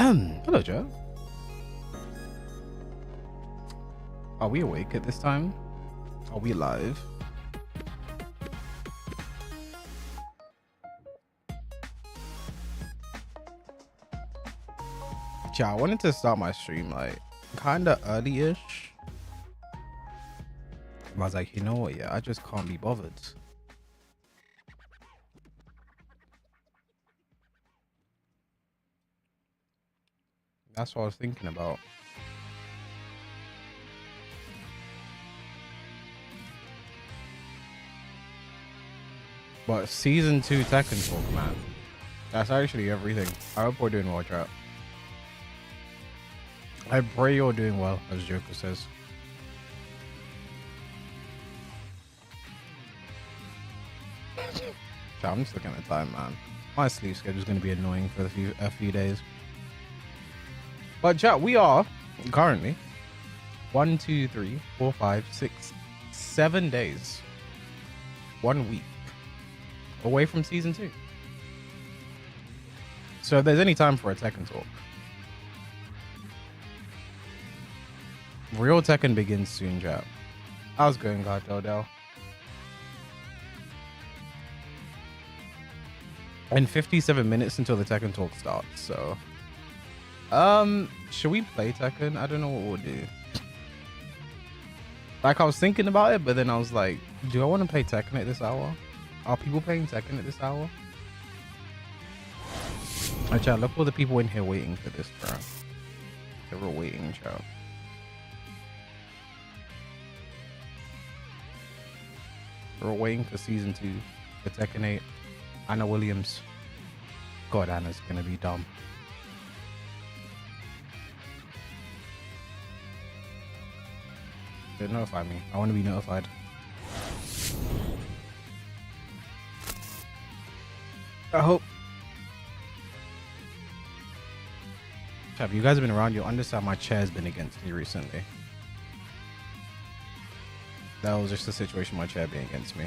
Hello, Joe. Are we awake at this time? Are we live? Yeah, I wanted to start my stream like kind of early-ish. I was like, you know what? Yeah, I just can't be bothered. That's what I was thinking about. But season 2 Tekken Talk, man. That's actually everything. I hope we're doing well, chat. I pray you're doing well, as Joker says. Chat, I'm just looking at the time, man. My sleep schedule is going to be annoying for a few days. But chat, we are currently 1, 2, 3, 4, 5, 6, 7 days, 1 week away from season 2. So if there's any time for a Tekken talk, real Tekken begins soon, chat. How's it going, God Dell? And 57 minutes until the Tekken talk starts, so should we play Tekken? I don't know what we'll do. Like, I was thinking about it, but then I was like, do I want to play Tekken at this hour? Are people playing Tekken at this hour? Oh, chat, look, all the people in here waiting for this, bro. They were waiting, chat. We're waiting for season 2 for Tekken 8. Anna Williams. God, Anna's gonna be dumb. Notify me. I want to be notified. I hope. Chap, you guys have been around. You'll understand my chair's been against me recently. That was just the situation, my chair being against me.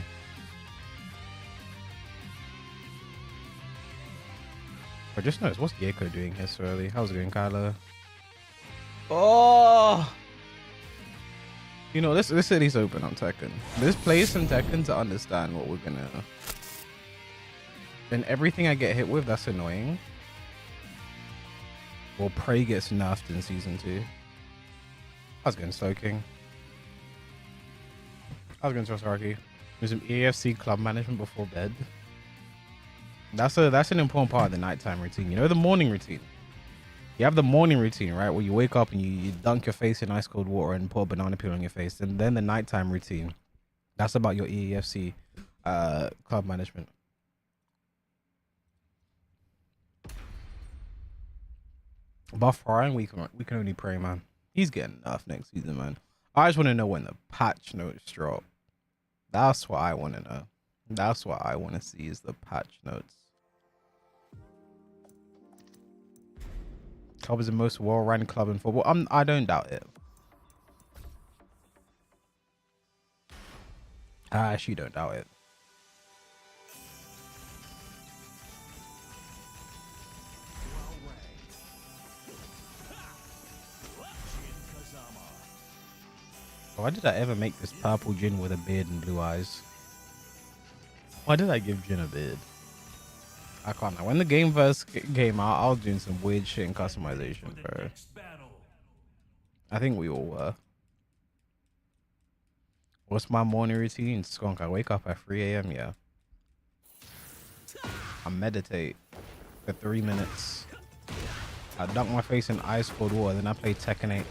I just noticed, what's Gecko doing here so early? How's it going, Kyla? Oh! You know, let's at least open on Tekken. Let's play some Tekken to understand what we're gonna... Then everything I get hit with, that's annoying. Well, Prey gets nerfed in season 2. I was going Slow King. I was going to Saraki. Do some EFC club management before bed. That's an important part of the nighttime routine. You know, the morning routine. You have the morning routine, right? Where you wake up and you dunk your face in ice cold water and pour banana peel on your face. And then the nighttime routine. That's about your EFC club management. Buff Ryan, we can only pray, man. He's getting enough next season, man. I just want to know when the patch notes drop. That's what I want to know. That's what I want to see, is the patch notes. Club is the most well-run club in football. I don't doubt it. I actually don't doubt it. Why did I ever make this purple Jin with a beard and blue eyes? Why did I give Jin a beard? I can't know. When the game first came out, I was doing some weird shit in customization, bro. I think we all were. What's my morning routine? Skunk, I wake up at 3 a.m. Yeah. I meditate for 3 minutes. I dunk my face in ice cold water, then I play Tekken 8.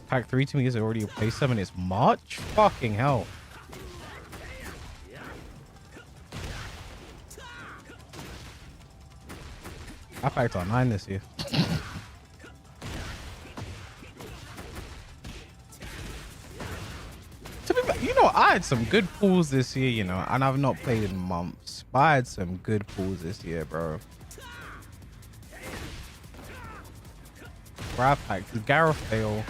Pack 3 to me is already a play 7. It's March? Fucking hell. I packed on 9 this year. To be fair, you know, I had some good pools this year, you know, and I've not played in months. But I had some good pools this year, bro. Where I packed Gareth Bale.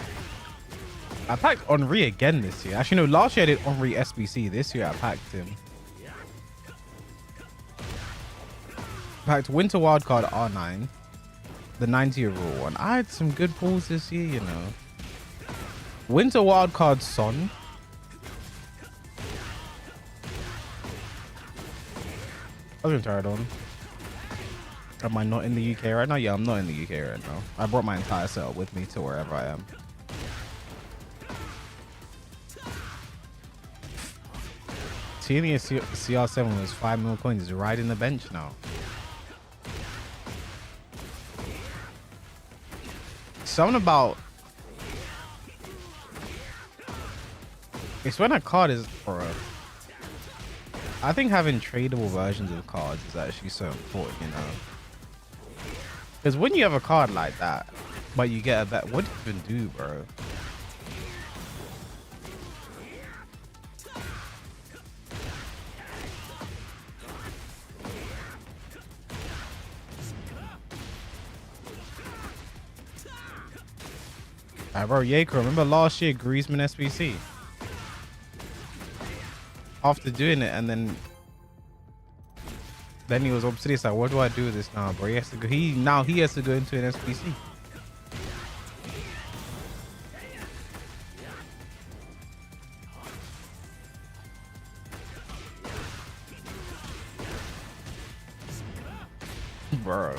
I packed Henri again this year. Actually, no, last year I did Henri SBC. This year I packed him. packed Winter Wildcard R9, the 90 overall one. I had some good pulls this year, you know. Winter Wildcard Son. I was tired on. Am I not in the UK right now? Yeah, I'm not in the UK right now. I brought my entire setup with me to wherever I am. TNE CR7 was 5 mil coins. Is riding the bench now. Something about it's when a card is for a. I think having tradable versions of cards is actually so important, you know. Because when you have a card like that, but you get a bet, what do you even do, bro? Bro, Yako, remember last year Griezmann SBC? After doing it, and then he was obsessed like, what do I do with this now, bro? He has to go. He has to go into an SBC. Bro,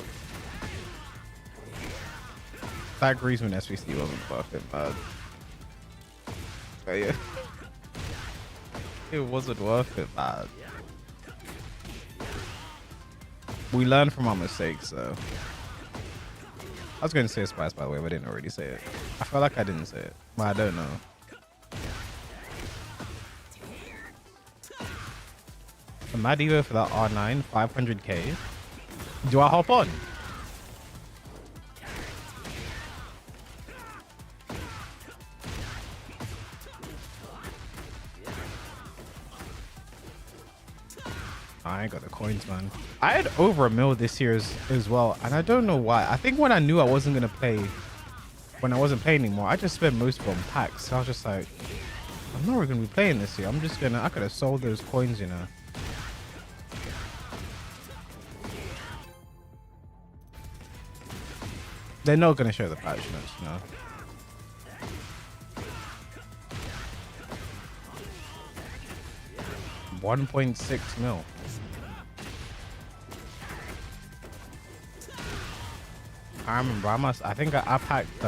that Griezmann SBC wasn't fucking bad. But yeah, it wasn't worth it, man. We learn from our mistakes, though. I was going to say Spice, by the way, but I didn't already say it. I feel like I didn't say it, but I don't know. A Mad Evo for that R9, 500k. Do I hop on? I ain't got the coins, man. I had over a mil this year as well, and I don't know why. I think when I knew I wasn't gonna play, when I wasn't playing anymore, I just spent most of them on packs. So I was just like, I'm not really gonna be playing this year. I'm just gonna. I could have sold those coins, you know. They're not gonna show the patch notes, you know. $1.6 mil. I remember I think I packed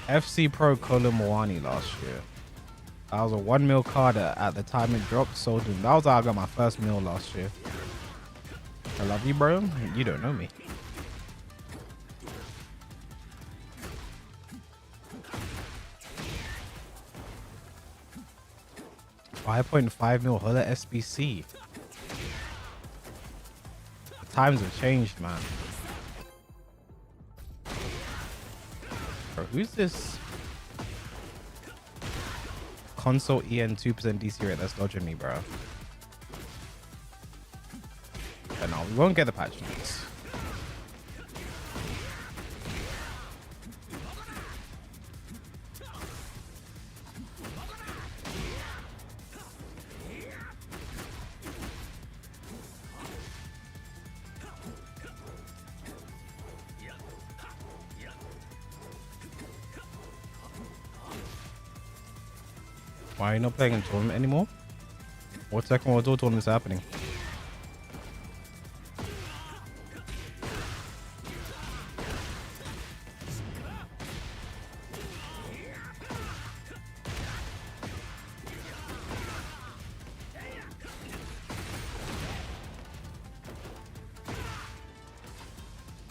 FC Pro Kolo Muani last year. That was a 1 mil card at the time it dropped. Sold him. That was how I got my first mil last year. I love you, bro. You don't know me. $5.5 mil Hola SBC. The times have changed, man. Bro, who's this console EN 2% DC rate that's dodging me, bro? But no, we won't get the patch notes. Why are you not playing in tournament anymore? What Tekken World Tour tournament is happening?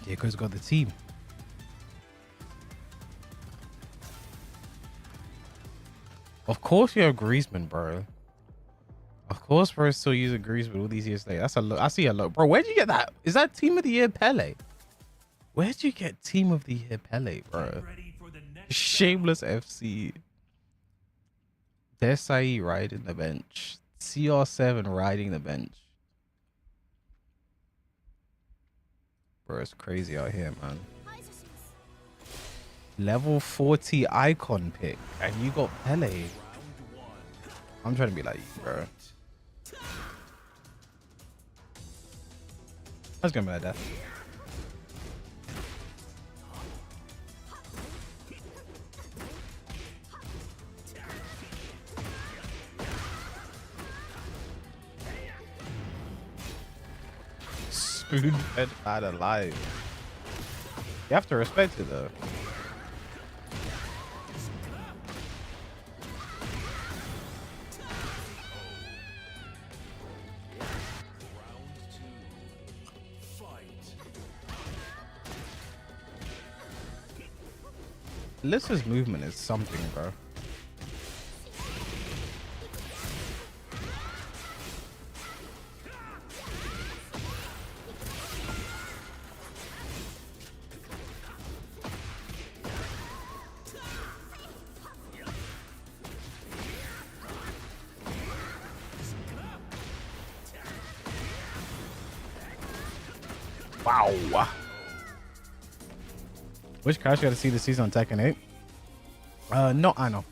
Diego's got the team. Of course you have Griezmann, bro. Of course we're still using Griezmann all these years later. That's a lot. I see a lot. Bro, where'd you get that? Is that Team of the Year Pele? Where'd you get Team of the Year Pele, bro? Shameless FC. Desai riding the bench. CR7 riding the bench. Bro, it's crazy out here, man. Level 40 icon pick. And you got Pele. I'm trying to be like you, bro. That's gonna be a death. Spoon fed bad alive. You have to respect it though. Alyssa's movement is something, bro. Wow. Which character you got to see the season on Tekken 8? No, I know.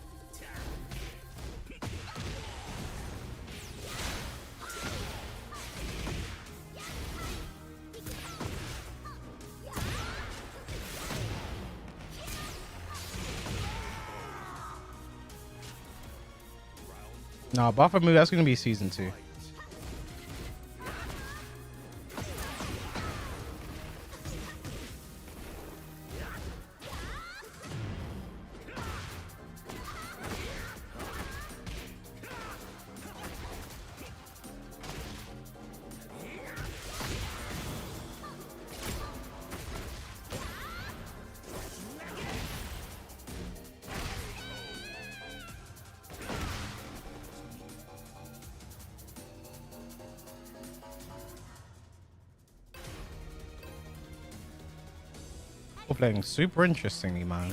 No, buffer move, that's going to be season 2. We're playing super interestingly, man.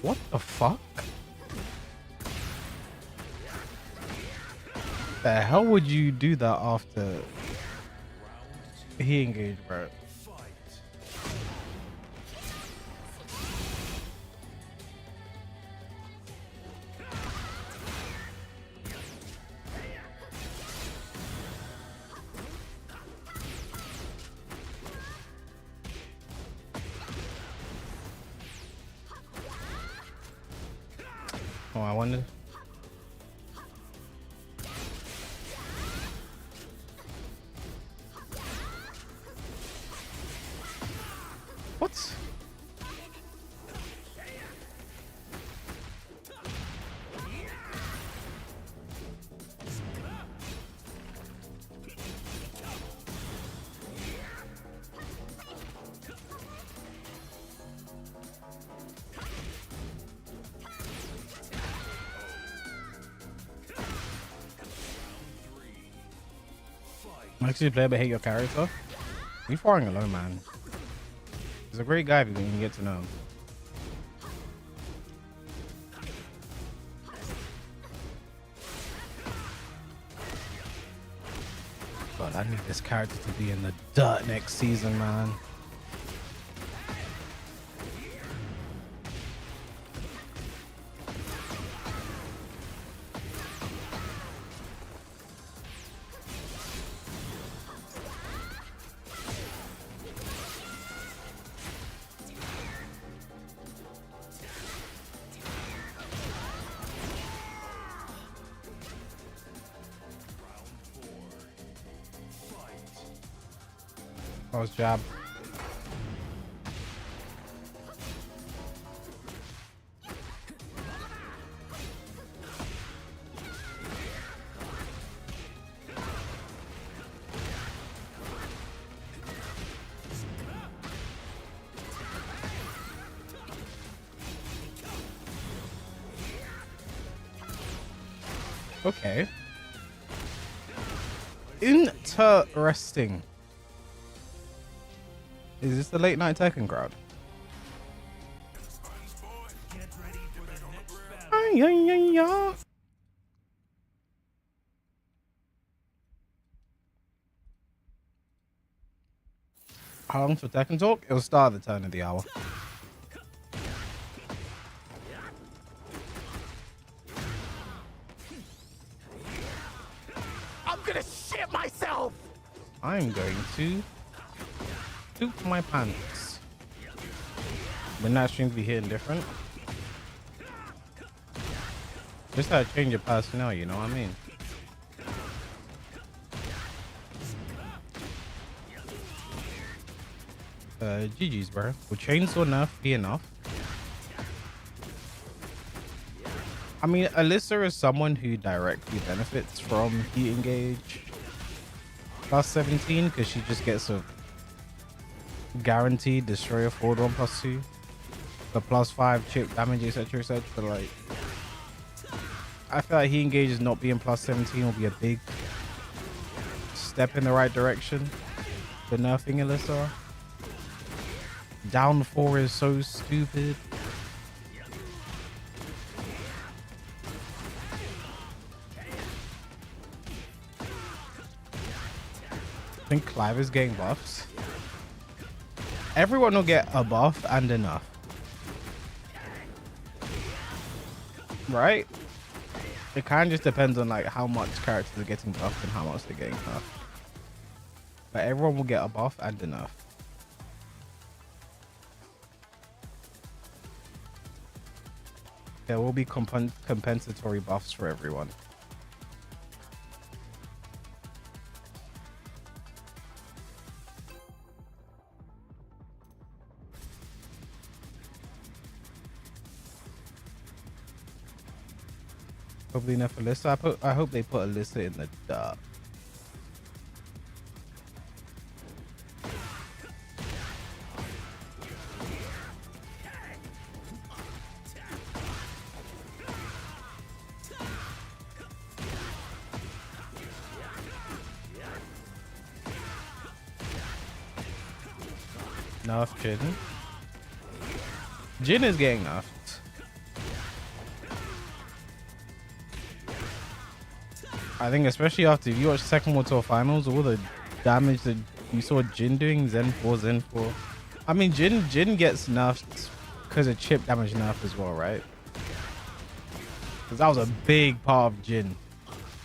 What the fuck? The hell would you do that after he engaged, bro? Oh, I wonder. What? Actually, play but hate your character. You firing alone, man. He's a great guy if you can get to know him. God, I need this character to be in the dirt next season, man. Close job. Okay. Interesting. Is this the late night Tekken crowd? Ay, ay, ay, ay. How long for Tekken Talk? It'll start at the turn of the hour. I'm gonna shit myself. I'm going to poop my pants. When that stream be hitting different. Just how to change your personnel, you know what I mean? GG's, bro. Will chainsaw nerf be enough? I mean, Alyssa is someone who directly benefits from heat engage plus 17 because she just gets a guaranteed destroyer forward 1+2, the +5 chip damage, etc. etc. But like, I feel like heat engage is not being plus 17 will be a big step in the right direction for nerfing Alyssa. Down 4 is so stupid. I think Clive is getting buffs. Everyone will get a buff and enough. Right? It kind of just depends on like how much characters are getting buffed and how much they're getting buffed. But everyone will get a buff and enough. There will be compensatory buffs for everyone. Probably enough for Alyssa. I hope they put Alyssa in the dark. Nerf Jin. Jin is getting nerfed. I think especially after you watch Tekken World Tour finals, all the damage that you saw Jin doing, Zen 4. I mean, Jin gets nerfed because of chip damage nerf as well, right? Because that was a big part of Jin.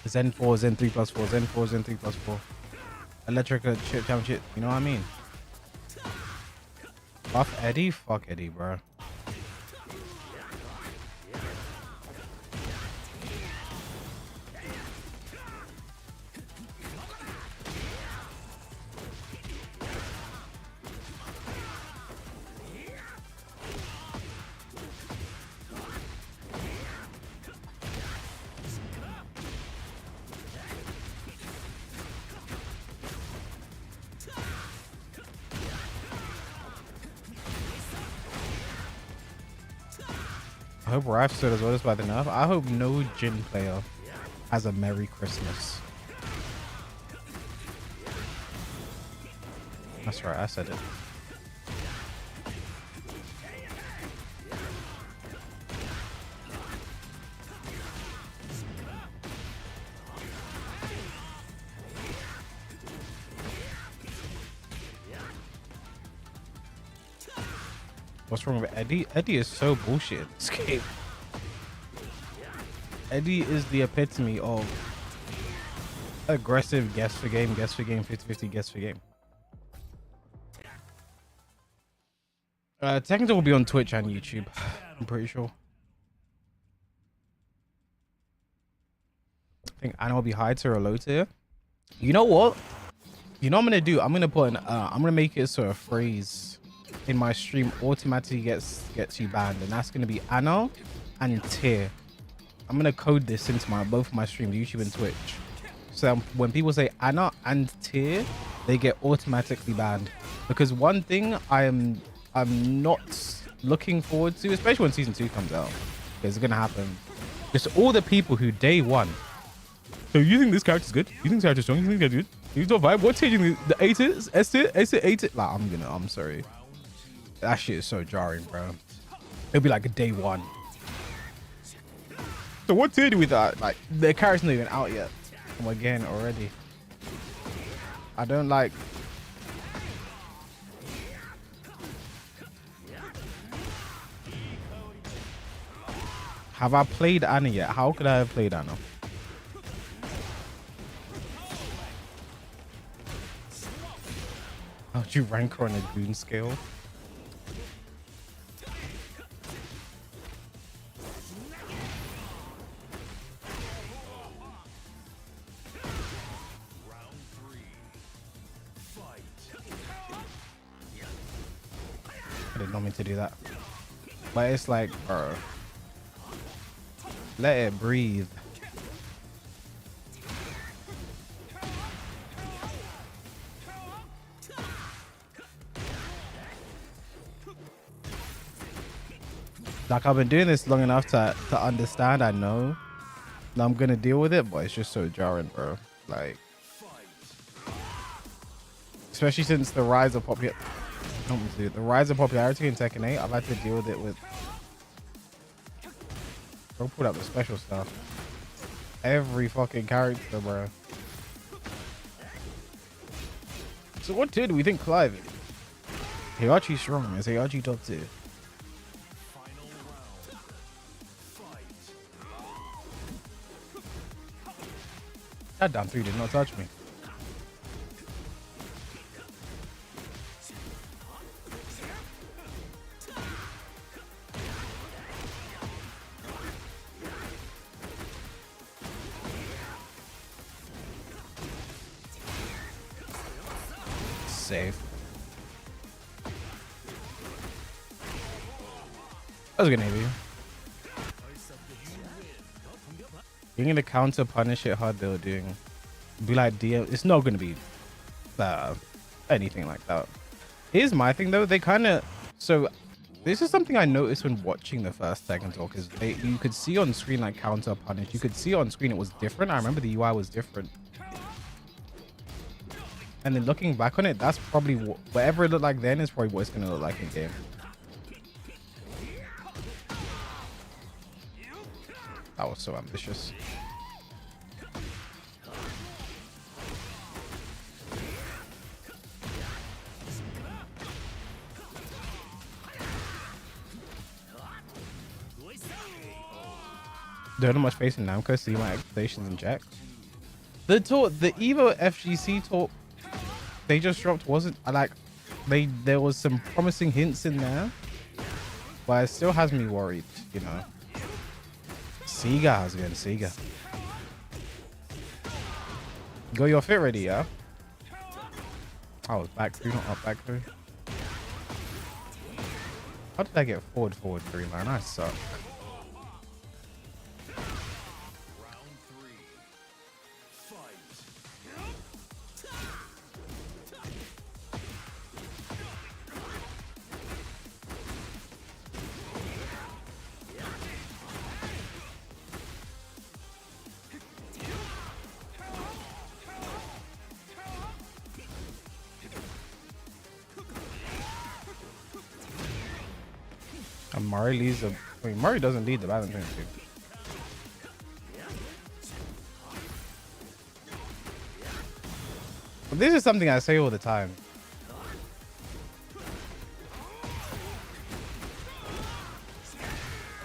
Zen 4, Zen 3+4, Zen 4, Zen 3+4. Electric chip damage, you know what I mean? Buff Eddie? Fuck Eddie, bro. I hope Raf stood as well as by the nerf. I hope no Jin player has a Merry Christmas. That's right, I said it. What's wrong with Eddie? Eddie is so bullshit in this game. Eddie is the epitome of aggressive guess for game, 50-50, guess for game. Tekken will be on Twitch and YouTube, I'm pretty sure. I think Anna will be high tier or low tier. You know what? You know what I'm gonna do? I'm gonna put an I'm gonna make it so a phrase in my stream automatically gets you banned, and that's gonna be Anna and tier. I'm gonna code this into both of my streams, YouTube and Twitch. So when people say Anna and tier, they get automatically banned. Because one thing I'm not looking forward to, especially when season 2 comes out, it's gonna happen. Just all the people who day one. So you think this character's good? You think this character's strong? You think they're good? You don't vibe? What's changing? The A tier, S tier, A tier, A tier? Like I'm sorry. That shit is so jarring, bro. It'll be like a day one. So what tier do we thought? Like the character's not even out yet. And we're getting it already. I don't like Have I played Anna yet? How could I have played Anna? How'd you rank her on a goon scale? I did not mean to do that. But it's like, bro. Let it breathe. Like, I've been doing this long enough to understand. I know that I'm gonna deal with it, but it's just so jarring, bro. Like, especially since the rise of popularity in Tekken 8, I've had to deal with it with. Bro, put up the special stuff. Every fucking character, bro. So what tier do we think Clive is? Heihachi's strong. Is Heihachi top tier? That down 3 did not touch me. Safe. I was gonna be. You're gonna counter punish it hard. They were doing. Be like DM. It's not gonna be anything like that. Here's my thing though. They kind of. So this is something I noticed when watching the first Tekken talk. Is you could see on screen like counter punish. You could see on screen it was different. I remember the UI was different. And then looking back on it, that's probably whatever it looked like then is probably what it's gonna look like in game. That was so ambitious. Don't know much face in Namco, see my expectations in Jack. The Evo FGC talk they just dropped wasn't like there was some promising hints in there, but it still has me worried, you know. Sega has been Sega. Got your fit ready, yeah? I was back through, not up back through. How did I get forward 3, man? I suck. And Murray leads the. Wait, Murray doesn't lead the badminton team. But this is something I say all the time.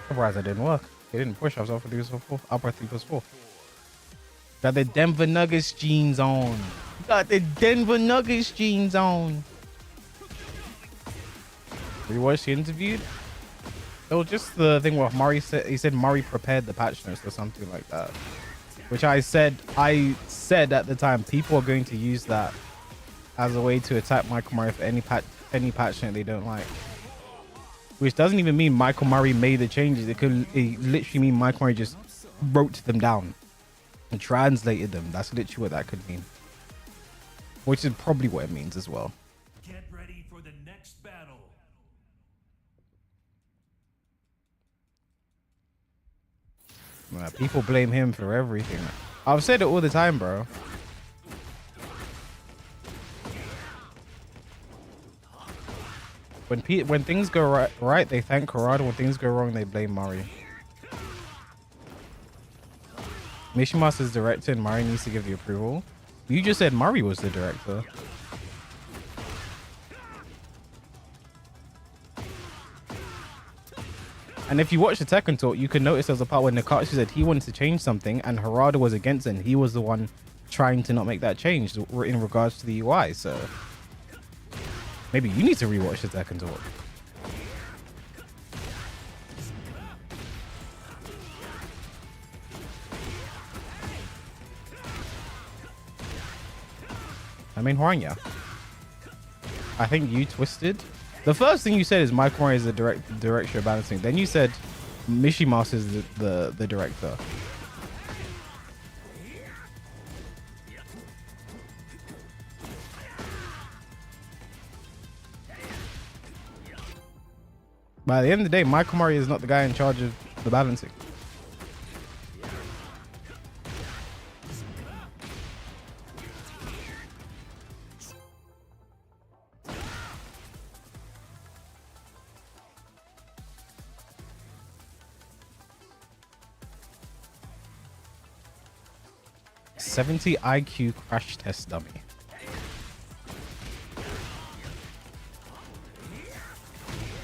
Surprised that didn't work. It didn't push. I was off for 4. Upper 3+4. Got the Denver Nuggets jeans on. Got the Denver Nuggets jeans on. You watched the interview? It was just the thing where Murray said, he said Murray prepared the patch notes or something like that. Which I said at the time, people are going to use that as a way to attack Michael Murray for any patch note they don't like. Which doesn't even mean Michael Murray made the changes. It literally mean Michael Murray just wrote them down and translated them. That's literally what that could mean. Which is probably what it means as well. Get ready for the next battle. People blame him for everything. I've said it all the time, bro. When things go right, they thank Corrado. When things go wrong, they blame Murray. Mishimasa's director and Murray needs to give the approval. You just said Murray was the director. And if you watch the Tekken talk, you can notice there's a part where Nakashi said he wanted to change something and Harada was against it, and he was the one trying to not make that change in regards to the UI. So maybe you need to rewatch the Tekken talk. I mean, Hwanya. I think you twisted. The first thing you said is Michael Murray is the director of balancing. Then you said Mishimas is the director. By the end of the day, Michael Murray is not the guy in charge of the balancing. $70 IQ crash test dummy.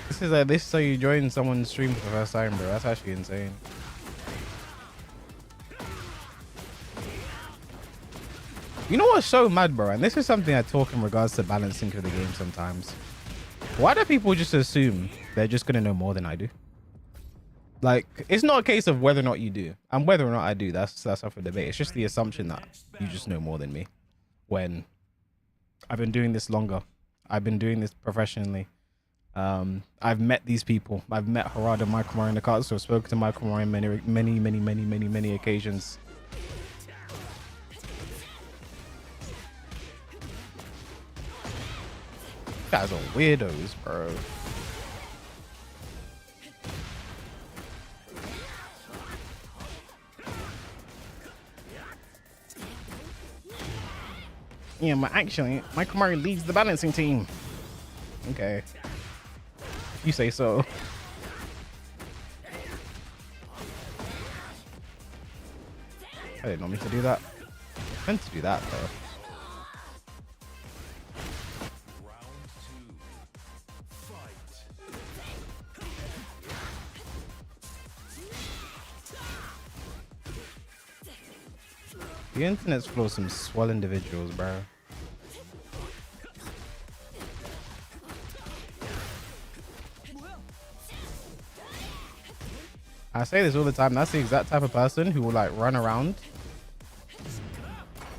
This is so you join someone's stream for the first time, bro. That's actually insane. You know what's so mad, bro? And this is something I talk in regards to balancing of the game sometimes. Why do people just assume they're just gonna know more than I do? Like, it's not a case of whether or not you do, and whether or not I do. That's up for debate. It's just the assumption that you just know more than me. When I've been doing this longer, I've been doing this professionally. I've met these people. I've met Harada, Michael Murray, and Nakatsu. I've spoken to Michael Murray on many occasions. You guys are weirdos, bro. Yeah, but actually, Michael Murray leads the balancing team. Okay. You say so. I didn't know me to do that. I meant to do that, though. The internet's full of some swell individuals, bro. I say this all the time. That's the exact type of person who will like run around.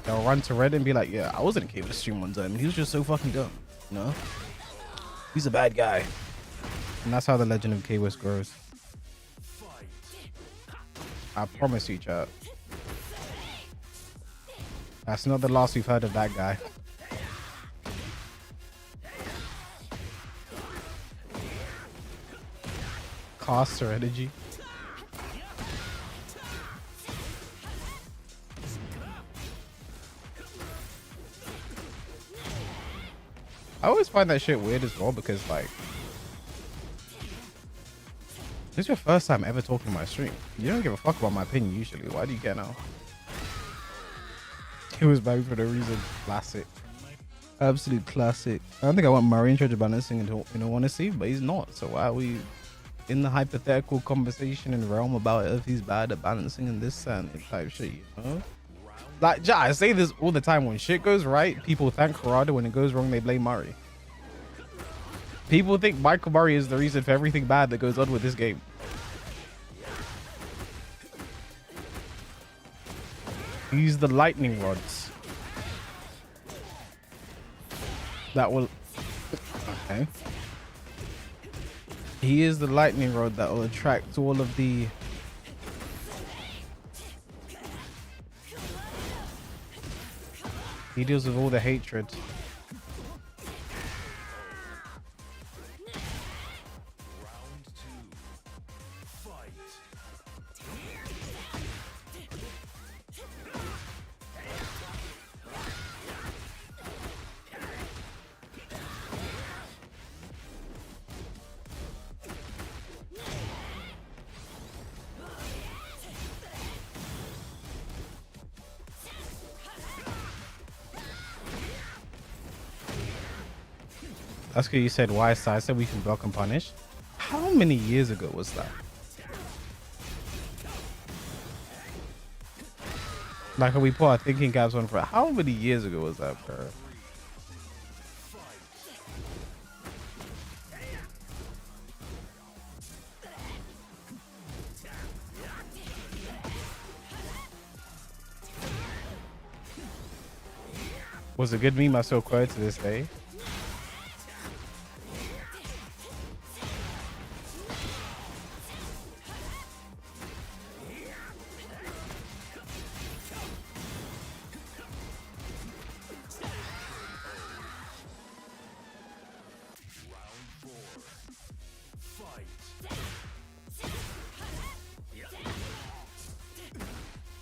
They'll run to Reddit and be like, yeah, I wasn't a cable stream one time. He was just so fucking dumb. You know? He's a bad guy. And that's how the legend of K-West grows. I promise you, chat. That's not the last we've heard of that guy. Caster energy. I always find that shit weird as well because, like, this is your first time ever talking to my stream. You don't give a fuck about my opinion usually. Why do you care now? It was bad for no reason. Classic. Absolute classic. I don't think I want Murray in charge of balancing in all honesty, but he's not. So why are we in the hypothetical conversation and realm about if he's bad at balancing and this and type shit, you know? Like, I say this all the time. When shit goes right, people thank Harada. When it goes wrong, they blame Murray. People think Michael Murray is the reason for everything bad that goes on with this game. He's the lightning rods that will... Okay. He is the lightning rod that will attract all of the... He deals with all the hatred. That's because you said why, so I said we can block and punish. How many years ago was that? Like we put our thinking caps on for how many years ago was that, bro? Was a good meme I still quote to this day.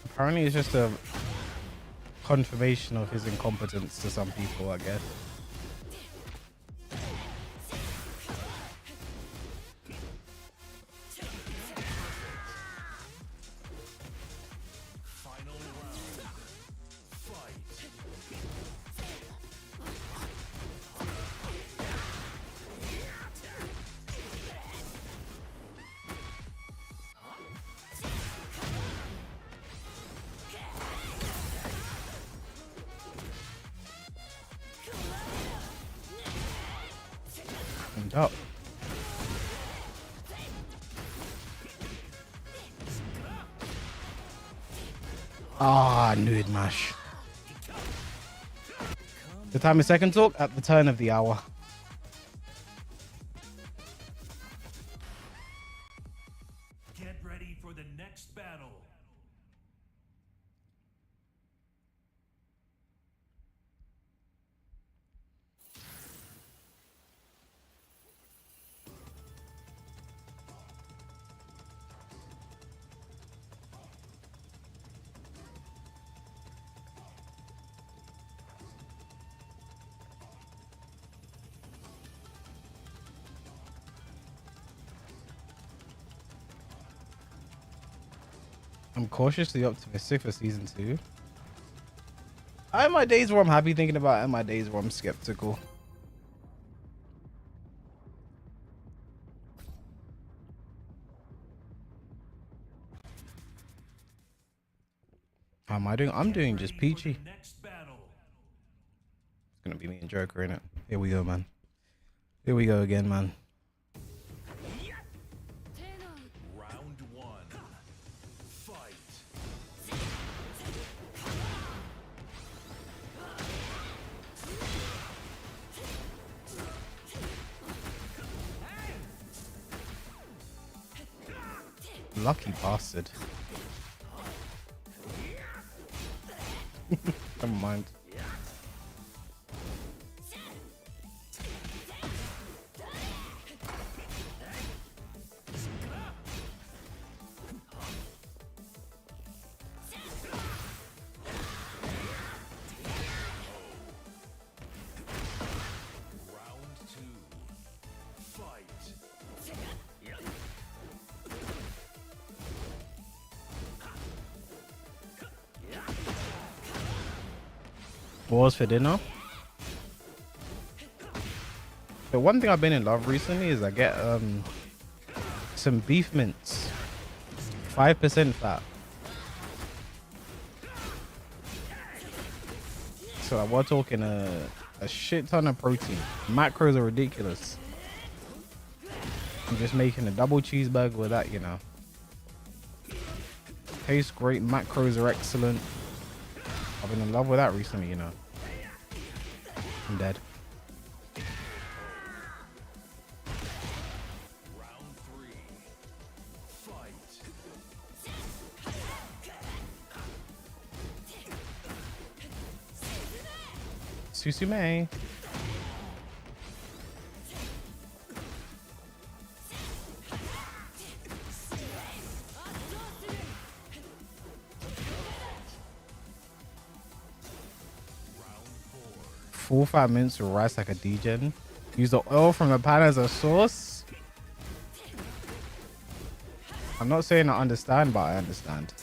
Apparently it's just a confirmation of his incompetence to some people, I guess. Up. Ah, I knew it, mash. The time is second talk at the turn of the hour. Get ready for the next battle. I'm cautiously optimistic for season 2. I have my days where I'm happy thinking about it and my days where I'm skeptical. How am I doing? I'm doing just peachy. It's gonna be me and Joker, innit? Here we go, man. Here we go again, man. Round 1. Fight. Lucky bastard. Never mind. What was for dinner? The one thing I've been in love recently is I get some beef mince, 5% fat. So we're talking a shit ton of protein. Macros are ridiculous. I'm just making a double cheeseburger with that, you know. Tastes great. Macros are excellent. I've been in love with that recently, you know. I'm dead. Round 3. Fight. Susume. Full 5 minutes to rice like a degen. Use the oil from the pan as a sauce. I'm not saying I understand, but I understand.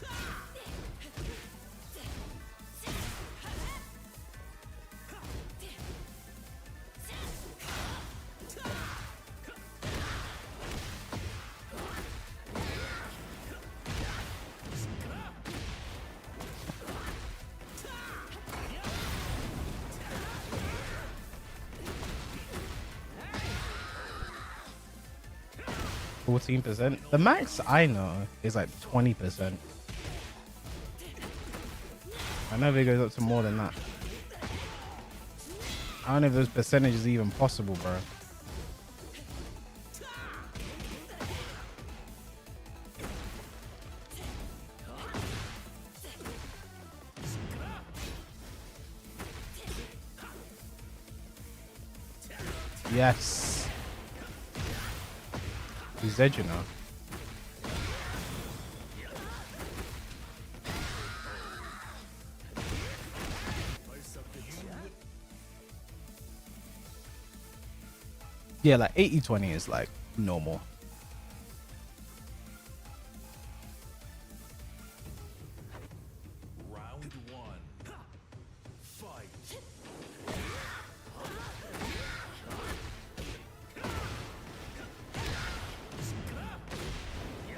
14%. The max I know is like 20%. I know it goes up to more than that. I don't know if those percentages are even possible, bro. Yes. He's dead, you know. Yeah, like 80-20 is like normal. Round one. Fight.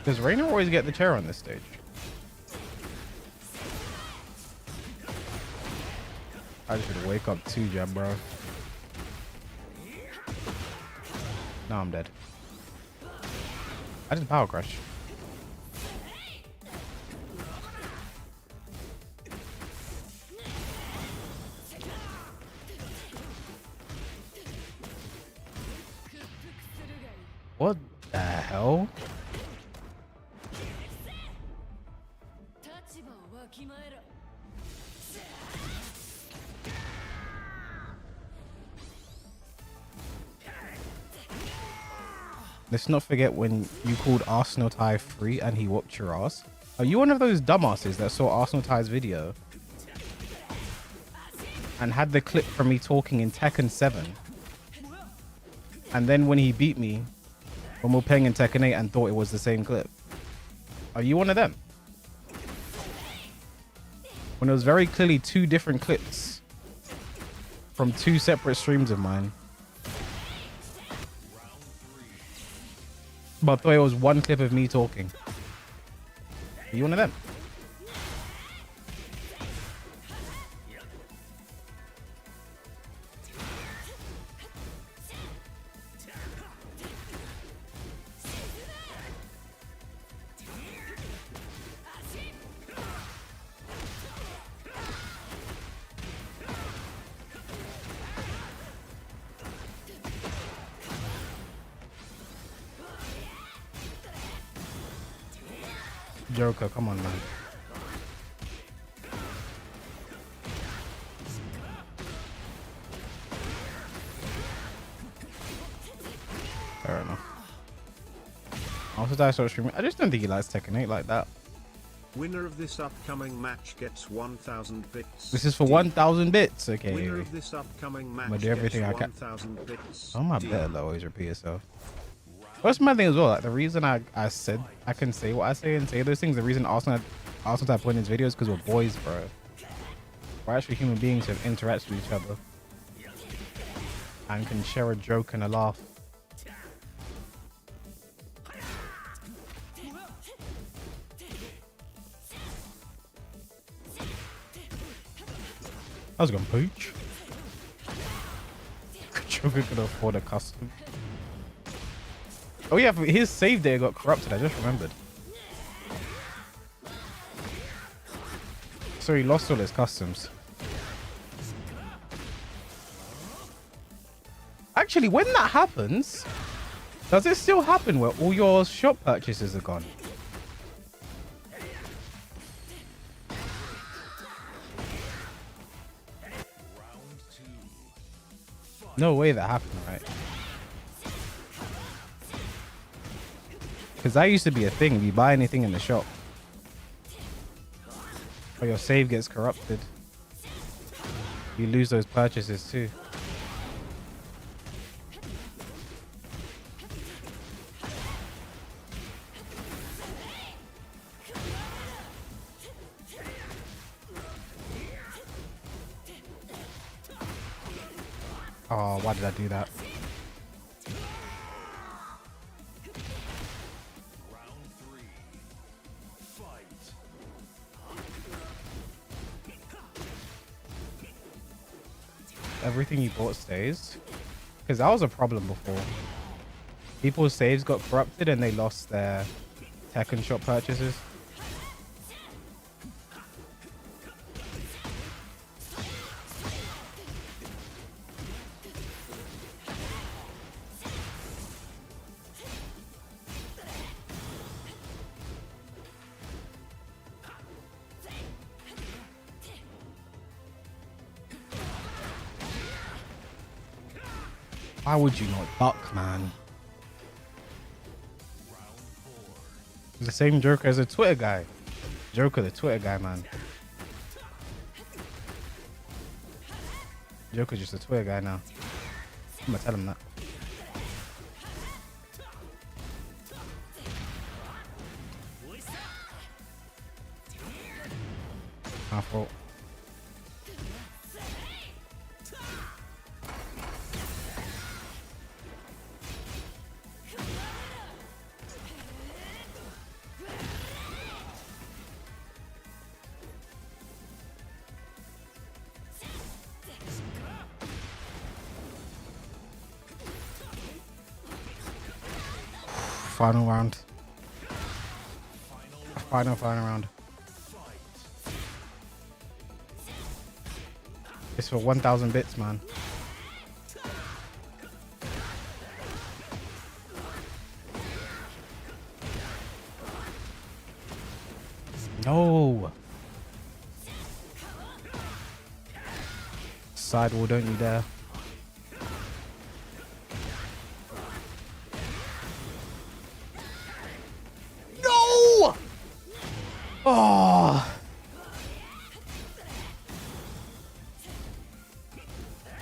Does Rainer always get the chair on this stage? I just should wake up too, Jab, bro. No, I'm dead. I just power crush. What the hell? Let's not forget when you called Arsenal Ty free and he whooped your ass. Are you one of those dumbasses that saw Arsenal Ty's video and had the clip from me talking in Tekken 7? And then when he beat me, when we were playing in Tekken 8 and thought it was the same clip? Are you one of them? When it was very clearly two different clips from two separate streams of mine. But I thought it was one clip of me talking. Are you one of them? Joker, come on, man. Fair enough. After I started streaming, I just don't think he likes Tekken 8 like that. Winner of this upcoming match gets 1,000 bits. This is for 1,000 bits. Okay. Winner of this upcoming match I'm gonna do everything gets I can. 1,000 bits. Oh my better though, always repeat yourself. That's my thing as well. Like the reason I said I can say what I say and say those things. The reason Arsenal type put in his videos because we're boys, bro. We're actually human beings who interact with each other and can share a joke and a laugh. I was gonna pooch. Joker could afford a custom. Oh yeah, his save data got corrupted. I just remembered. So he lost all his customs. Actually, when that happens, does it still happen where all your shop purchases are gone? No way that happened, right? Because that used to be a thing. If you buy anything in the shop, or your save gets corrupted, you lose those purchases too. Oh, why did I do that? Everything you bought stays? Because that was a problem before. People's saves got corrupted and they lost their Tekken shop purchases. Why would you not duck, man? The same Joker as a Twitter guy. Joker, the Twitter guy, man. Joker's just a Twitter guy now. I'm gonna tell him that. My fault. Final round. Final round. It's for 1,000 bits, man. No. Sidewall, don't you dare. No! Oh.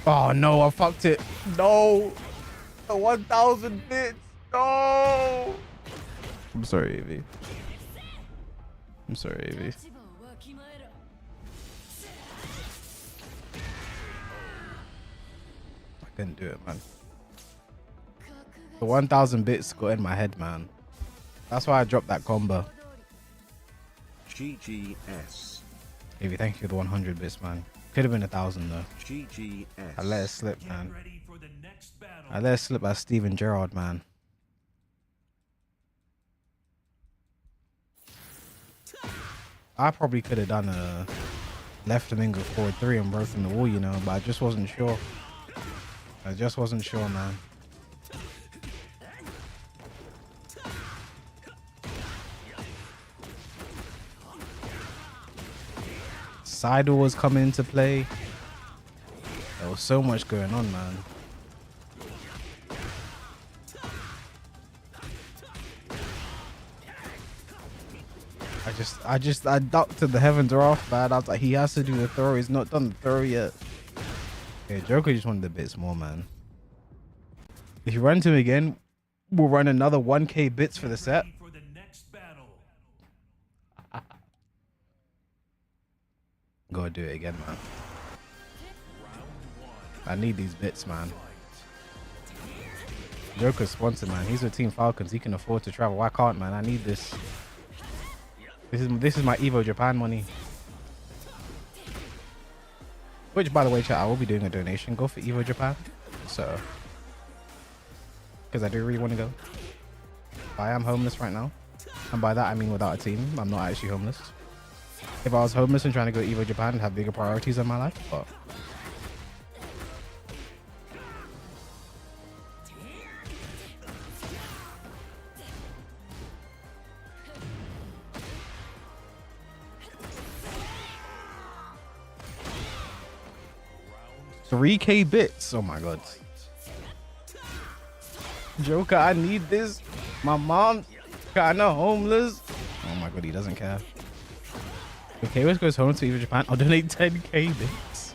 Oh no, I fucked it. No. The 1,000 bits. No. I'm sorry, Evie. I'm sorry, Evie. I couldn't do it, man. The 1,000 bits got in my head, man. That's why I dropped that combo. GGS. Evie, thank you for the 100 bits, man. Could have been 1,000 though. GGS. I let it slip, man. Get ready for the next battle. I let it slip by Steven Gerrard, man. I probably could have done a left flamingo forward 3 and broken the wall, you know, but I just wasn't sure. I just wasn't sure, man. Sidle was coming into play. There was so much going on, man. I ducked and the heavens are off, man. I was like, he has to do the throw. He's not done the throw yet. Okay, Joker just wanted a bit more, man. If you run to him again, we'll run another 1k bits for the set. For the next battle. Gotta do it again, man. I need these bits, man. Joker's sponsored, man. He's with Team Falcons. He can afford to travel. Why can't, man? I need this. This is my Evo Japan money. Which, by the way, chat, I will be doing a donation. Go for Evo Japan. So, because I do really want to go. I am homeless right now, and by that I mean without a team. I'm not actually homeless. If I was homeless and trying to go to Evo Japan, I'd have bigger priorities in my life. But $3K bits. Oh my god. Joker, I need this. My mom's kinda homeless. Oh my god, he doesn't care. Okay, let's go home to Evo Japan. I'll donate 10K bits.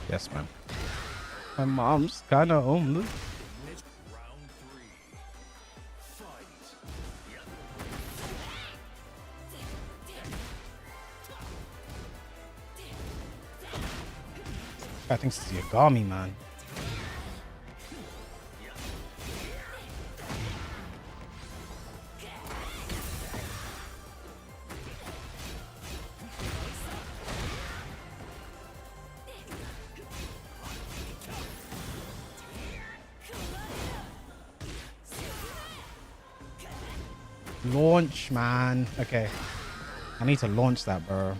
Yes, man. My mom's kinda homeless. Round 3. Fight. I think it's Yagami, man. Launch, man. Okay. I need to launch that, bro.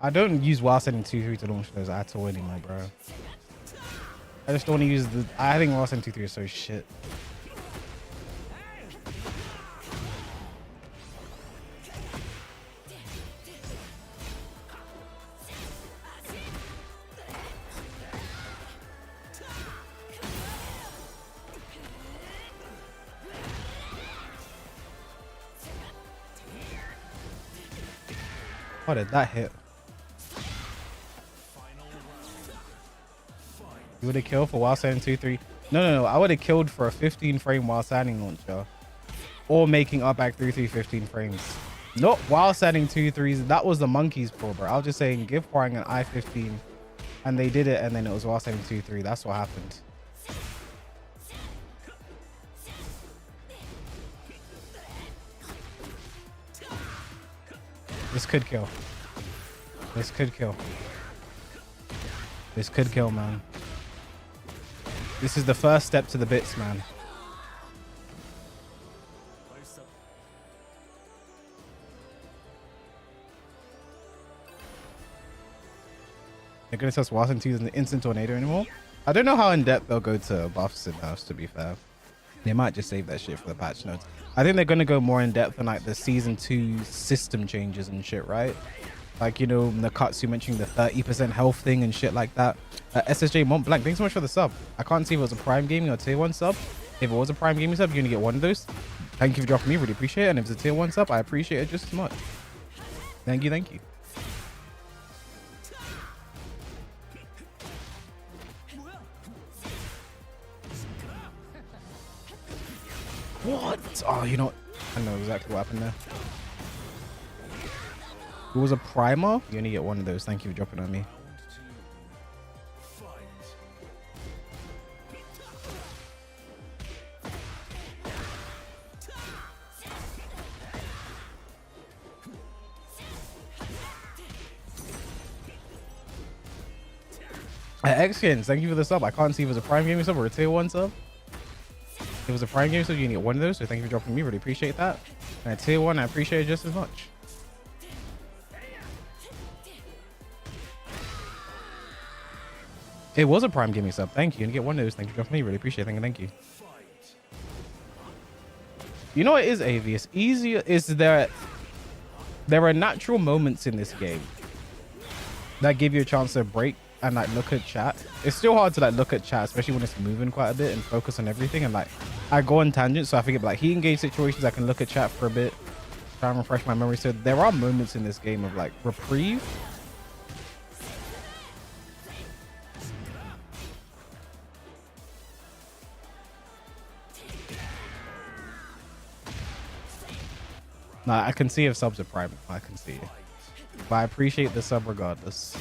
I don't use while setting 2-3 to launch those at all anymore, bro. I just don't want to use the... I think while setting 2-3 is so shit. How did that hit? You would have killed for while setting 2-3. No. I would have killed for a 15 frame while standing launcher. Or making up back 3-3 15 frames. Not while setting 2-3s. That was the monkey's paw, bro. I was just saying give Hwang an I-15. And they did it, and then it was while setting 2-3. That's what happened. This could kill. This could kill. This could kill, man. This is the first step to the bits, man. They're gonna tell us Watson 2 is an instant tornado anymore. I don't know how in depth they'll go to buffs and nerfs, to be fair. They might just save that shit for the patch notes. I think they're gonna go more in depth on like the season 2 system changes and shit, right? Like, you know, Nakatsu mentioning the 30% health thing and shit like that. SSJ Mont Blanc, thanks so much for the sub. I can't see if it was a Prime Gaming or Tier 1 sub. If it was a Prime Gaming sub, you're gonna get one of those. Thank you for dropping me, really appreciate it. And if it's a Tier 1 sub, I appreciate it just as much. Thank you, thank you. What? Oh, you know, I know exactly what happened there. It was a primer. You only get one of those. Thank you for dropping on me. Xkins, thank you for the sub. I can't see if it was a Prime Gaming sub or a Tier 1 sub. If it was a Prime Gaming sub, you can get one of those. So thank you for dropping me. Really appreciate that. And a Tier 1, I appreciate it just as much. It was a Prime Gaming sub. Thank you. And get one of those. Thank you for dropping me. Really appreciate it. Thank you. You know what is AV? It's easier. Is there are natural moments in this game that give you a chance to break and like look at chat. It's still hard to like look at chat, especially when it's moving quite a bit and focus on everything. And like I go on tangents, so I forget. But like he engaged situations, I can look at chat for a bit, try and refresh my memory. So there are moments in this game of like reprieve. Nah, I can see if subs are private. I can see it. But I appreciate the sub regardless.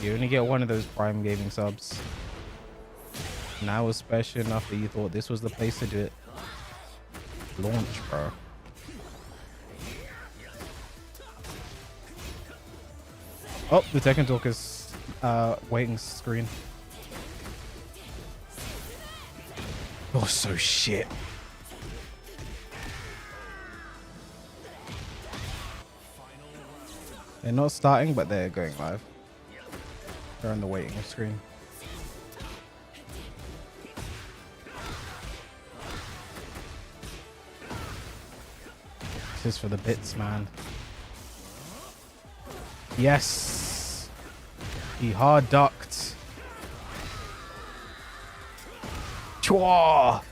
You only get one of those Prime Gaming subs. And I was special enough that you thought this was the place to do it. Launch, bro. Oh, the Tekken Talk is waiting screen. Oh, so shit. They're not starting, but they're going live. They're on the waiting screen. This is for the bits, man. Yes. He hard ducked. Chua.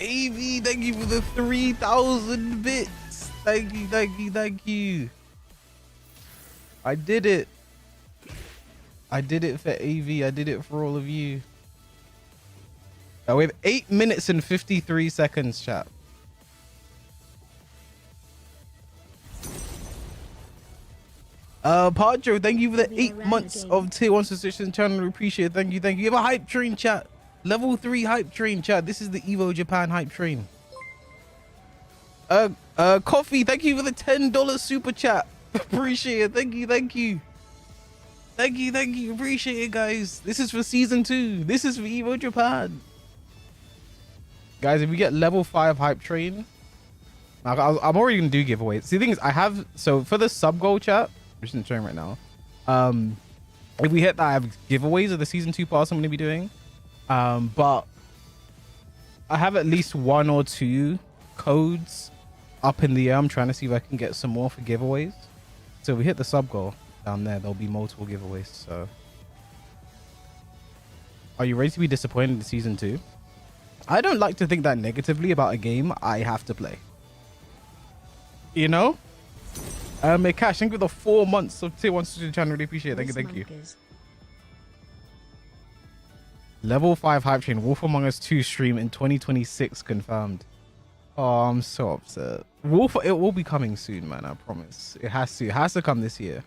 AV, thank you for the 3,000 bits. Thank you, thank you, thank you. I did it. I did it for AV. I did it for all of you. We have 8 minutes and 53 seconds, chat. Padro, thank you for the 8 months of tier 1 subscription channel. Appreciate it. Thank you, thank you. You have a hype train, chat. Level 3 hype train, chat. This is the Evo Japan hype train. Coffee, thank you for the $10 super chat. Appreciate it. Thank you, thank you. Thank you, thank you. Appreciate it, guys. This is for season 2. This is for Evo Japan. Guys, if we get level 5 hype train, I'm already gonna do giveaways. See, the thing is, I have, so for the sub goal chat, which isn't showing right now, if we hit that, I have giveaways of the season 2 pass I'm gonna be doing. But I have at least 1 or 2 codes up in the air. I'm trying to see if I can get some more for giveaways. So if we hit the sub goal down there, there'll be multiple giveaways. So are you ready to be disappointed in season 2? I don't like to think that negatively about a game I have to play. You know? Cash, thank you for the 4 months of tier 1 subscription channel. Really appreciate it. Thank you, thank you. Level 5 hype train. Wolf Among Us 2 stream in 2026 confirmed. Oh, I'm so upset. Wolf, it will be coming soon, man. I promise. It has to. It has to come this year.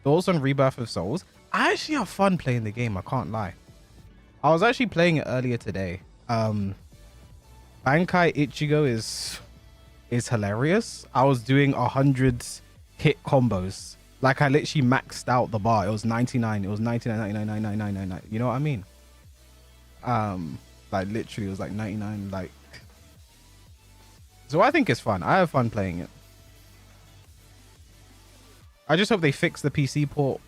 Thoughts on Rebirth of Souls? I actually have fun playing the game. I can't lie. I was actually playing it earlier today. Bankai Ichigo is hilarious. I was doing 100 hit combos. Like I literally maxed out the bar. It was 99. It was 99, 99, 99, 99, 99. You know what I mean? Like literally it was like 99. Like, so I think it's fun. I have fun playing it. I just hope they fix the PC port,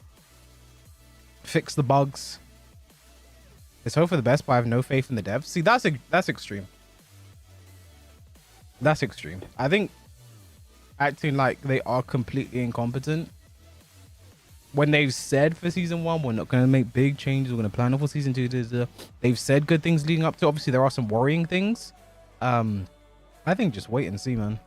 fix the bugs. Let's hope for the best, but I have no faith in the devs. See, that's extreme. That's extreme. I think acting like they are completely incompetent when they've said for season 1 we're not going to make big changes, we're going to plan for season 2. They've said good things leading up to. Obviously, there are some worrying things. I think just wait and see, man.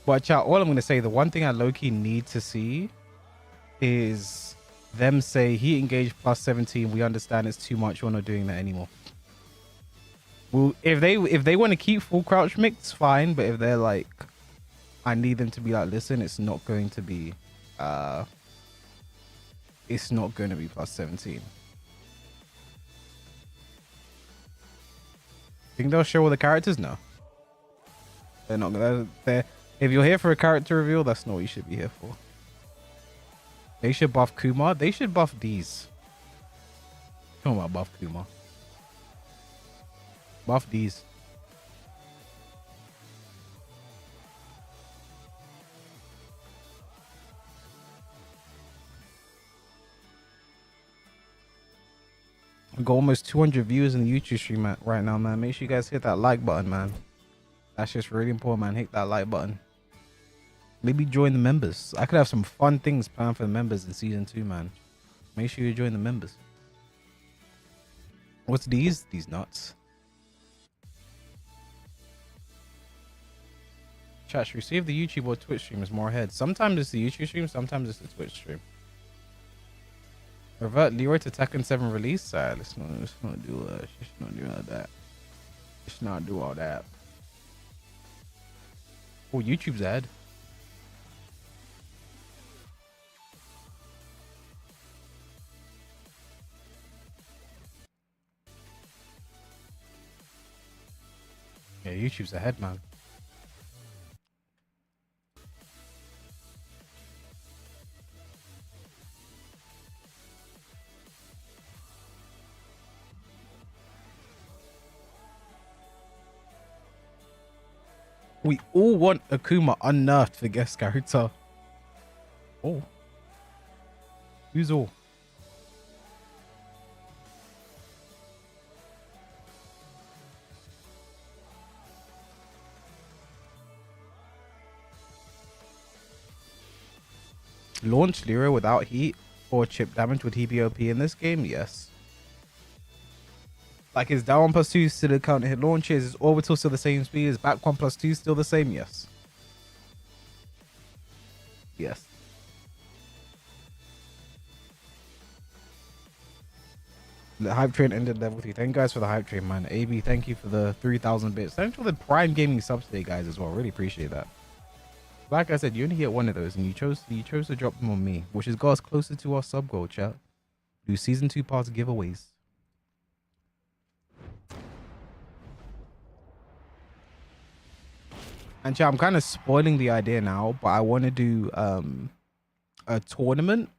But chat, all I'm going to say, the one thing I low-key need to see is them say heat engage plus 17. We understand it's too much. We're not doing that anymore. Well, if they want to keep full crouch mix, fine. But if they're like, I need them to be like, listen, it's not going to be plus 17. Think they'll show all the characters? No, they're not. If you're here for a character reveal, that's not what you should be here for. They should buff Kumar. They should buff these. Talking about buff Kumar. Buff these. We got almost 200 viewers in the YouTube stream right now, man. Make sure you guys hit that like button, man. That's just really important, man. Hit that like button. Maybe join the members. I could have some fun things planned for the members in season 2, man. Make sure you join the members. What's these? These nuts. Chat, should we see if the YouTube or Twitch stream is more ahead? Sometimes it's the YouTube stream, sometimes it's the Twitch stream. Revert Leroy to Tekken 7 release? Let's not do that. Let's not do all that. Oh, YouTube's ahead. Yeah, YouTube's ahead, man. We all want Akuma unnerfed for guest character. Oh. Who's all? Launch Lyra without heat or chip damage. Would he be OP in this game? Yes. Like, is down 1+2 still the counter hit launches? Is orbital still the same speed? Is back 1+2 still the same? Yes. Yes. The hype train ended level 3. Thank you guys for the hype train, man. AB, thank you for the 3,000 bits. Thanks for the Prime Gaming subs today, guys, as well. Really appreciate that. Like I said, you only get one of those, and you chose to drop them on me, which has got us closer to our sub goal, chat. Do season 2 pass giveaways. And chat, I'm kind of spoiling the idea now, but I want to do a tournament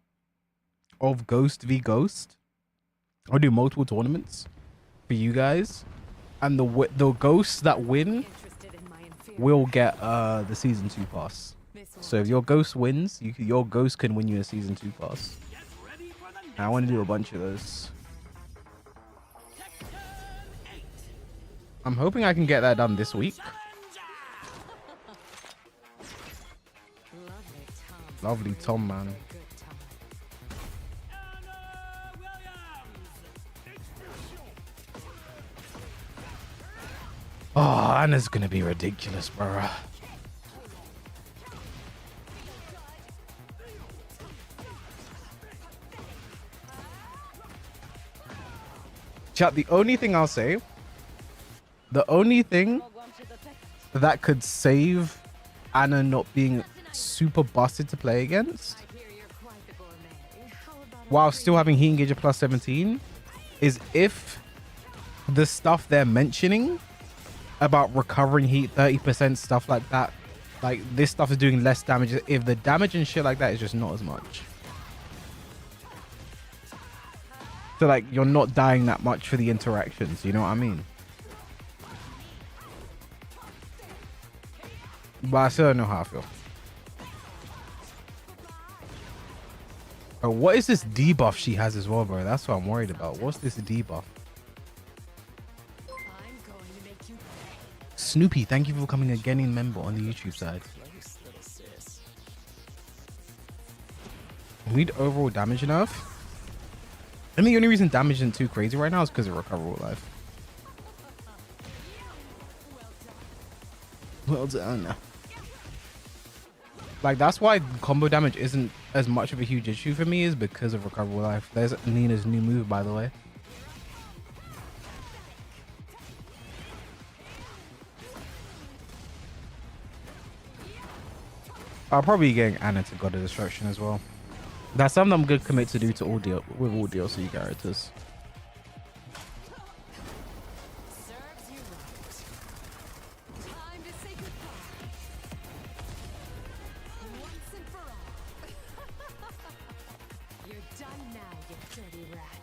of Ghost v Ghost. I'll do multiple tournaments for you guys, and the ghosts that win will get the season 2 pass. So if your ghost wins, your ghost can win you a season 2 pass. And I want to do a bunch of those. I'm hoping I can get that done this week. Lovely Tom, man. Oh, Anna's gonna be ridiculous, bro. Chat, the only thing I'll say, the only thing that could save Anna not being super busted to play against while still having heat engager plus 17 is if the stuff they're mentioning about recovering heat 30%, stuff like that, like this stuff is doing less damage. If the damage and shit like that is just not as much, so like you're not dying that much for the interactions, you know what I mean? But I still don't know how I feel. Oh, what is this debuff she has as well, bro? That's what I'm worried about. What's this debuff? Snoopy, thank you for becoming a gaming member on the YouTube side. We need overall damage enough. I think the only reason damage isn't too crazy right now is because of recoverable life. Well done. Like, that's why combo damage isn't as much of a huge issue for me, is because of recoverable life. There's Nina's new move, by the way. I'll probably be getting Anna to God of Destruction as well. That's something I'm gonna commit to do to all DLC characters.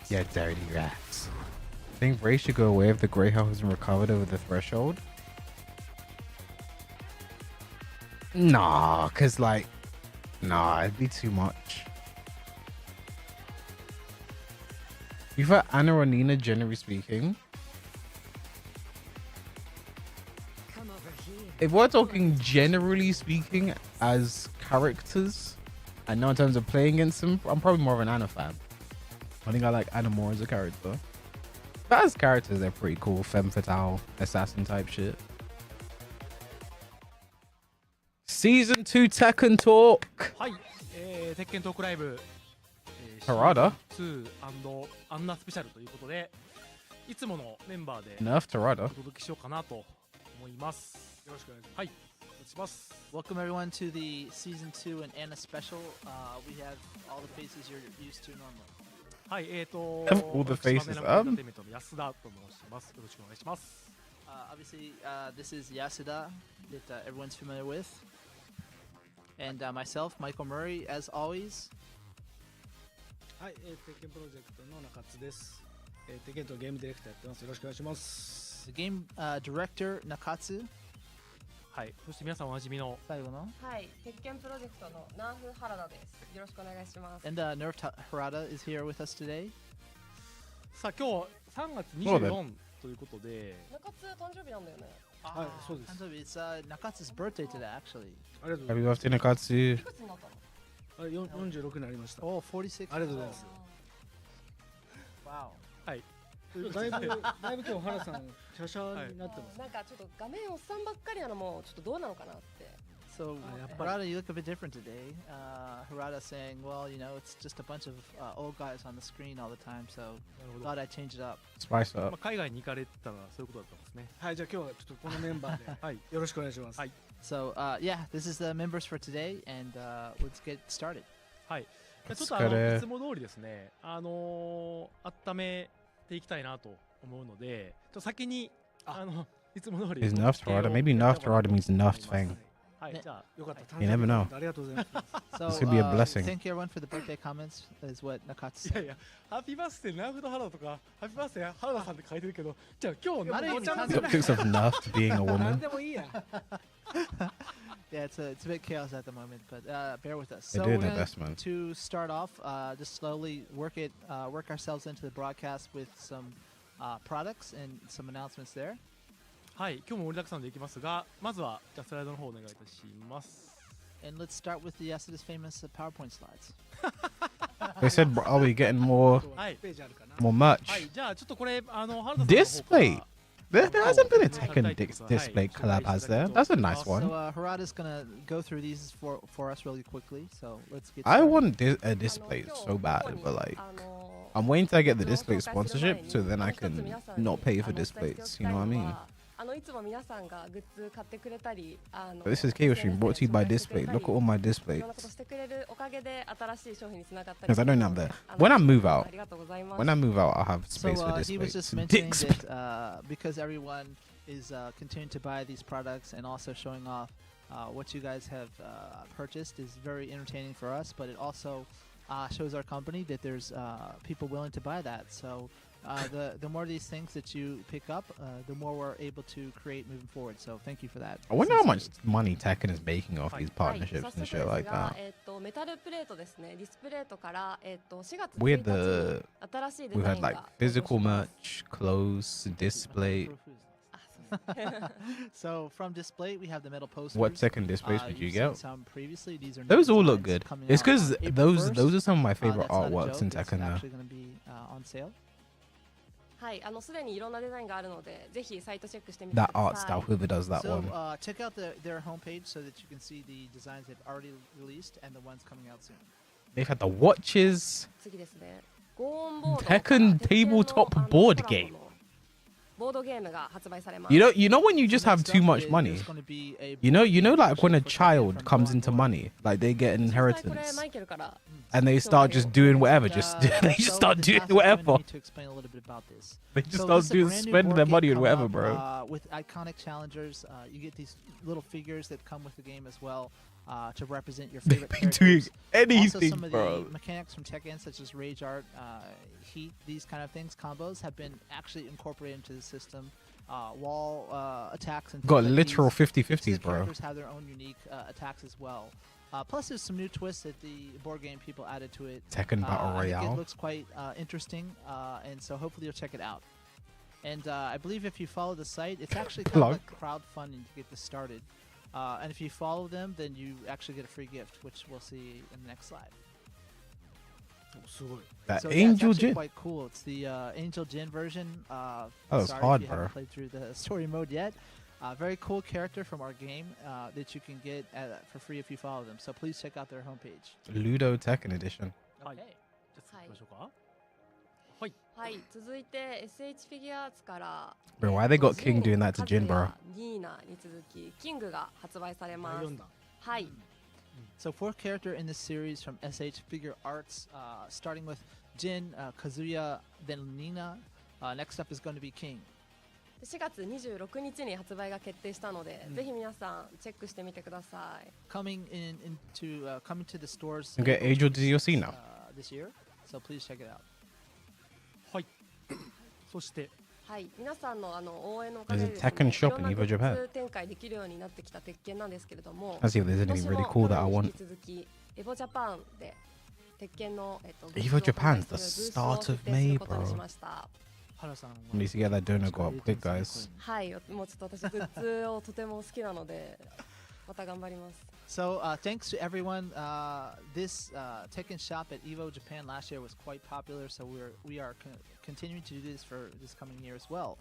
Yeah, dirty rats. I think Ray should go away if the Grey Hell hasn't recovered over the threshold. Nah, cause like, nah, it'd be too much. You prefer Anna or Nina, generally speaking? If we're talking generally speaking as characters, and not in terms of playing against them, I'm probably more of an Anna fan. I think I like Anna more as a character. But as characters, they're pretty cool. Femme fatale, assassin type shit. Season 2 Tekken Talk. Tekken Talk Live Harada. 2 アンナスペシャルということで、いつものメンバーで Nerf Tarada. お届けしようかなと思います。よろしくお願いします。はい、お願いします。Welcome everyone to the season 2 and Anna special. We have all the faces you're used to normally. はい、All the faces エンターテインメントの安田と申します。よろしくお願いします。Obviously, this is Yasuda that everyone's familiar with. And myself, Michael Murray, as always. はい、テッケンプロジェクトの中津です。テッケンとゲームディレクターやってます。よろしくお願いします。 The game director, Nakatsu. はい、そして皆さんおなじみの最後のはい、鉄拳プロジェクトのナーフ原田です。よろしくお願いします。And Nerf Harada is here with us today. さあ今日3月24ということで、中津誕生日なんだよね。はい、そうです。 It's Nakatsu's birthday today, actually. ありがとうござい Happy ます。 birthday, Nakatsu. いくつになったの？あ、46になりました。 Oh, 46. ありがとうございます。 Wow. はい、だいぶ今日原さんシャシャになってます。なんかちょっと画面おっさんばっかりなのもちょっとどうなのかなって。 So, yeah. Harada, you look a bit different today. Harada saying, well, you know, it's just a bunch of old guys on the screen all the time, so なるほど thought I'd change it up. Spice ま up. あ海外に行かれてたらそういうことだったんですね。はい、じゃあ今日はちょっとこのメンバーではい。よろしくお願いします。はい。 So, yeah, this is the members for today, and let's get started. はい。ちょっお疲れといつも通りですね、温めていきたいなと思うので、ちょっと先にいつも通り Is nerfs harder? Maybe nerfs harder means nerfed thing. はい、じゃあよかった。 You never know. ありがとうございます。 So, This could be a blessing. thank you everyone for the birthday comments, is what Nakatsu いや said. いや、ハッピーバースデーナーフと原田とか、ハッピーバースデー原田さんって書いてるけど、じゃあ今日あれのお茶の The optics of nerfed being a なん woman. でもいいや。 Yeah, it's a bit chaos at the moment, but bear with us. They're So doing we're their gonna, best, man. to start off, just slowly work ourselves into the broadcast with some products and some announcements there. はい、今日も盛りだくさんでいきますが、まずはじゃあスライドの方お願いいたします。 And let's start with the Yasuda's famous PowerPoint slides. They said, are we getting more はい、ページあるかな。 more は merch? い、じゃあちょっとこれ原田さんの方から Display. There hasn't been a Tekken Hi. display collab, has there? That's a nice So one. Harada's gonna go through these for us really quickly. So let's get. I started. want a display so bad, but like, I'm waiting till I get the display sponsorship so then I can not pay for displays. You know what I mean? いつも皆さんがグッズ買ってくれたり、But this is Chaos Stream brought to you by Display. Look at all my い displays. ろんなことしてくれるおかげで新しい商品につながったり Because I don't have that. When I move out, ありがとうございます。 when I move out, I'll have So space for he was displays. just mentioning Display. that because everyone is continuing to buy these products and also showing off what you guys have purchased is very entertaining for us, but it also shows our company that there's people willing to buy that. So the more of these things that you pick up, the more we're able to create moving forward. So thank you for that. I wonder how much money Tekken is making off these はい、 partnerships 早 and 速 shit で like すが that. メタルプレートですね、ディスプレートから4月 We 1 had 日に the 新しいデ we've ザイ had ン like が登場し physical ます。 merch, clothes, display. あ、そうですね。 So from display, we have the metal posters. What Tekken displays did you you've seen get? some previously. These are Those new all look designs good. coming It's out because on April those 1st. are some of my favorite That's not a artworks in joke, it's Tekken now. actually going to be on sale. はい、すでにいろんなデザインがあるので、ぜひサイトチェックしてみてく That だ art さい。 style, whoever does that So one. check out their homepage so that you can see the designs they've already released and the ones coming out soon. They've had the watches. 次ですね。ゴーンボード Tekken 鉄拳の tabletop コラ board ボ game. のボードゲームが発売されます。 You know when you just have Next too up much is money. there's gonna be a You know board game like when a for Tekken child from comes Gohan into Board. money, like they get an 実際これ inheritance マイケルから and they start just doing whatever. And, Just they just so start this doing last is going whatever. to explain a little bit about this. They just So start this is a doing brand new spending their board money game on whatever, come bro. up, with iconic challengers, you get these little figures that come with the game as well to represent your They favorite be doing characters. Also, anything, some of bro. the mechanics from Tekken, such as Rage Art, Heat, these kind of things, combos, have been actually incorporated into the system. Wall attacks and things Got like literal these. 50-50s, The bro. characters have their own unique attacks as well. Plus, there's some new twists that the board game people added to it. Tekken Battle I think it Royale. looks quite interesting, and so hopefully you'll check it out. And I believe if you follow the site, it's actually kind of Plug. like crowdfunding to get this started. And if you follow them, then you actually get a free gift, which we'll see in the next slide. すごい。 That So yeah, it's Angel actually Jin. quite cool. It's the Angel Jin version. was sorry hard, if you haven't bro. played through the story mode yet. Very cool character from our game that you can get for free if you follow them. So please check out their homepage. Ludo Tekken edition. はい。 Okay. じゃあ次行きましょうか。はい。はい、続いて SH フィギュアーツから Bro, why they got King doing that to カ Jin, ズ bro? ヤニーナに続きキングが発売されます読んだ。はい、 So fourth character in this series from SH Figure Arts, starting with Jin, Kazuya, then Nina. Next up is going to be King. 4月26日に発売が決定したので、ぜひ皆さんチェックしてみてください。 Coming to the stores. You get Angel Diosina. This year, so please check it out. はい。そして、はい、皆さんの応援のおかげで There's で a すね、 Tekken shop いろんな in グ Evo ッ Japan. ズ展開できるようになってきた鉄拳なんですけれども、 Let's see if there's 今 anything 年 really も cool that I 去年 want. に引き続きエボジャパンで鉄拳のグ Evo ッズを販売 Japan's the するブースを start 設 of 定する May, ことに bro. しました。原さんは We need to get that donor go up quick, guys. はい、もうちょっと私グッズをとても好きなのでまた頑張ります。So thanks to everyone. This Tekken shop at Evo Japan last year was quite popular, so we are continuing to do this for this coming year as well.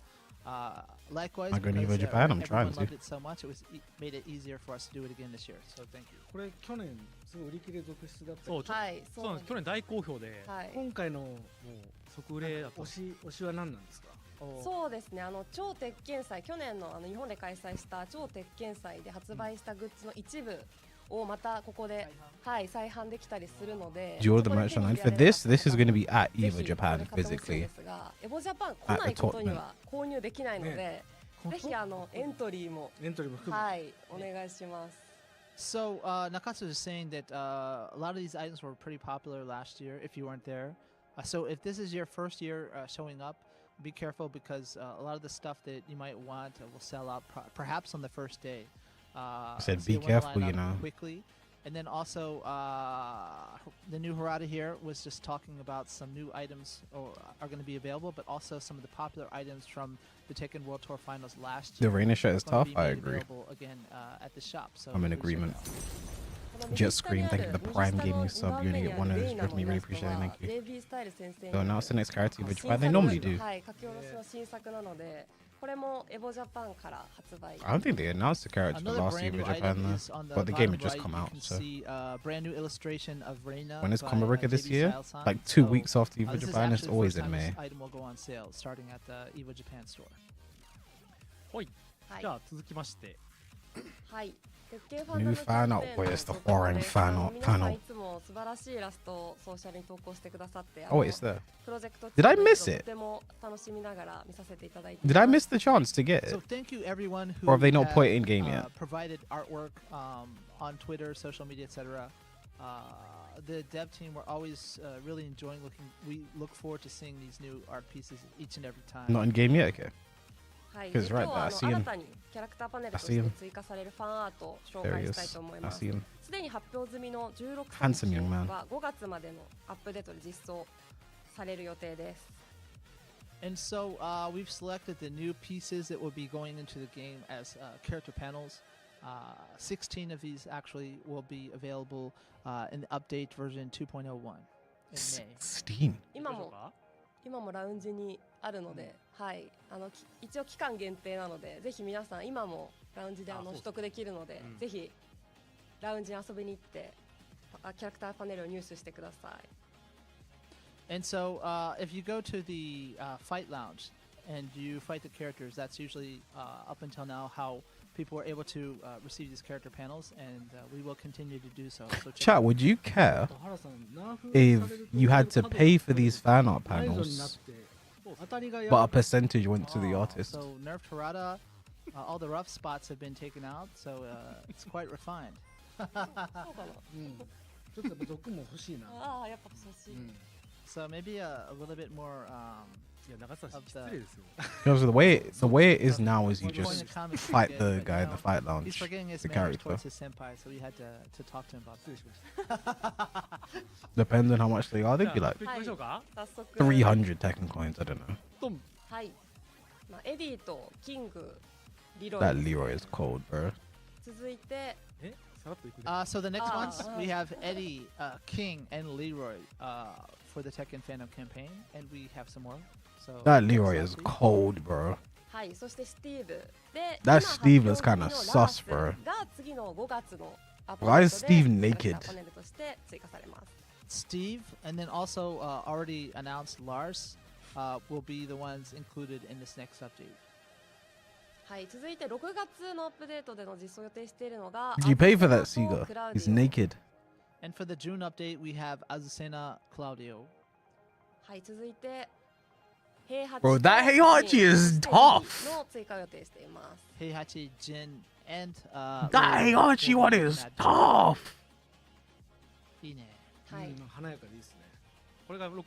Likewise, I'm going to because, Evo Japan. I'm everyone trying to. loved it so much, it was made it easier for us to do it again this year. So thank you. これ去年すごい売り切れ続出だったけどそう、はいそうなんです。去年大好評で、はい今回のもう即売れだった。推しは何なんですか？そうですね、超鉄拳祭、去年の日本で開催した超鉄拳祭で発売したグッズの一部をまたここで、はい、再販できたりするので、 Do you order the merch online? For this is going to be at ぜ Evo ひ Japan これ買ってほしいん physically. ですが、エボジャパン来ないことには購入できないので、ぜひエントリーもエントリーも含め、はいお願いします。 So Nakatsu is saying that a lot of these items were pretty popular last year if you weren't there. So if this is your first year showing up, be careful because a lot of the stuff that you might want will sell out perhaps on the first day. Said so be you wanna careful, line you up know. quickly. And then also the new Harada here was just talking about some new items are going to be available, but also some of the popular items from the Tekken World Tour finals last The year. Rainer shirt is gonna tough. be I made agree. available again at the shop. So I'm in please check it agreement. out. Jet Scream, thank you for the Prime Gaming sub. You only get one of those. Definitely really appreciate it. Thank you. They'll announce the next character Evo Japan. They normally do. はい書き下ろしの新作なので、これもエボジャパンから発売。 I don't think they announced the character for Another last brand new Evo item Japan is on though. the But the game bottom had just right. come You out, can so. see a brand new illustration of Reina. When is by, Combo this JB year? Style-san. Like 2 So, weeks after Evo this is Japan. It's actually the always first in time May. this item will go on sale starting at the Evo Japan store. はい。はいじゃあ続きまして、はい。 New fan art. Where's the foreign fan art 皆さん panel? いつも素晴らしいイラストをソーシャルに投稿してくださって、 Oh, it's there. プロジェクト Did I miss it? とても楽しみながら見させていただいて Did I miss the chance to get So it? thank you everyone who Or have they not have, put it in game yet? provided artwork on Twitter, social media, etc. The dev team were always really enjoying looking. We look forward to seeing these new art pieces each and every time. Not in game yet. Okay. はい、 Because 今 right 日は there, I see him. 新たにキャラクターパネルとし I see て him. 追加されるファンアートを紹 There 介 he したい is. と思い I ます see him. すでに発表済みの16 Handsome 作 young 品 man. は5月までのアップデートで実装される予定です。 And so we've selected the new pieces that will be going into the game as character panels. 16 of these actually will be available in the update version 2.01 in May. 16. 今もラウンジにあるので、はい、一応期間限定なので、ぜひ皆さん今もラウンジで取得できるので、ぜひラウンジに遊びに行ってキャラクターパネルを入手してください。 And so if you go to the fight lounge and you fight the characters, that's usually up until now how people were able to receive these character panels, and we will continue to do so. So check Chat, would you care 原さんナーフ if されると you had to pay for these fan art ワイドになっ panels, て当たりがや but a percentage went to the Oh, artist? So nerfed Harada, all the rough spots have been taken out, so it's quite refined. そうかな。うんちょっとやっぱ毒も欲しいな。ああ、やっぱ欲しい。 So maybe a little bit more. いや長澤さん失礼ですよ。 Because the way it is now is you more just point of comments we fight get, the but, guy you in the know, fight He's lounge, forgetting his the manners character. towards his senpai, so we had to talk to him about 失礼 that. しました。 Depends on how much they are. They'd be じゃあ like 行きましょうか。早速。 300 Tekken coins. I don't know. ドン。はい。まあ、エディとキング、リロイ。 That Leroy is cold, bro. 続いて、え、さらっと行くで。 So the next Ah, ones we have Eddie, King, and Leroy for the Tekken Fandom campaign, and we have some more. So That Leroy next is up, please. cold, bro. はい、そしてスティーブ。で、 That 今 Steve is 発表 kinda 済みの sus, bro. ラースが次の5月のアップデ Why ー is トで Steve キャラ naked? クターパネルとして追加されます。 Steve, and then also already announced Lars will be the ones included in this next update. はい、続いて6月のアップデートでの実装予定しているのが Did you pay for that, アズセナと Sega? クラウデ He's ィオ naked. And for the June update, we have Azucena Claudio. はい、続いて平八 Bro, that Heihachi is tough. の追加予定しています。 Heihachi, Jin, and That Leroy Heihachi will one be in is that tough. いいね。はい、うん華やかでいいですね。これが6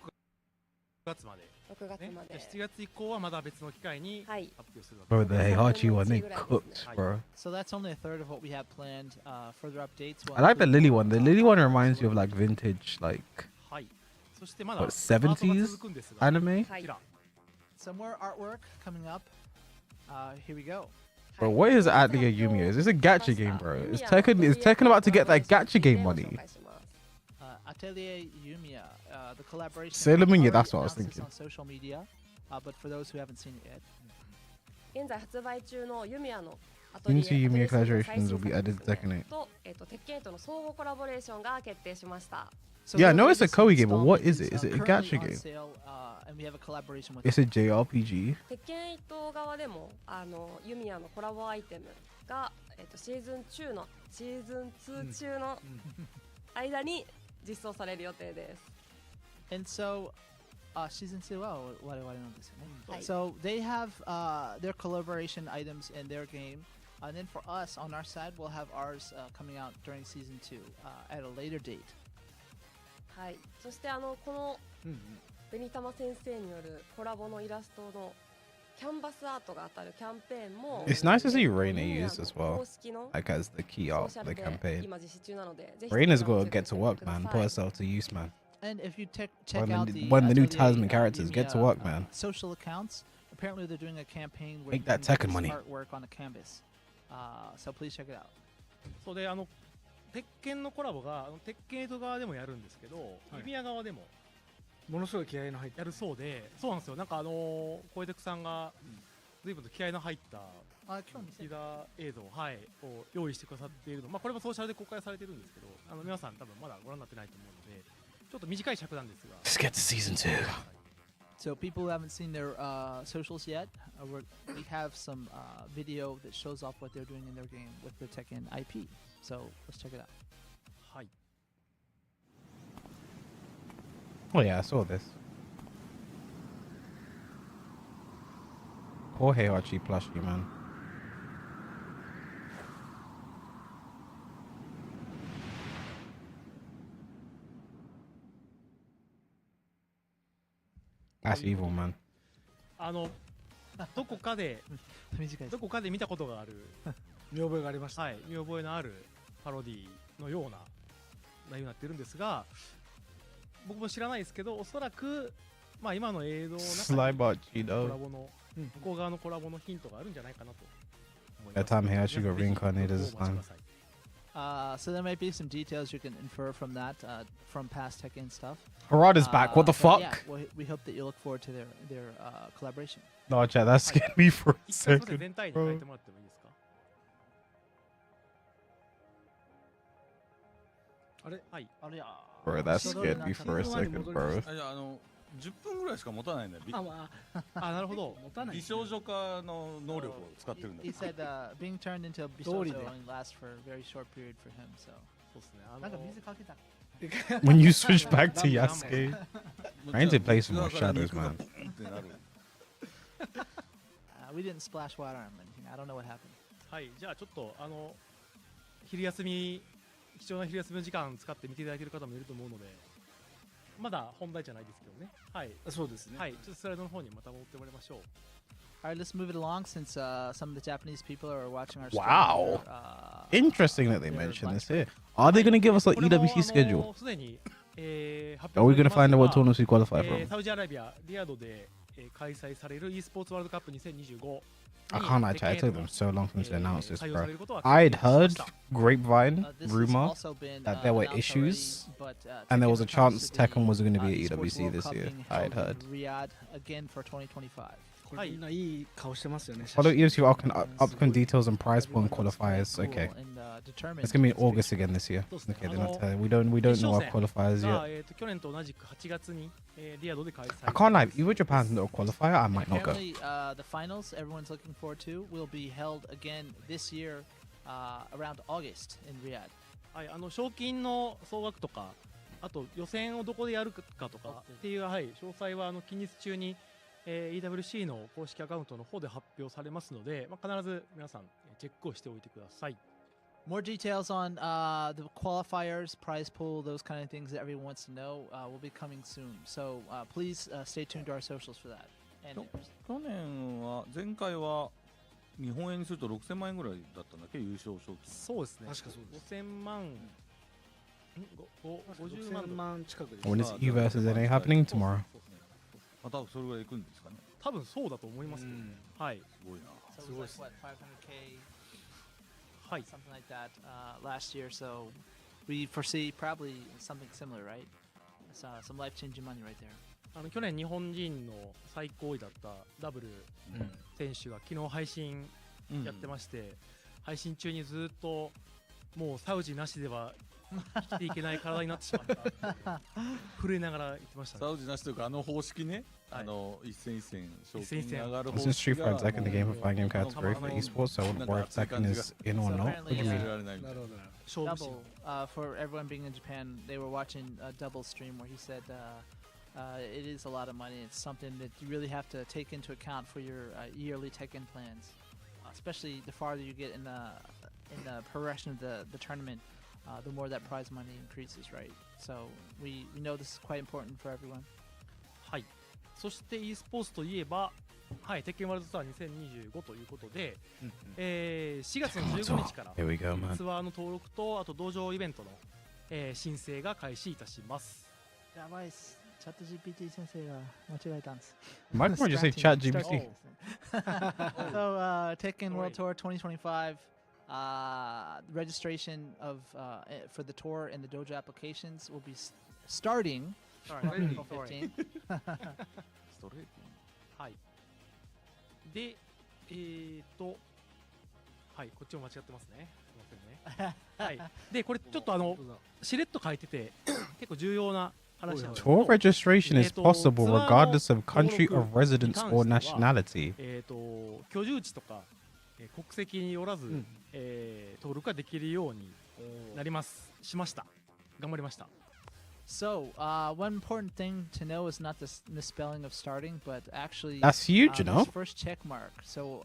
月まで。 6月ねまで。 7月以降はまだ別の機会にはい発表するわけ Bro, the Heihachi one, they cooked, bro. So that's only a third of what we have planned. Further updates. will I like the include Lily more one. The Lily one reminds me of like vintage, like はい。そしてまだ What, アートが 70s 続くんですが anime. はいこちら。 some more artwork coming up. Here we go. Bro, what is actually a Yumiya? Is this a gacha game, bro? Is Tekken about to get that gacha game money? Atelier Yumiya, the collaboration. Sailor Moon, yeah, already that's what I was announced this thinking. on social media, but for those who haven't seen it yet. 現在発売中のユミヤの Into Yumiya collaborations will be added to Tekken 8. と、鉄拳との相互コラボレーションが決定しました。 So Yeah, I the know it's a latest Koei game, but what is installment it? Is it a currently gacha on game? sale, and we have a collaboration with It's a JRPG. 鉄拳8側でもユミヤのコラボアイテムが、シーズン2の間に実装される予定です。 And so, season 2 は我々なんですよね。はい。 So they have their collaboration items in their game, and then for us on our side, we'll have ours coming out during season 2 at a later date. はい。そしてこの紅玉先生によるコラボのイラストのキャンバスアートが当たるキャンペーンも It's nice to see Reina used as well, 公式の like as the key ソー art シャ of ル the で campaign. 今実施中なので、ぜひ Reina's そちら got も to チェ get ック to してみ work, てくだ man. さ Put い。 herself to use, man. And if you check When out the- the when the new Atelier, Tasman characters get to Yumiya, work, man. Social accounts. Apparently, they're doing a campaign where Make you that can Tekken money. artwork on a canvas. So please check it out. そうで鉄拳のコラボが鉄拳8側でもやるんですけど、ユミヤ側でもものすごい気合いの入ったやるそうで、そうなんですよ。なんか小出さんが随分と気合いの入った今日見せティザー映像、はい、を用意してくださっているの、まあこれもソーシャルで公開されてるんですけど、皆さん多分まだご覧になってないと思うので、ちょっと短い尺なんですが。 Let's get to season 2. So people who haven't seen their socials yet, we have some video that shows off what they're doing in their game with the Tekken IP. So let's check it out. はい。 Oh yeah, I saw this. Poor Heihachi plushie, man. That's evil, man. どこかでどこかで見たことがある、見覚えがありました。はい、見覚えのあるパロディのような内容になってるんですが、僕も知らないですけど、おそらくまあ今の映像の中に Slybot コラ Cheeto. ボの向こう側のコラボのヒントがあるんじゃないかなと思い That ます。 time Heihachi got ぜひ reincarnated this ご応募 time. ください。So there might be some details you can infer from that, from past Tekken stuff. Harada's back. What the But fuck? Yeah, we hope that you look forward to their collaboration. No, chat, that scared me for a 一回それ second. 全体に変えてもらってもいいですか。あれはい。 Bro, that scared me for a second, bro. 10分ぐらいしか持たないんだよ。あ、なるほど。持たない美少女化の能力を使ってるんだ He よ。 said being turned into a 道理 bishojo で only lasts for a very short period for him. So. そうですね。なんか水かけた。 When you switch back to Yasuke, I need to play some more shadows, man. ってなる。We didn't splash water on him. Anything. I don't know what happened. はい、じゃあちょっと昼休み、貴重な昼休みの時間使って見ていただいている方もいると思うので、まだ本題じゃないですけどね。はい。そうですね。はい、ちょっとスライドの方にまた戻ってもらいましょう。 All right, let's move it along since some of the Japanese people are watching our stream. Wow. Interesting that they their mentioned this lunch here. Are they going to give us like これも EWC schedule? すでに、発 Are 表 we され going to て find ま out す what が tournaments we qualify from? サウジアラビア・リヤドで、開催される e スポーツワールドカップ2025 I can't lie, chat. It took them so long since they announced this, 採用さ bro. れることは I'd 確認しま heard した grapevine This has rumor also been, that there were announced issues, already, but, and there was a Tekken comes chance to the, Tekken was going to be at Esports EWC World this Cup year. being I'd held heard. in Riyadh again for 2025. これみんないい顔してますよね。 Follow EWC upcoming details and prize pool and qualifiers. Okay. It's gonna be in August again this year. Okay, they're not telling. We don't know our qualifiers が yet. 去年と同じく8月に、リヤドで開催 I can't lie. If you were Japan's little qualifier, I might not go. Apparently, the finals everyone's looking forward to will be held again this year around August in Riyadh. はい、賞金の総額とか、あと予選をどこでやるかとかっていう、はい、詳細は近日中に、EWC の公式アカウントの方で発表されますので、まあ、必ず皆さんチェックをしておいてください。More details on the qualifiers, prize pool, those kind of things that everyone wants to know will be coming soon. So please stay tuned to our socials for that. And 去年は前回は日本円にすると6000万円ぐらいだったんだっけ、優勝賞金。そうですね。確かそうです。 5000万、50万万近くです。 When is E versus NA happening tomorrow? またそれぐらいいくんですかね。多分そうだと思いますけど、はい。すごいな。So it was like what 500K, はい something like that last year. So we foresee probably something similar, right? So some life-changing money right there. 去年日本人の最高位だったダブル選手が昨日配信やってまして、配信中にずっともうサウジなしでは生きていけない体になってしまった震えながら言ってましたね。サウジなしというか方式ね、一戦一戦賞金上がる Since Street Fighter's like in the game of fighting game category for esports, so I wouldn't worry if Tekken is in or not. What do you mean? なるほどな。勝負シーン Double, for everyone being in Japan, they were watching a double stream where he said it is a lot of money. It's something that you really have to take into account for your yearly Tekken plans, especially the farther you get in the progression of the tournament, the more that prize money increases, right? So we know this is quite important for everyone. はい、そして e スポーツといえば、はい、テッケンワールドツアー2025ということで、4月の15日から Here we go, man. ツアーの登録とあと道場イベントの、申請が開始いたします。やばいっす。チャット GPT 先生が間違えたんです。Might more just say Chat GPT. So Tekken World Tour 2025. Registration of for the tour and the dojo applications will be starting April 15th. ストレートはい。で、はい、こっちも間違ってますね。すみませんね。はい。で、これちょっとしれっと書いてて結構重要な話なんですけど。Tour registration is possible regardless of country of residence or nationality. 居住地とか国籍によらず、登録ができるようになります。しました。頑張りました。So, one important thing to know is not the misspelling of starting, but actually That's huge, you know? this first check mark. So,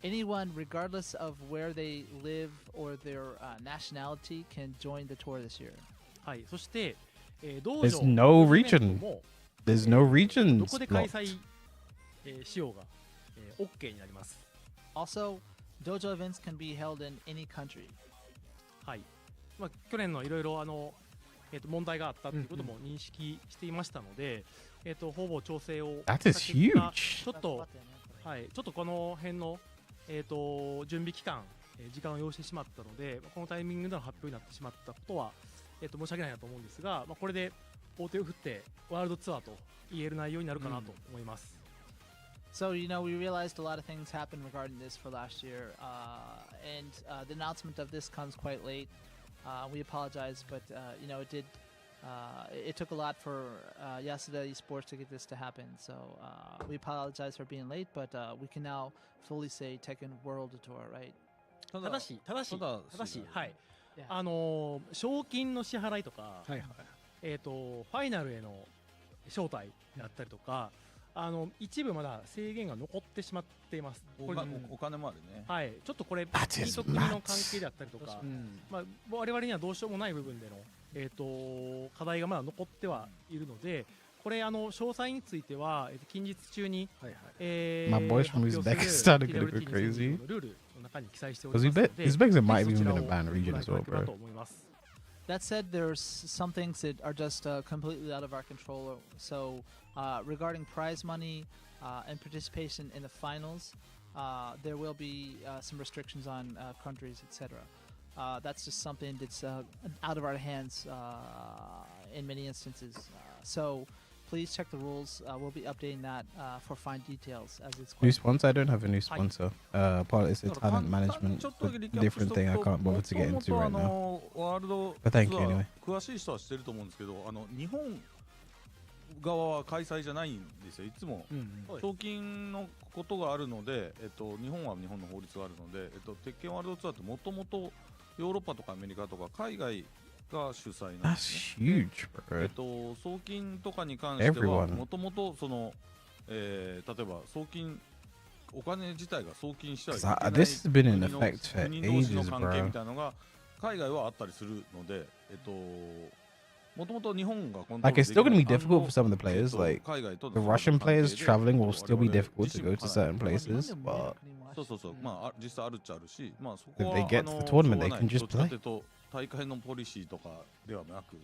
anyone, regardless of where they live or their nationality, can join the tour this year. はい。そして、道 There's 場 no イベント region. も There's no ど regions こで開 blocked. 催、しようが、OK になります。Also, dojo events can be held in any country. はい。まあ、去年のいろいろ問題があったということも認識していましたので、ほぼ調整を That is した結果 huge. ちょっと、はい、ちょっとこの辺の、準備期間、時間を要してしまったので、このタイミングでの発表になってしまったことは、申し訳ないなと思うんですが、これで大手を振ってワールドツアーと言える内容になるかなと思います。So, we realized a lot of things happened regarding this for last year, and the announcement of this comes quite late. We apologize, but it took a lot for Yasuda Esports to get this to happen. So we apologize for being late, but we can now fully say Tekken World Tour, right? ただし、はい。 Yeah. 賞金の支払いとか、はいはい。ファイナルへの招待だったりとか、一部まだ制限が残ってしまっています。お金もあるね。はい、ちょっとこれ、 That is 国と国の関係であったりとか、うんまあ、我々にはどうしようもない部分での、課題がまだ残ってはいるので、これ詳細については、近日中に、はいはい。My boys from 発表す Uzbekistan る are gonna go crazy. のルールの中に記載しており Because ますので、 Uzbekistan might ぜひ even そ been ち a らを banned region ご覧 as いただ well, ければ bro. と思います。 That said, there's some things that are just completely out of our control. So, regarding prize money and participation in the finals, there will be some restrictions on countries, etc. That's just something that's out of our hands in many instances. So, please check the rules. We'll be updating that for fine details as it's New quite. sponsor? I don't have a new sponsor. Part is the talent management. Different thing I can't bother to get into right now. ワールド But thank you anyway. 詳しい人は知ってると思うんですけど、日本側は開催じゃないんですよ。いつも賞金のことがあるので、日本は日本の法律があるので、鉄拳ワールドツアーってもともとヨーロッパとかアメリカとか海外が主催なんですね。 That's huge, bro. 送金とかに関しては Everyone. もともとその、例えば送金お金自体が送金したり 'Cause this has been in effect for 国同士の ages, 関係み bro. たいなのが海外はあったりするので、もともと日本がコントロール Like, it's still gonna be できない difficult for some of the players. Like, 海外と the の Russian 関係 players で traveling will still be 我々 difficult to go to 自身 certain もかなり places, but そうそうそう、まあ実際あるっちゃあるし、まあそこ if は they get to the しょう tournament, が they ない can ど just っちかとい play. うと大会のポリシーとかではなく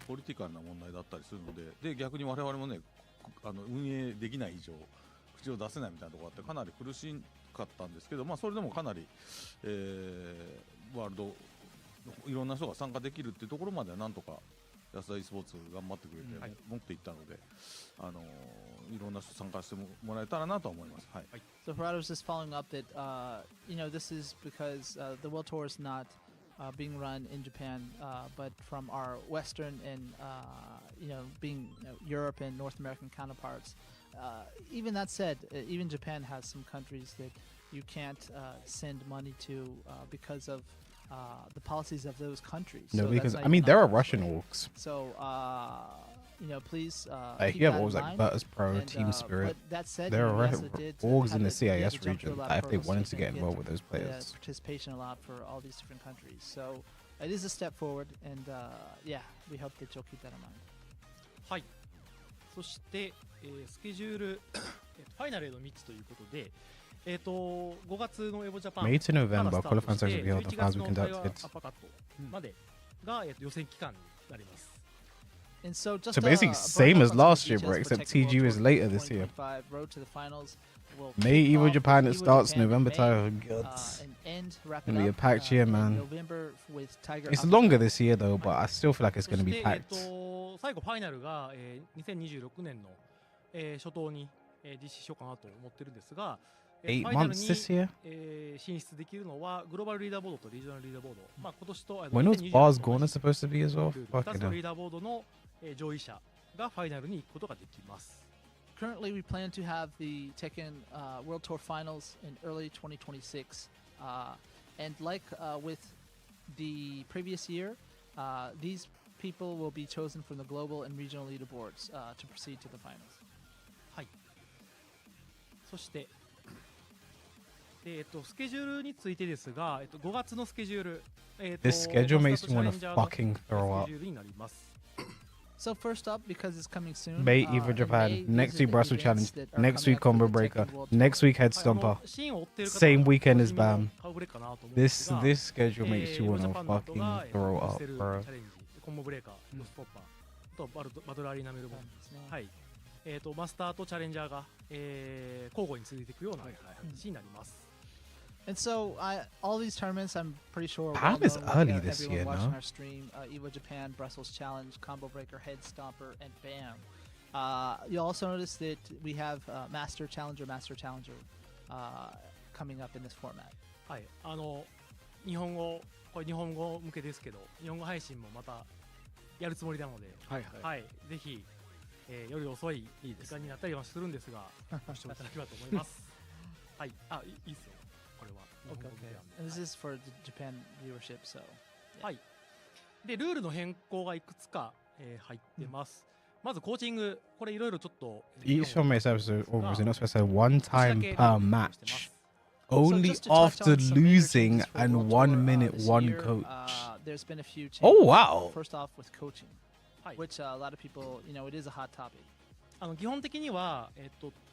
ポリティカルな問題だったりするので、逆に我々もね運営できない以上口を出せないみたいなところがあってかなり苦しかったんですけど、まあ、それでもかなり、ワールドいろんな人が参加できるっていうところまではなんとか安田 e スポーツ頑張ってくれて、持っていったので、いろんな人参加してもらえたらなと思います。はい。So for others, just following up that this is because the World Tour is not being run in Japan, but from our Western and being Europe and North American counterparts. Even that said, even Japan has some countries that you can't send money to because of the policies of those countries. No, so because I mean there are Russian orgs. So please Like keep you have that in orgs like mind. Virtus Pro, And, Team Spirit. but that said, There we are also did orgs have in the the CIS jump to region allow that if they pros wanted to get and involved with those players. Participation allowed for all these different countries. So it is a step forward, and we hope that you'll keep that in mind. はい。そして、スケジュールファイナルへの道ということで、5月のエボジャパン May to November, から qualifying スタ sessions ー will ト be して held 11 and finals 月 will の be 台湾 conducted. アッパーカットまでが、予選期間になります。And so just So basically same as last year, bro, except TG is later this year. May Evo Japan, it starts November title. Gonna be a packed year, man. It's longer this year though, but I still feel like it's gonna be packed. 最後ファイナルが、2026年の、初頭に、実施しようかなと思ってるんですが、8 ファイナル months に this year? 進出できるのはグローバルリーダーボードとリージョナルリーダーボード、まあ、今年と When was Bars Gorna supposed to be as well? 2 Fucking つのリ hell. ーダーボードの、上位者がファイナルに行くことができます。Currently, we plan to have the Tekken World Tour Finals in early 2026, and like with the previous year, these people will be chosen from the global and regional leaderboards to proceed to the finals. はい。そしてスケジュールについてですが、5月のスケジュール、This schedule makes me wanna マスターとチャレンジャーの fucking throw ス up. ケジュールになります。 So first up, because it's coming soon. May Evo Japan, next week Brussels Challenge, next week Combo Breaker, next week Head Stomper. シーンを追っている方は Same weekend as BAM. 顔ぶれかなと思うんですが This schedule makes you エボ wanna ジャパンなどが fucking throw セ up, ル bro. チャレンジ、コンボブレーカー、ロストッパーとバトルアリーナメルボン、はい、マスターとチャレンジャーが、交互に続いていくような形になります。And so, all these tournaments, I'm pretty sure. BAM is early this year, watching no? our stream, Evo Japan, Brussels Challenge, Combo Breaker, Head Stomper, and BAM. You'll also notice that we have Master Challenger, coming up in this format. はい、日本語向けですけど、日本語配信もまたやるつもりなので、はい、ぜひ、夜遅い時間になったりはするんですが、ご視聴いただければと思います。はい、いいですよ。これは。And this is for the Japan viewership, so. はい。で、ルールの変更がいくつか、入ってます。まずコーチング、これいろいろちょっと。Each showmate episode was not supposed to say one time per match. Only after losing and 1 minute one coach. There's been a few changes. Oh wow! First off, with coaching, which a lot of people, it is a hot topic. 基本的には、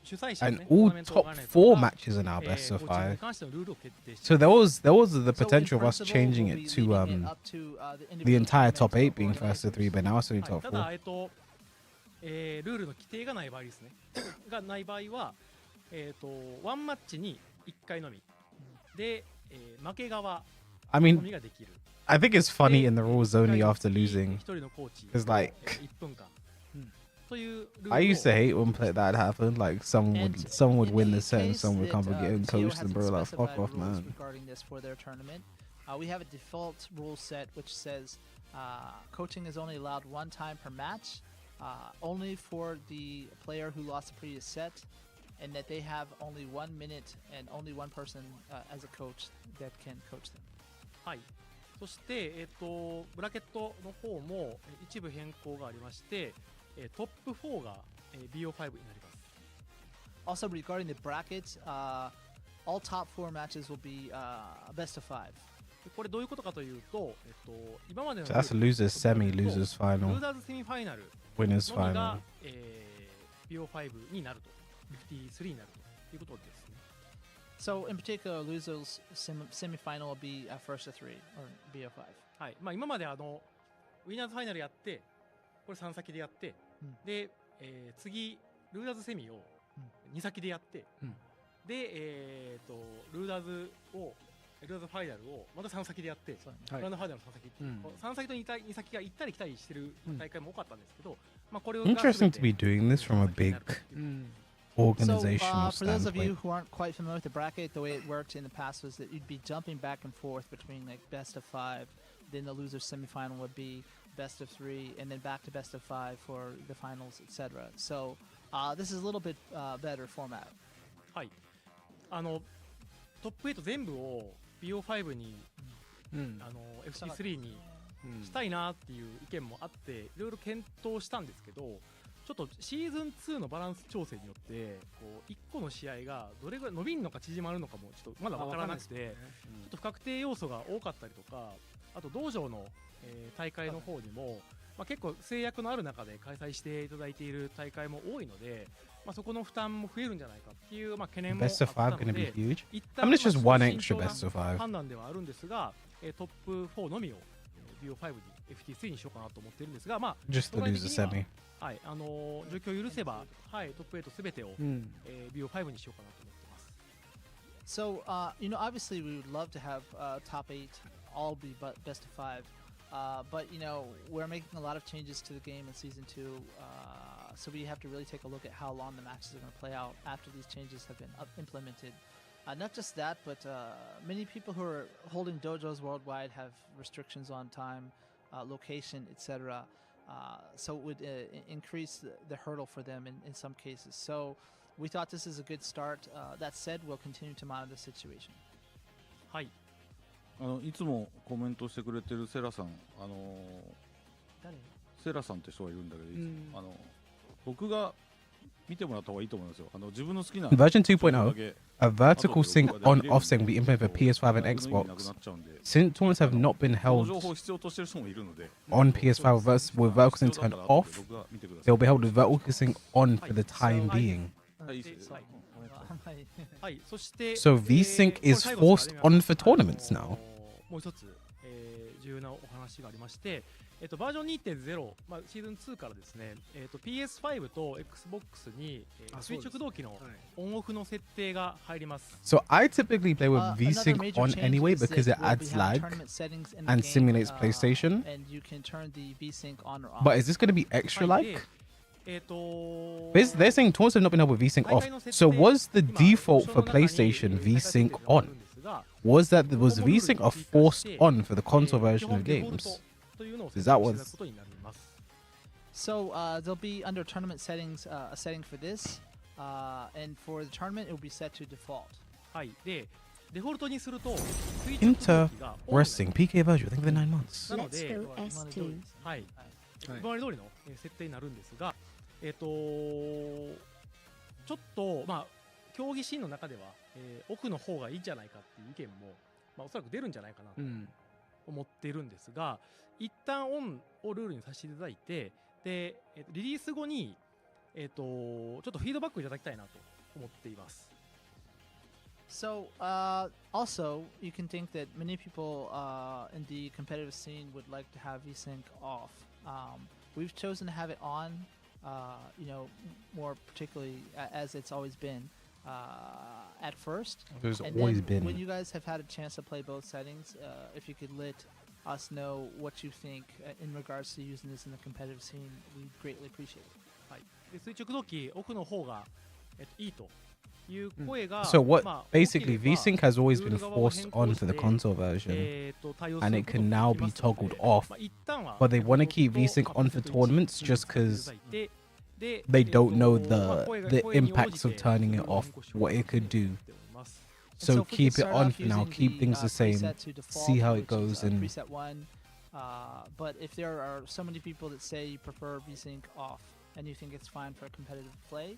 主催者 And all top 4 matches are now best of 5. So there was the potential of us changing it to the entire top 8 being first to 3, but now it's only top た 4. だ、ルールの規定がない場合ですね。がない場合は、ワンマッチに1回のみで、負け側 I の mean, みができる。 I think it's funny in the rules only after losing. 一人のコーチ It's like 1分間というルールを I used to hate when that happened. Like someone would win the set and someone would come and get and coach them, bro. Like fuck off, man. Regarding this for their tournament, we have a default rule set which says coaching is only allowed 1 time per match, only for the player who lost the previous set, and that they have only 1 minute and only one person as a coach that can coach them. はい。そして、ブラケットの方も一部変更がありまして、トップ4が、BO5 になります。Also, regarding the brackets, all top 4 matches will be best of 5. これどういうことかというと、今までの So that's losers semi, losers ル final, ーザーズセミファイナル winners のみが final.、BO5 になると、53になるということですね。So, in particular, losers semifinal will be first to 3 or BO5. はい。まあ今までウィナーズファイナルやって、これ3先でやって、で、次ルーザーズセミを2先でやって、で、ルーダーズファイナルをまた3先でやって、はいラウンドファイナルの3先っていう、3先と2先が行ったり来たりしてる大会も多かったんですけど、まあこれを Interesting to be doing this from a big organizational for those of you standpoint. who aren't quite familiar with the bracket, the way it worked in the past was that you'd be jumping back and forth between like best of 5, then the loser semifinal would be best of 3, and then back to best of 5 for the finals, etc. So this is a little bit better format. はい、トップ8全部を BO5 に、FC3 にしたいなっていう意見もあっていろいろ検討したんですけど、ちょっとシーズン2のバランス調整によってこう1個の試合がどれぐらい伸びるのか縮まるのかもちょっとまだ分からなくて、ちょっと不確定要素が多かったりとか、あと道場の、大会の方にも、まあ、結構制約のある中で開催していただいている大会も多いので、まあ、そこの負担も増えるんじゃないかっていう、まあ、懸念もあっ Best of た 5 の going to be で、 huge. 一 I mean, 旦 it's just まあ one 慎 extra 重な best of 5. 判断ではあるんですが、トップ4のみを BO5 に FT3 にしようかなと思ってるんですが、まあ Just to lose the semi. はい、状況を許せば、はい、トップ8すべてを、BO5 にしようかなと思ってます。So, obviously we would love to have top 8 all be best of 5. But, we're making a lot of changes to the game in Season 2. So we have to really take a look at how long the matches are going to play out after these changes have been implemented. Not just that, but many people who are holding dojos worldwide have restrictions on time, location, etc. So it would increase the hurdle for them in some cases. So we thought this is a good start. That said, we'll continue to monitor the situation. はい。いつもコメントしてくれてるセラさん、セラさんって人がいるんだけど、僕が見てもらった方がいいと思いますよ。自分の好きな Version 2.0, a vertical sync on-off sync will be implemented for PS5 and Xbox. Since tournaments have not been held on PS5 with vertical sync turned off, they will be held with vertical sync on for the time being. So VSync is forced on for tournaments now. もう一つ、重要なお話がありまして、バージョン 2.0、まあ、シーズン2からですね、PS5 と Xbox に、垂直同期のオンオフの設定が入ります。So I typically play with VSync on anyway because it adds lag and simulates PlayStation. But is this going to be extra like? They're saying tournaments have not been held with VSync off. So was the default for PlayStation VSync on? Was VSync a forced on for the console version of games? Is that what? So there'll be under tournament settings a setting for this, and for the tournament it will be set to default. はい。で、デフォルトにすると Interesting. PK version. I think for 9 months. なので、はい。今まで通りの設定になるんですが、ちょっとまあ競技シーンの中では、奥の方がいいんじゃないかっていう意見も、まあおそらく出るんじゃないかなと思っているんですが、一旦オンをルールにさせていただいて、で、リリース後にちょっとフィードバックいただきたいなと思っています。So also you can think that many people in the competitive scene would like to have VSync off. We've chosen to have it on, more particularly as it's always been at first. There's and always then been. When you guys have had a chance to play both settings, if you could let us know what you think in regards to using this in the competitive scene, we'd greatly appreciate it. はい。で、垂直同期奥の方がいいと。So what basically VSync has always been forced on for the console version and it can now be toggled off, but they want to keep VSync on for tournaments just because they don't know the impacts of turning it off, what it could do. So keep it on for now, keep things the same, see how it goes. And but if there are so many people that say you prefer VSync off and you think it's fine for competitive play,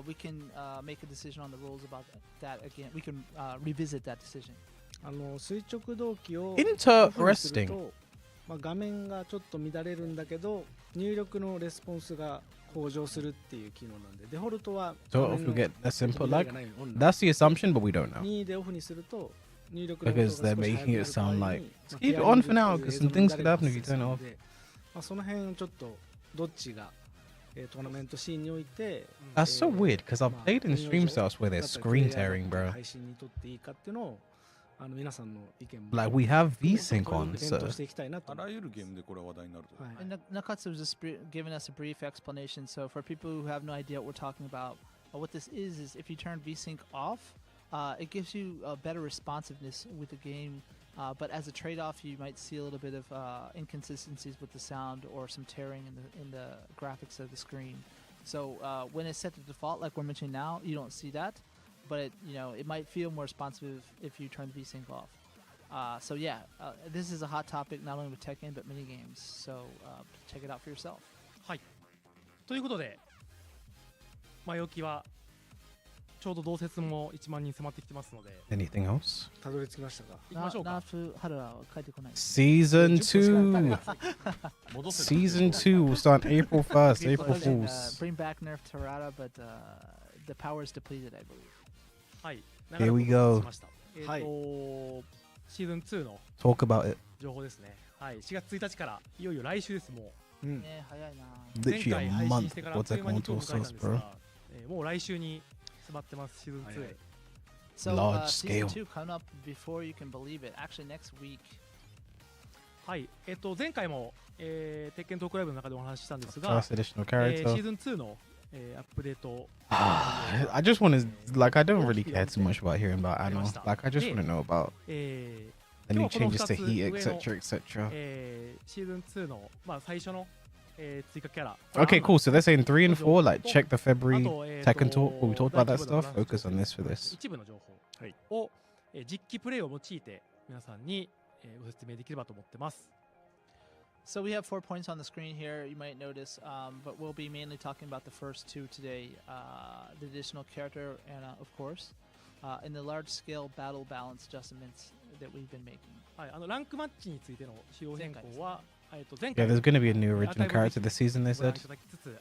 we can make a decision on the rules about that again. We can revisit that decision. 垂直同期を Interesting. まあ画面がちょっと乱れるんだけど入力のレスポンスが向上するっていう機能なんでデフォルトは So if we get a simple like, that's the assumption, but we don't know. 2でオフにすると入力の Because they're making it sound like, just keep it on for now, because some things could happen if you turn it off. まあその辺ちょっとどっちがトーナメントシーンにおいて That's so weird because I've まあ played in 運用 stream 上 styles where だ there's ったり screen プレイヤー tearing, が bro. 配信にとっていいかっていうのを皆さんの意見も Like we have VSync これを on, 検 so 討していきたいなとあらゆるゲームでこれは話題になると。はい And Nakatsu was just giving us a brief explanation. So for people who have no idea what we're talking about, what this is if you turn VSync off, it gives you a better responsiveness with the game. But as a trade-off, you might see a little bit of inconsistencies with the sound or some tearing in the graphics of the screen. So when it's set to default, like we're mentioning now, you don't see that. But it might feel more responsive if you turn the VSync off. So yeah, this is a hot topic not only with Tekken but many games. So check it out for yourself. はい。ということで、前置きはちょうど同説も1万人迫ってきてますので、 anything else? たどり着きましたか行きましょうか。 Haruraは帰ってこない。 Season 2. 戻せ Season 2 will start April 1st, April Proposing, Fools. bring back nerf Terrata, but the power is depleted, I believe. はい。 Here we go. しましたシーズン2の Talk about it. 情報ですね。はい。4月1日からいよいよ来週です。もううんね、早いな。前 Literally 回 a 配信 month してからあ before っという間 Tekken に World 今 Tour 日迎えたん starts, です bro. が、もう来週に迫ってますシーズン2。はいはい So Large season scale. 2 coming up before you can believe it. Actually, next week. はい。前回も鉄拳トークライブの中でお話ししたんですが、 First additional シー character. ズン2のアップデート I just want to, like, I don't really care too much about hearing about Anno. Like, I just want to know about え the new 今日はこの changes to 二つ heat, 上の etc., etc. シーズン2の、最初の、追加キャラ Okay, cool. So they're saying 3 and 4, like, check the あ February と、Tekken talk where we talked about that 大規模な stuff. ブランチ Focus on this for this. 一部の情報を、実機プレイを用いて皆さんに、ご説明できればと思ってます。 So we have 4 points on the screen here. You might notice, but we'll be mainly talking about the first 2 today. The additional character, and of course, and the large-scale battle balance adjustments that we've been making. はい、ランクマッチについての仕様変更は、前 Yeah, 回 there's going to be a new original アーカイブ character this season, they ご覧 said. いただきつつ、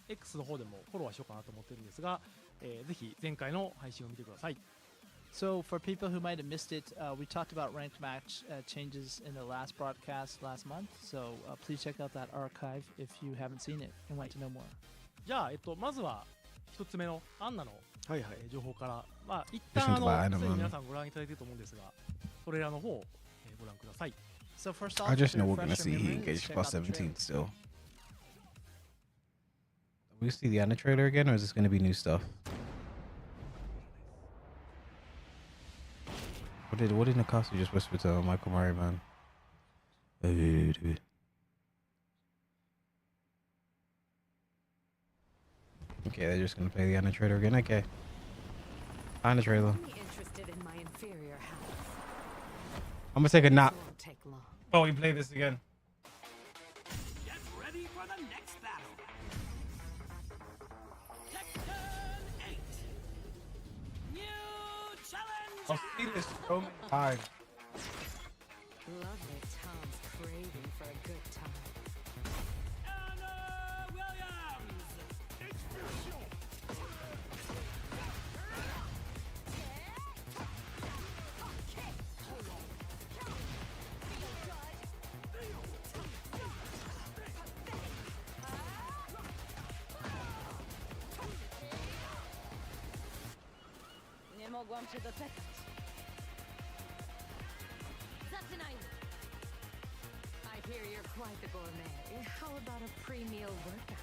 X の方でもフォローはしようかなと思ってるんですが、ぜひ前回の配信を見てください。 So for people who might have missed it, we talked about ranked match changes in the last broadcast last month. So please check out that archive if you haven't seen it and want to know more. じゃあ、まずは一つ目のアンナの、はいはい情報から、一 Listen 旦 to my すで Anna, に皆 man. さんご覧いただいていると思うんですが、トレーラーの方を、ご覧ください。 So first off, I just to know we're going to refresh see your Heat memory, Engage check plus out the 17 trailer. still. Will we see the Anna trailer again, or is this going to be new stuff? What did Nakasu just whisper to Michael Murray, man? Okay, they're just gonna play the Anna trailer again. Okay, Anna trailer. I'm gonna take a nap. Oh, we play this again. Get ready for the next battle. Tekken 8. New challenge. I'll see this so many times. Lovely Tom's craving for a good time. Anna Williams. Nie mogłam się doczekać. Zaczynajmy. I hear you're quite the gourmet. How about a pre-meal workout?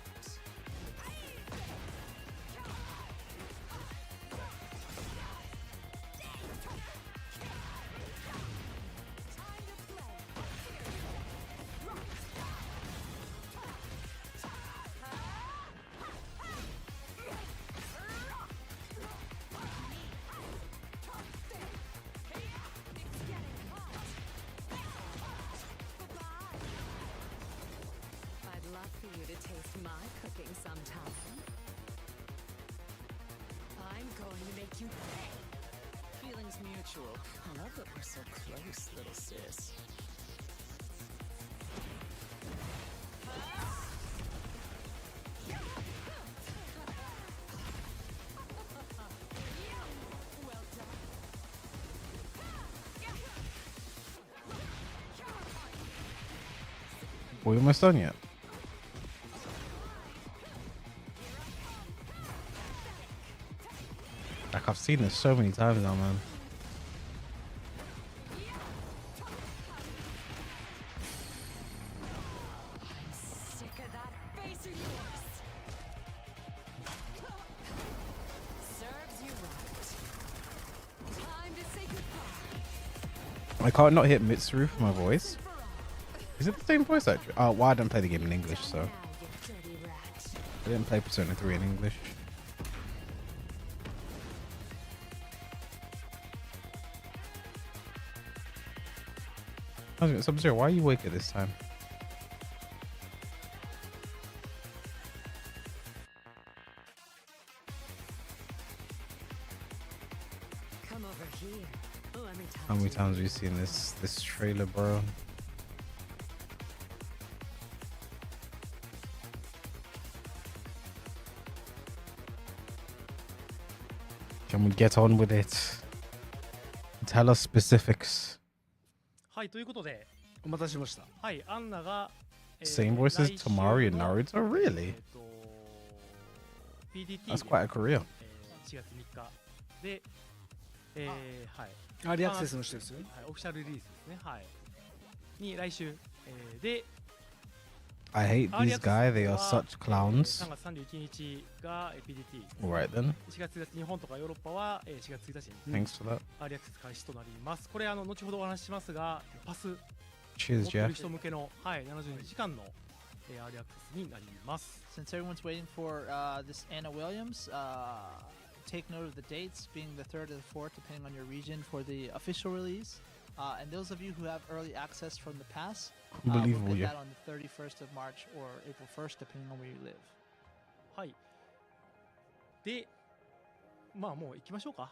I'd love for you to taste my cooking sometime. I'm going to make you pay. Feelings mutual. I love that we're so close, little sis. Well done. We almost done yet. Like I've seen this so many times now, man. Sick of that face of yours. Serves you right. Time to say goodbye. I can't not hit Mitsuru for my voice. Is it the same voice actor? Oh, well, I didn't play the game in English, so Now, you dirty rat. I didn't play Persona 3 in English. Sub-Zero, why are you awake at this time? Come over here. Let me How many touch times have you seen this trailer, bro? Can we get on with it? Tell us specifics. はい、ということで、お待たせしました。はい、アンナが、Same voice as 来週 Tamari and の Naruto? Really? PDT That's quite a career. 4月3日で、はい、アーリーアクセスの人ですよ。はい、オフィシャルリリースですね、はい、に来週、で、I hate アーリー these アクセス guys. They are は such clowns. 3月31日が PDT。 Alright then. 4月1日日本とかヨーロッパは4月1日に Thanks for that. アーリーアクセス開始となります。これ後ほどお話ししますが、パス Cheers, 持ってる Jeff. 人向けの、はい、72時間のアーリーアクセスになります。 Since everyone's waiting for this Anna Williams, take note of the dates, being the 3rd or the 4th, depending on your region, for the official release. And those of you who have early access from the past, we'll Unbelievable, get yeah. that on the 31st of March or April 1st, depending on where you live. はい。で、まあもう行きましょうか。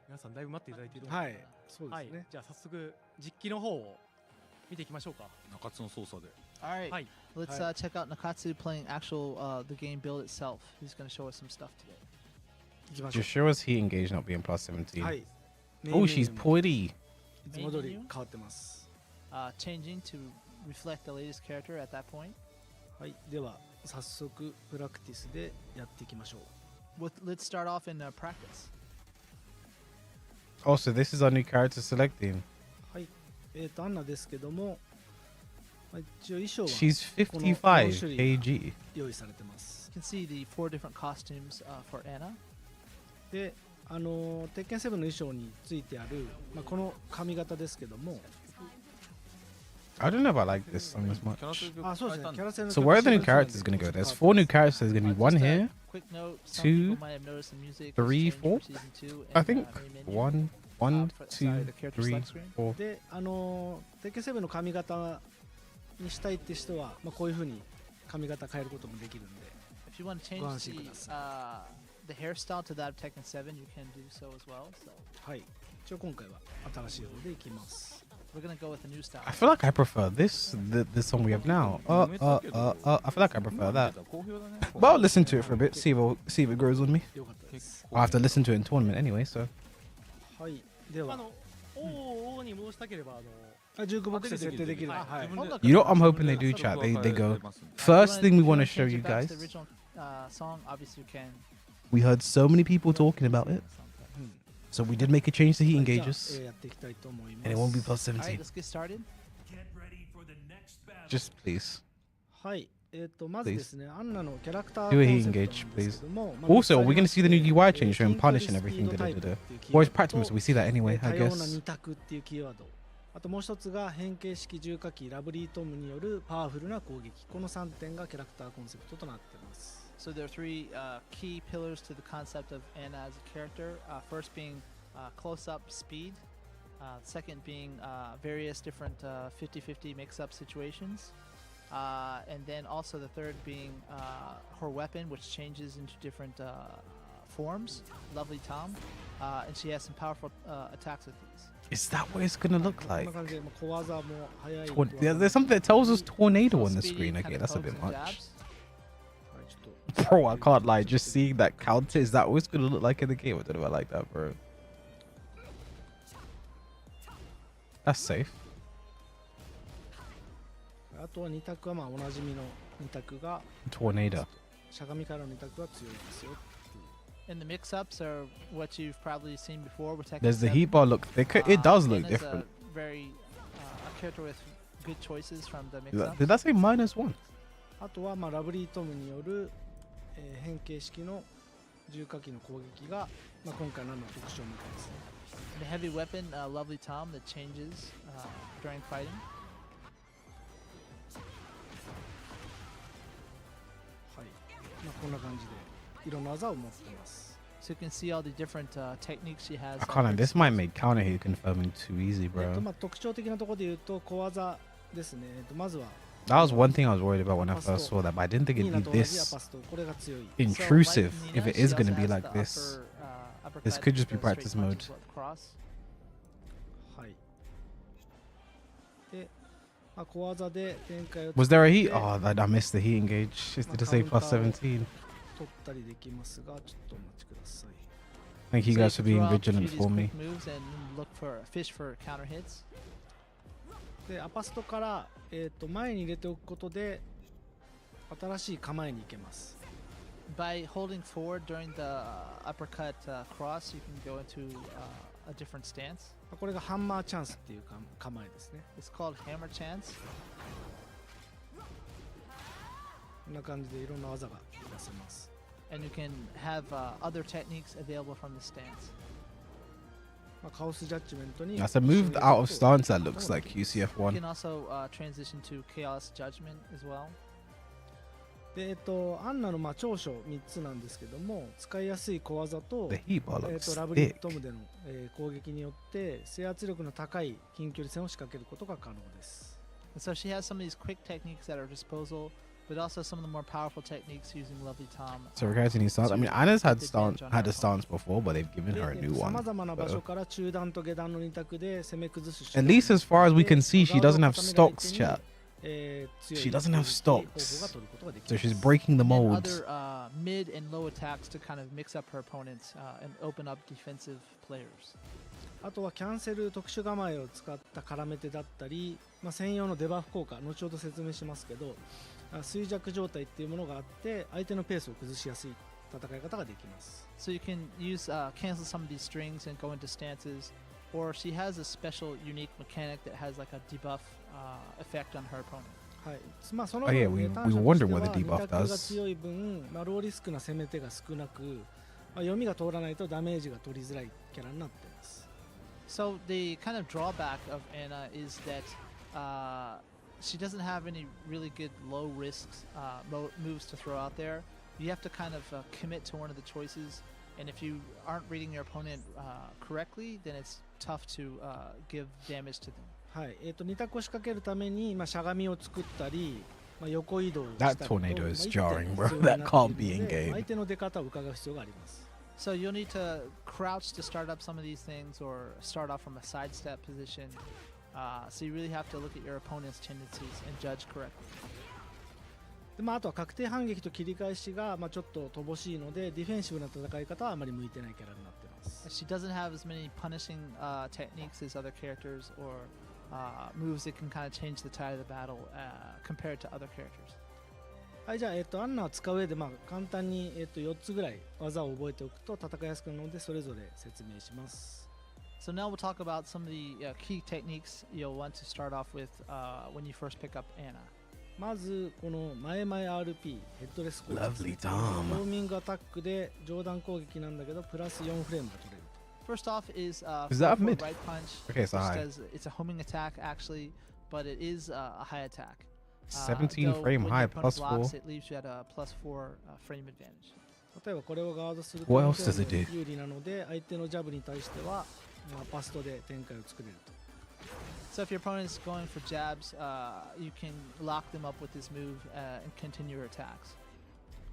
皆さんだいぶ待っていただいているので、はい、そうはいですね。じゃあ早速実機の方を見ていきましょうか。中津の操作で All right, はい。 let's check out Nakatsu playing actual the game build itself. He's going to show us some stuff today. 行きましょ Just show us heat engage not being plus 17. う。はい。 Oh, she's ポ pretty. いつも通り変わってます。 Changing to reflect the latest character at that point. はい。では早速プラクティスでやっていきましょう。 Let's start off in practice. Oh, so this is our new character selecting. はい。アンナですけども、まあ一応衣装は She's この4 55 種類が kg. 用意されてます。 You can see the 4 different costumes for Anna. で、鉄拳7の衣装についてある、まあ、この髪型ですけども、 I don't know if I like this song as キャラ much. 性曲あ、そうですね。キャラ性の So where are the new characters going to go? There's 4 new characters. There's going to be one Just a here. quick note, some two, people might have noticed the music 3, has changed 4. for season 2 I and, think main menu. 1, 1, sorry, 2, the character 3, select screen. 4. で、鉄拳7の髪型にしたいって人は、まあ、こういう風に髪型変えることもできるんで、 If you want to ご change 安心くださ the hairstyle to that of Tekken 7, you can do so as well. So はい。一応今回は新しい方でいきます。 we're gonna go with a new style. I feel like I prefer this song we have now. I feel like I prefer that. 好評だね But I'll listen to it for a bit. See if it grows on me. よかったです。 I'll have to listen to it in tournament anyway. So はい。では、O に戻したければジュークボックスで設定できる。はいはい。 you know what I'm hoping they do, chat. They go. First thing we want to show you guys. The original song, obviously you can. We heard so many people talking about it, so we did make a change to heat じゃあ engages, やっていきたいと思います。 and it won't be plus All right, 17. let's get started. Get ready for the next battle. Just please. はい。まずですね、アンナのキャラクター Do a コン heat セプトなん engage, ですけども、 Also, we're gonna see the new UI change 近 showing 距離 punish and スピ everything. ードタイプっていうキー Or ワ it's ードと Practimus. We see that anyway, 多 I 様な guess. 二択っていうキーワード。あともう一つが変形式重火器ラブリートムによるパワフルな攻撃。この3点がキャラクターコンセプトとなっています。 So there are 3 key pillars to the concept of Anna as a character. First being close-up speed. Second being various different 50-50 mix-up situations. And then also the third being her weapon, which changes into different forms. Lovely Tom. And she has some powerful attacks with these. Is that what it's gonna look こん like? な感じで小技も速い。 There's something that tells us tornado So on the speedy, screen. Okay, kinda that's a pokes bit and much. jabs. はいちょっと Bro, I can't lie. Just seeing that counter, is that what it's gonna look like in the game? I don't know if I like that, bro. That's safe. あとは2択はまあおなじみの2択が Tornado. しゃがみからの2択は強いですよっていう And the mix-ups are what you've probably seen before with Tekken Does the 7. heat bar look thicker? It does look Anna's different. A very a character with good choices from the Did mix-ups. that say -1? あとはラブリートムによる、変形式の重火器の攻撃が、今回の特徴みたいですね。The heavy weapon, Lovely Tom, that changes during fighting. はい。こんな感じでいろんな技を持ってます。So you can see all the different techniques she has. I can't. This might make counter hit confirming too easy, bro. 特徴的なところで言うと小技ですね。まずは That was one thing I was worried about when I first saw that, but I didn't think it'd be this intrusive if it is going to be like this. This could just be practice mode. はい。で、小技で展開を Was there a heat? Oh, I missed the heat engage. Did it say +17? 取ったりできますが、ちょっとお待ちください。Thank you guys for being vigilant for me. Moves and look for fish for counter hits. で、アパストから、前に入れておくことで新しい構えに行けます。By holding forward during the uppercut cross, you can go into a different stance. これがハンマーチャンスっていう構えですね。It's called hammer chance. こんな感じでいろんな技が出せます。And you can have other techniques available from the stance. カオスジャッジメントに That's a move out of stance that looks like You QCF1. can also transition to chaos judgment as well. で、アンナの長所3つなんですけども、使いやすい小技と、 The heat bar looks ラブリー thick. トムでの、攻撃によって制圧力の高い近距離戦を仕掛けることが可能です。And so she has some of these quick techniques at her disposal, but also some of the more powerful techniques using Lovely Tom. So regarding any stance, I mean, Anna's had a stance before, but they've given her a new さ one. まざまな場所から中段と下段の2択で攻め崩す。 At least as far as we can see, she doesn't have stocks, chat. She doesn't have stocks, so she's breaking the And molds. other mid and low attacks to kind of mix up her opponents and open up defensive players. あとはキャンセル特殊構えを使った絡め手だったり、専用のデバフ効果、後ほど説明しますけど、衰弱状態っていうものがあって相手のペースを崩しやすい戦い方ができます。So you can use cancel some of these strings and go into stances, or she has a special unique mechanic that has like a debuff effect on her opponent. はい。その Oh yeah, we were wondering what the 2 択 debuff が does. 強い分、ローリスクな攻め手が少なく、読みが通らないとダメージが取りづらいキャラになっています。So the kind of drawback of Anna is that she doesn't have any really good low risks moves to throw out there. You have to kind of commit to one of the choices, and if you aren't reading your opponent correctly, then it's tough to give damage to them. はい。2択を仕掛けるために、しゃがみを作ったり、横移動をしたり That と、tornado is 一手 jarring, bro. 必要になっている That の can't で be in game. 相手の出方を伺う必要があります。So you'll need to crouch to start up some of these things, or start off from a sidestep position. So you really have to look at your opponent's tendencies and judge correctly. であとは確定反撃と切り返しが、ちょっと乏しいので、ディフェンシブな戦い方はあまり向いてないキャラになっています。She doesn't have as many punishing techniques as other characters, or moves that can kind of change the tide of the battle compared to other characters. はい、じゃあ、アンナを使う上で、簡単に、4つぐらい技を覚えておくと戦いやすくなるので、それぞれ説明します。So now we'll talk about some of the key techniques you'll want to start off with when you first pick up Anna. まず、この前々 RP、ヘッドレス攻撃。Lovely ト Tom. ーミングアタックで上段攻撃なんだけど、プラス4フレームが取れる。First off is that forward mid? right punch. Okay, so high. Does, it's a homing attack actually, but it is a high attack. 17 though frame when high, your opponent +4. blocks, it leaves you at a +4 frame advantage. 例えばこれをガードすると What else does it do? 有利なので、相手のジャブに対しては、パストで展開を作れると。So if your opponent is going for jabs, you can lock them up with this move and continue your attacks.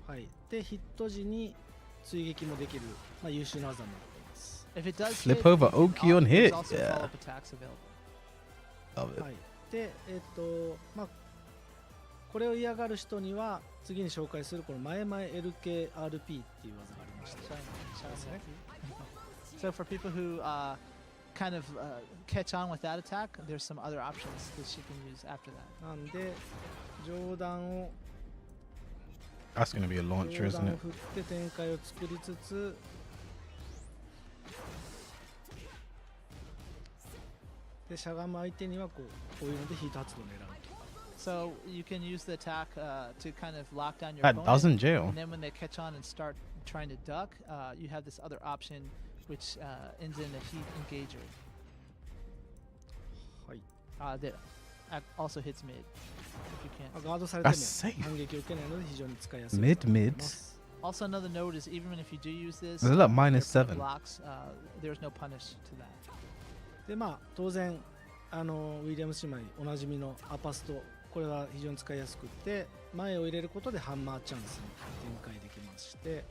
はい。で、ヒット時に追撃もできる、優秀な技になっています。If it does Flip hit, over you can Oki on there's hit. also Yeah. follow-up attacks available. Love it. はい。で、これを嫌がる人には次に紹介するこの前々 LKRP っていう技がありまして、So for people who kind of catch on with that attack, there's some other options that she can use after that. なんで上段を That's gonna be a launcher, 上 isn't 段を it? 振って展開を作りつつ、でしゃがむ相手にはこういうのでヒート発動を狙うと。 So you can use the attack to kind of lock down your That opponent, doesn't jail. and then when they catch on and start trying to duck, you have this other option which ends in a heat engager はい。 that also hits mid if you can. ガードされても That's safe. 反撃を受けないので非常に使いやすい。 Mid. Also, another note is even if you do use this, Look, minus their 7. blocks, there's no punish to that. でまあ当然ウィリアムス姉妹おなじみのアパスト、これは非常に使いやすくて前を入れることでハンマーチャンスに展開できまして、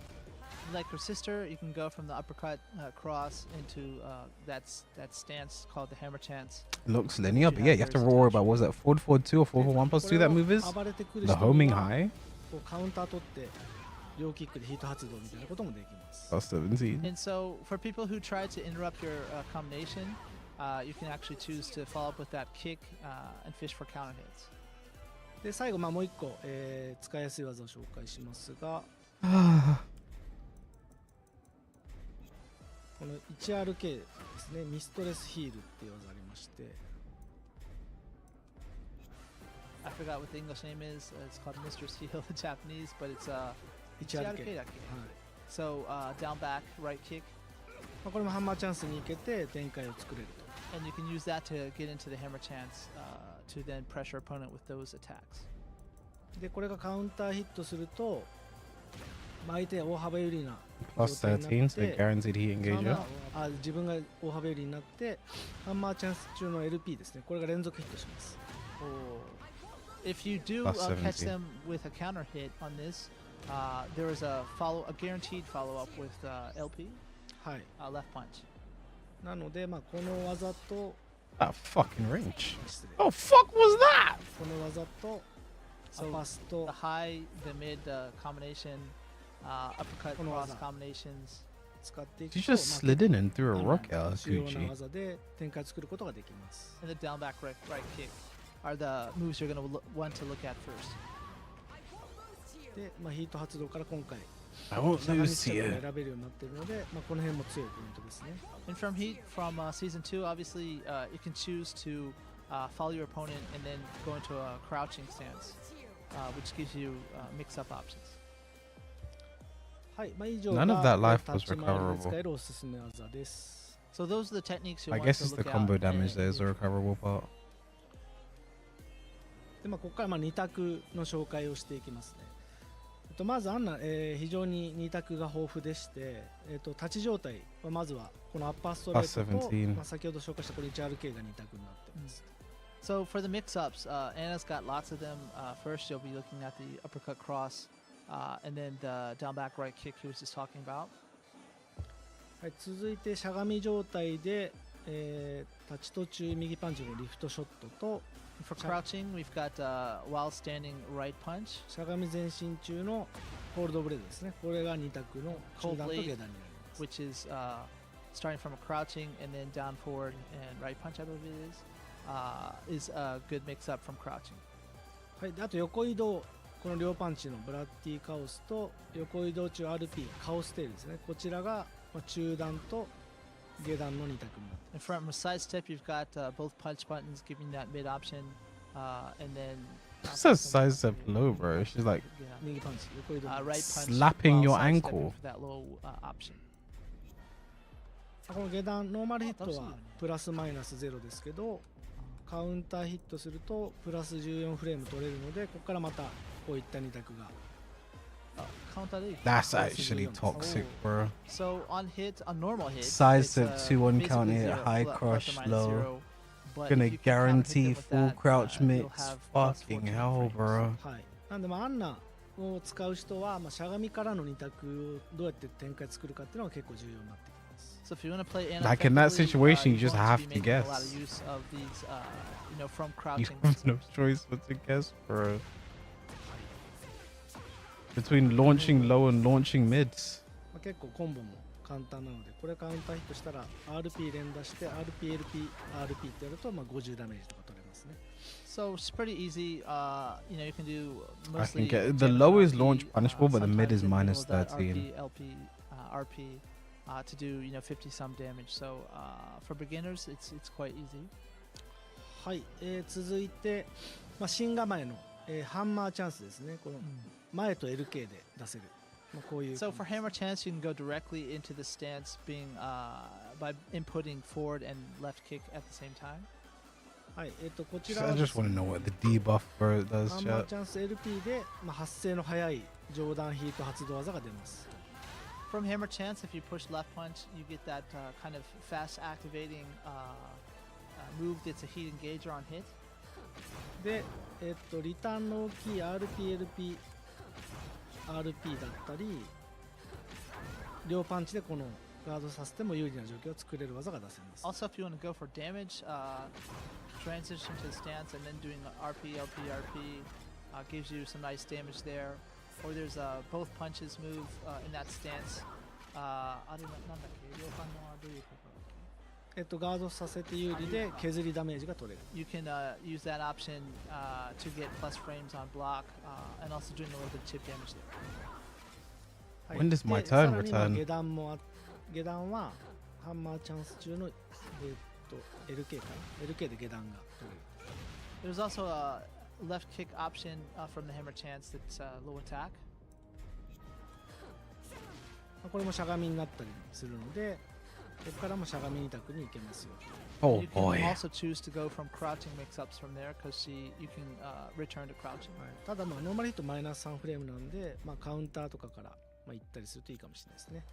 Like her sister, you can go from the uppercut cross into that stance called the hammer chance. Looks linear, but yeah, you have to worry about what was that 4-4-2 or 4-4-1+2 that move is? 暴れてくる The 人 homing は high? こうカウンター取って両キックでヒート発動みたいなこともできます。 That's 17. And so, for people who try to interrupt your combination, you can actually choose to follow up with that kick and fish for counter hits. で最後もう一個、使いやすい技を紹介しますが、この 1RK ですね、ミストレスヒールっていう技ありまして、 I forgot what the English name is. It's called Mr. Seal in Japanese, but it's 1RK。 1RK. So down back right kick, まあこれもハンマーチャンスに行けて展開を作れると。 and you can use that to get into the hammer chance to then pressure opponent with those attacks. でこれがカウンターヒットすると、まあ相手は大幅有利な Plus 13, so guaranteed heat engager. 自分が大幅有利になってハンマーチャンス中の LP ですね、これが連続ヒットします。 If you do Plus catch 17. them with a counter hit on this, there is a guaranteed follow up with LP, はい。 left punch. なのでまあこの技と That fucking range. 失礼 Oh, fuck was that? この技と So アパスと the high, the mid combination, uppercut Kono cross waza. combinations. 使っていく She と just slid in and threw a まあ rock at 主要な Gucci. 技で展開を作ることができます。 And the down back right kick are the moves you're going to want to look at first. で、まあ、ヒート発動から今回 I won't しゃがみ lose ステップ here. を選べるようになっているので、まあ、この辺も強いポイントですね。 And from Heat, from season 2, obviously, you can choose to follow your opponent and then go into a crouching stance, which gives you mix-up options. はい、まあ、以上 None of が that life タッ was チ周りで使えるおすすめ技です。 So those are the techniques you I want guess to it's the look combo out. damage that is the recoverable part. で、まあ、ここからまあ2択の紹介をしていきますね。まずアンナ、非常に2択が豊富でして、立ち状態はまずはこのアッパーストレートと、 17まあ、先ほど紹介したこれ 1RK が2択になってます。So for the mix-ups, Anna's got lots of them. First, you'll be looking at the uppercut cross, and then the down back right kick he was just talking about. はい、続いてしゃがみ状態で、立ち途中右パンチのリフトショットと For crouching, we've got while standing right punch. しゃがみ前進中のホールドブレードですね。これが2択の中段と下段になります。 Which is starting from a crouching and then down forward and right punch, I believe it is a good mix-up from crouching. はい、であと横移動、この両パンチのブラッディカオスと横移動中 RP カオステールですね。こちらがまあ中段と下段の2択になって And from a side step, you've got both punch buttons giving that mid option, and then She says side step low, bro. She's like 右パンチ、横移動、 right punch slapping while your sidestepping ankle. for that low option. この下段ノーマルヒットはプラスマイナス0ですけど、カウンターヒットするとプラス14フレーム取れるので、ここからまたこういった2択が。 Counter lead. That's actually toxic, bro. So on hit, on normal hit, Side it's, step 2-1 basically counter hit, zero, high plus or crush, minus low. zero. But Gonna if you can counter hit guarantee them with full that, crouch you'll mix. have plus Fucking 14 hell, frames. bro. はい。なんでまあアンナを使う人はまあしゃがみからの2択をどうやって展開作るかっていうのが結構重要になってきます。 So if you want to play Anna Like in that effectively, situation, you you just want have to to be making a lot guess. of use of these, from You crouching. have no choice but to guess, bro. Between launching low and launching mids. まあ結構コンボも簡単なので、これカウンターヒットしたら RP 連打して RP、LP、RP ってやるとまあ50ダメージとか取れます。ですね。So it's pretty easy. You know, you can do I mostly. think the general low is RP, launch punishable, but the mid is sometimes in minus middle of that 13. RP, to do 50 some damage. So for beginners, it's quite easy. はい、続いて、新構えの、ハンマーチャンスですね。この前と LK で出せる。こういう。So for hammer chance, you can go directly into the stance, being by inputting forward and left kick at the same time. はい、こちらは I just want to know what the debuff for it does, ハンマー chat. チャンス LP で、発生の早い上段ヒート発動技が出ます。From hammer chance, if you push left punch, you get that kind of fast activating move that's a heat engager on hit. で、リターンの大きい RP、LP、RP だったり、両パンチでこのガードさせても有利な状況を作れる技が出せます。Also, if you want to go for damage, transition to stance and then doing RP, LP, RP gives you some nice damage there. Or there's a both punches move in that stance. あれなんだっけ、両パンのはどういうことガードさせて有利で削りダメージが取れる。You can use that option to get plus frames on block and also doing a little bit of chip damage there. When does my で turn さらにまあ return? 下段はハンマーチャンス中の、LK かな LK で下段が取れる。 There's also a left kick option from the hammer chance that's low attack. これもしゃがみになったりするので、ここからもしゃがみ二択に行けますよ。Oh You can boy. also choose to go from crouching mix-ups from there because you can return to crouching. ただノーマルヒットマイナス3フレームなんで、カウンターとかから行ったりするといいかもしれないですね。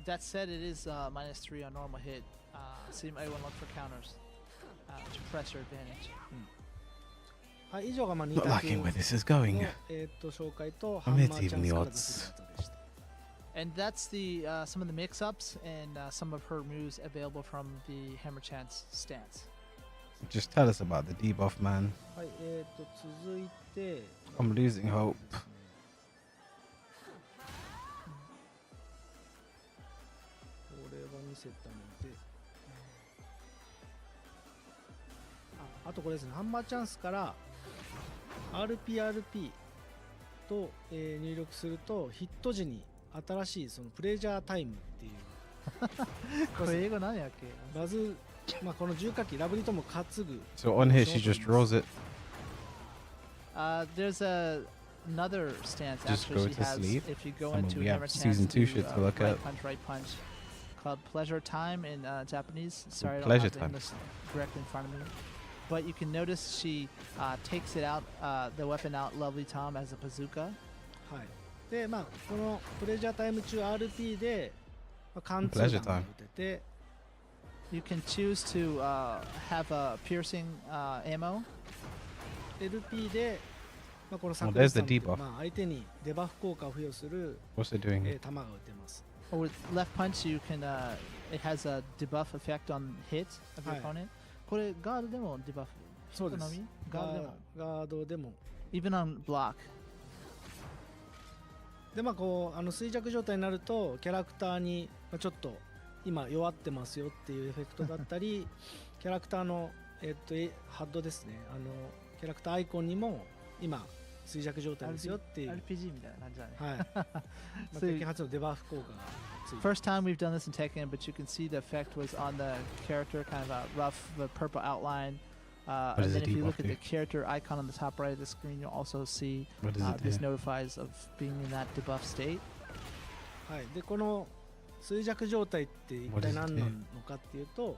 That said, it is minus 3 on normal hit, so you might want to look for counters to press your advantage. はい、以上が2 Not 択 liking の where this is going. 紹介とハンマーチャンスから出せる技でした。And that's the some of the mix-ups and some of her moves available from the hammer chance stance. Just tell us about the debuff, man. はい、続いて I'm losing hope. これは見せたので、あとこれですね、ハンマーチャンスから RPRP と、入力するとヒット時に新しいそのプレジャータイムっていうこれ英語何やっけ？バズ、この重火器ラブリとも担ぐ。 So on here, she just rolls it. There's another stance Just actually go she to has sleep. if you go Some of into we hammer have chance season 2 to, shit to look right at. punch called pleasure time in Japanese. Sorry, I don't Pleasure have the time. English directly in front of me. But you can notice she takes it out, the weapon out, lovely Tom, as a bazooka. はい。で、このプレジャータイム中 RP で、貫通弾を打てて、You can choose to have a piercing ammo. LP で、この Oh, there's the 炸裂 debuff. 弾相手にデバフ効果を付与する、 What's it doing? 弾が打てます。Or with left punch, you can. It has a debuff effect on hit of your opponent. これガードでもデバフ。そうです。ガードでも。ガードでも。Even on block. で衰弱状態になるとキャラクターにちょっと今弱ってますよっていうエフェクトだったりキャラクターのハッドですね、キャラクターアイコンにも今衰弱状態ですよっていう RPG みたいな感じだね。はい。鉄拳初のデバフ効果がついて。First time we've done this in Tekken, but you can see the effect was on the character, kind of a rough, purple outline. And then if you look at the character icon on the top right of the screen, you'll also see this notifies of being in that debuff state. はい。でこの衰弱状態って一体何なのかっていうと、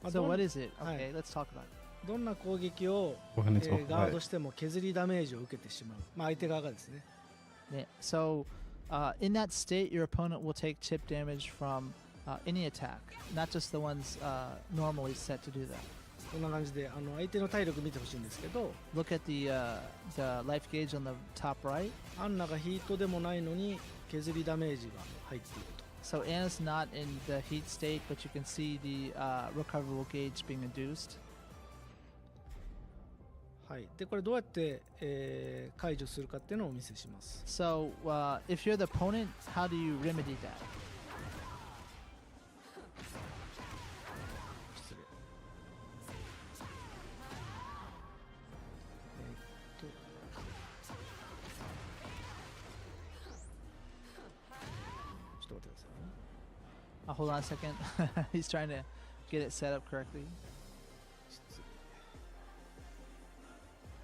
So what is it? Okay, let's talk about it. どんな攻撃をガードしても削りダメージを受けてしまう。相手側がですね。So in that state, your opponent will take chip damage from any attack, not just the ones normally set to do that. こんな感じで相手の体力見てほしいんですけど、 Look at the life gauge on the top right. アンナがヒートでもないのに削りダメージが入っていると。So Anna's not in the heat state, but you can see the recoverable gauge being induced. はい。でこれどうやって、解除するかっていうのをお見せします。So if you're the opponent, how do you remedy that? 失礼。ちょっと待ってくださいね。Hold on a second. He's trying to get it set up correctly.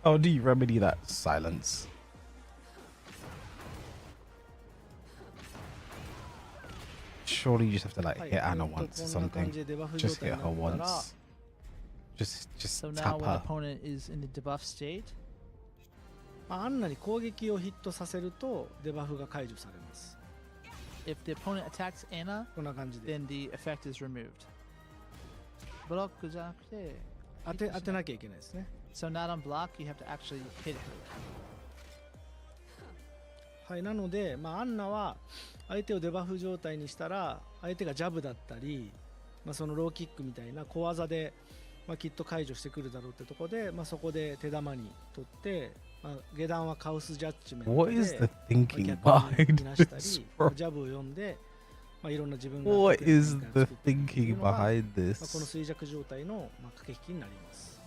Oh, do you remedy that silence? Surely you just have to like hit Anna once or something. Just hit her once. Just So now tap when her. opponent is in the debuff state, アンナに攻撃をヒットさせるとデバフが解除されます。 if the opponent attacks Anna, こんな感じで then the effect is removed. ブロックじゃなくて当てなきゃいけないですね。 So not on block, you have to actually hit her. はい、なので、アンナは相手をデバフ状態にしたら相手がジャブだったり、そのローキックみたいな小技で、きっと解除してくるだろうってところで、そこで手玉に取って、下段はカウスジャッジメントで What is the thinking 逆に behind いなしたり this, bro? ジャブを読んで、いろんな自分が What is 展 the 開を作っていくってい thinking うのが behind この this? 衰弱状態の、駆け引きになります。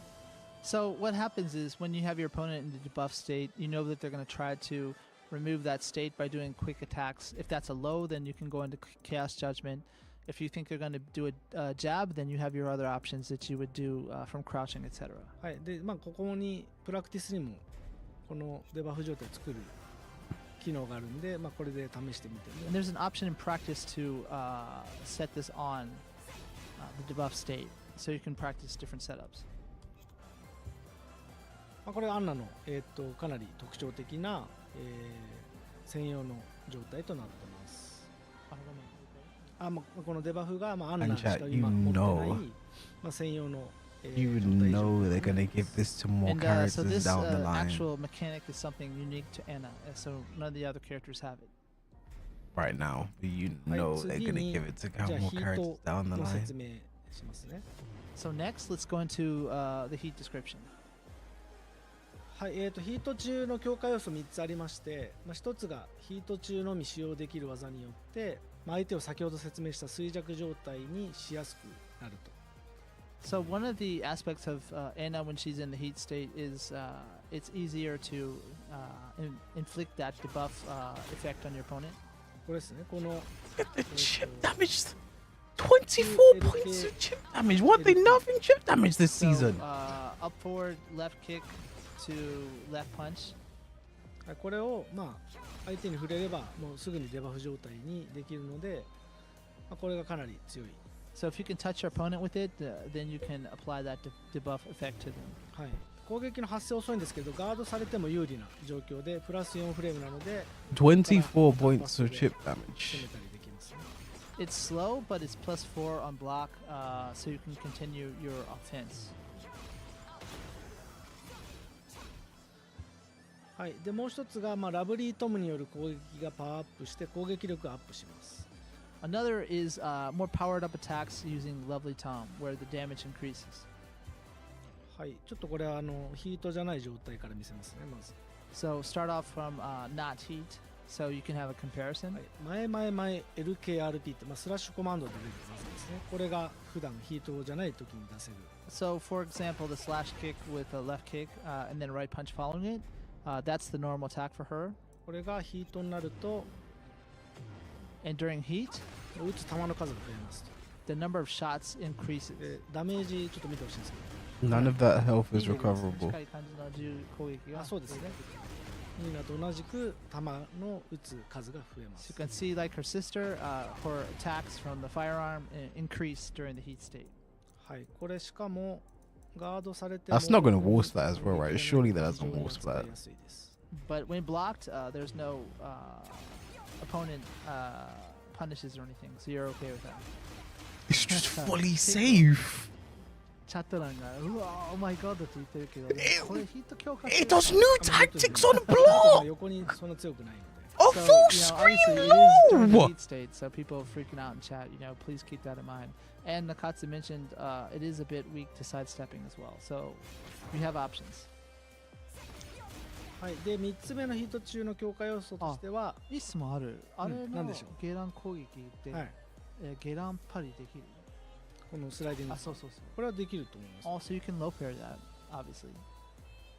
So what happens is when you have your opponent in the debuff state, you know that they're going to try to remove that state by doing quick attacks. If that's a low, then you can go into Chaos Judgment. If you think they're going to do a jab, then you have your other options that you would do from crouching, etc. はい、で、ここにプラクティスにもこのデバフ状態を作る機能があるんで、これで試してみて And there's an option in practice to set this on the debuff state, so you can practice different setups. これはアンナの、かなり特徴的な、専用の状態となってます。このデバフが、アンナしか今持ってない、専用の、You know they're gonna give this to more And characters so this down the line. actual mechanic is something unique to Anna, so none of the other characters have it. Right now, but you know they're gonna give it to more characters down the の line. 説明しますね。 So next, let's go into the heat description. はい、ヒート中の強化要素3つありまして、1つがヒート中のみ使用できる技によって、相手を先ほど説明した衰弱状態にしやすくなると。 So one of the aspects of Anna when she's in the heat state is it's easier to inflict that debuff effect on your opponent. これですね、この Look at the chip damage. 24 points of chip damage. What they nerfing chip damage this So, season? up forward, left kick to left punch. これを相手に触れればもうすぐにデバフ状態にできるので、これがかなり強い。 So if you can touch your opponent with it, then you can apply that debuff effect to them. はい、攻撃の発生遅いんですけど、ガードされても有利な状況でプラス4フレームなので24 points of chip 攻 damage. めたりできますね。 It's slow, but it's +4 on block, so you can continue your offense. はい、でもう一つが、ラブリートムによる攻撃がパワーアップして攻撃力がアップします。 Another is more powered up attacks using Lovely Tom, where the damage increases. はい、ちょっとこれはヒートじゃない状態から見せますね、まず。 So start off from not heat, so you can have a comparison. はい、前 LKRP って、スラッシュコマンドで出る技ですね。これが普段ヒートじゃない時に出せる。 So for example, the slash kick with a left kick and then right punch following it, that's the normal attack for her. これがヒートになると And during heat, 打つ球の数が増えますと。 the number of shots increases. でダメージちょっと見てほしいんですけ None of that health is ど。 recoverable. 近い感じの銃攻撃がそうですね。ニーナと同じく球の打つ数が増えま So す。 you can see, like her sister, her attacks from the firearm increase during the heat state. はい、これしかもガードされても That's not gonna wall splat as well, right? Surely that doesn't wall 使い splat. やすいです。 But when blocked, there's no opponent punishes or anything, so you're okay with that. It's just fully safe. チャット欄がうわー、oh my god って言ってるけど、これヒット強化 It does new tactics on 球 block. 横にそんな強くないので。 A So, full obviously screen it is during the move. heat state, so people are freaking out in chat. Please keep that in mind. And Nakatsu mentioned it is a bit weak to sidestepping as well, so we have options. はい、で3つ目のヒート中の強化要素としては、いい質問ある。あれのなんでしょうゲラン攻撃って、はい、ゲランパリできる。このスライディング、そうそうそう。これはできると思います。Also, you can low pair that, obviously.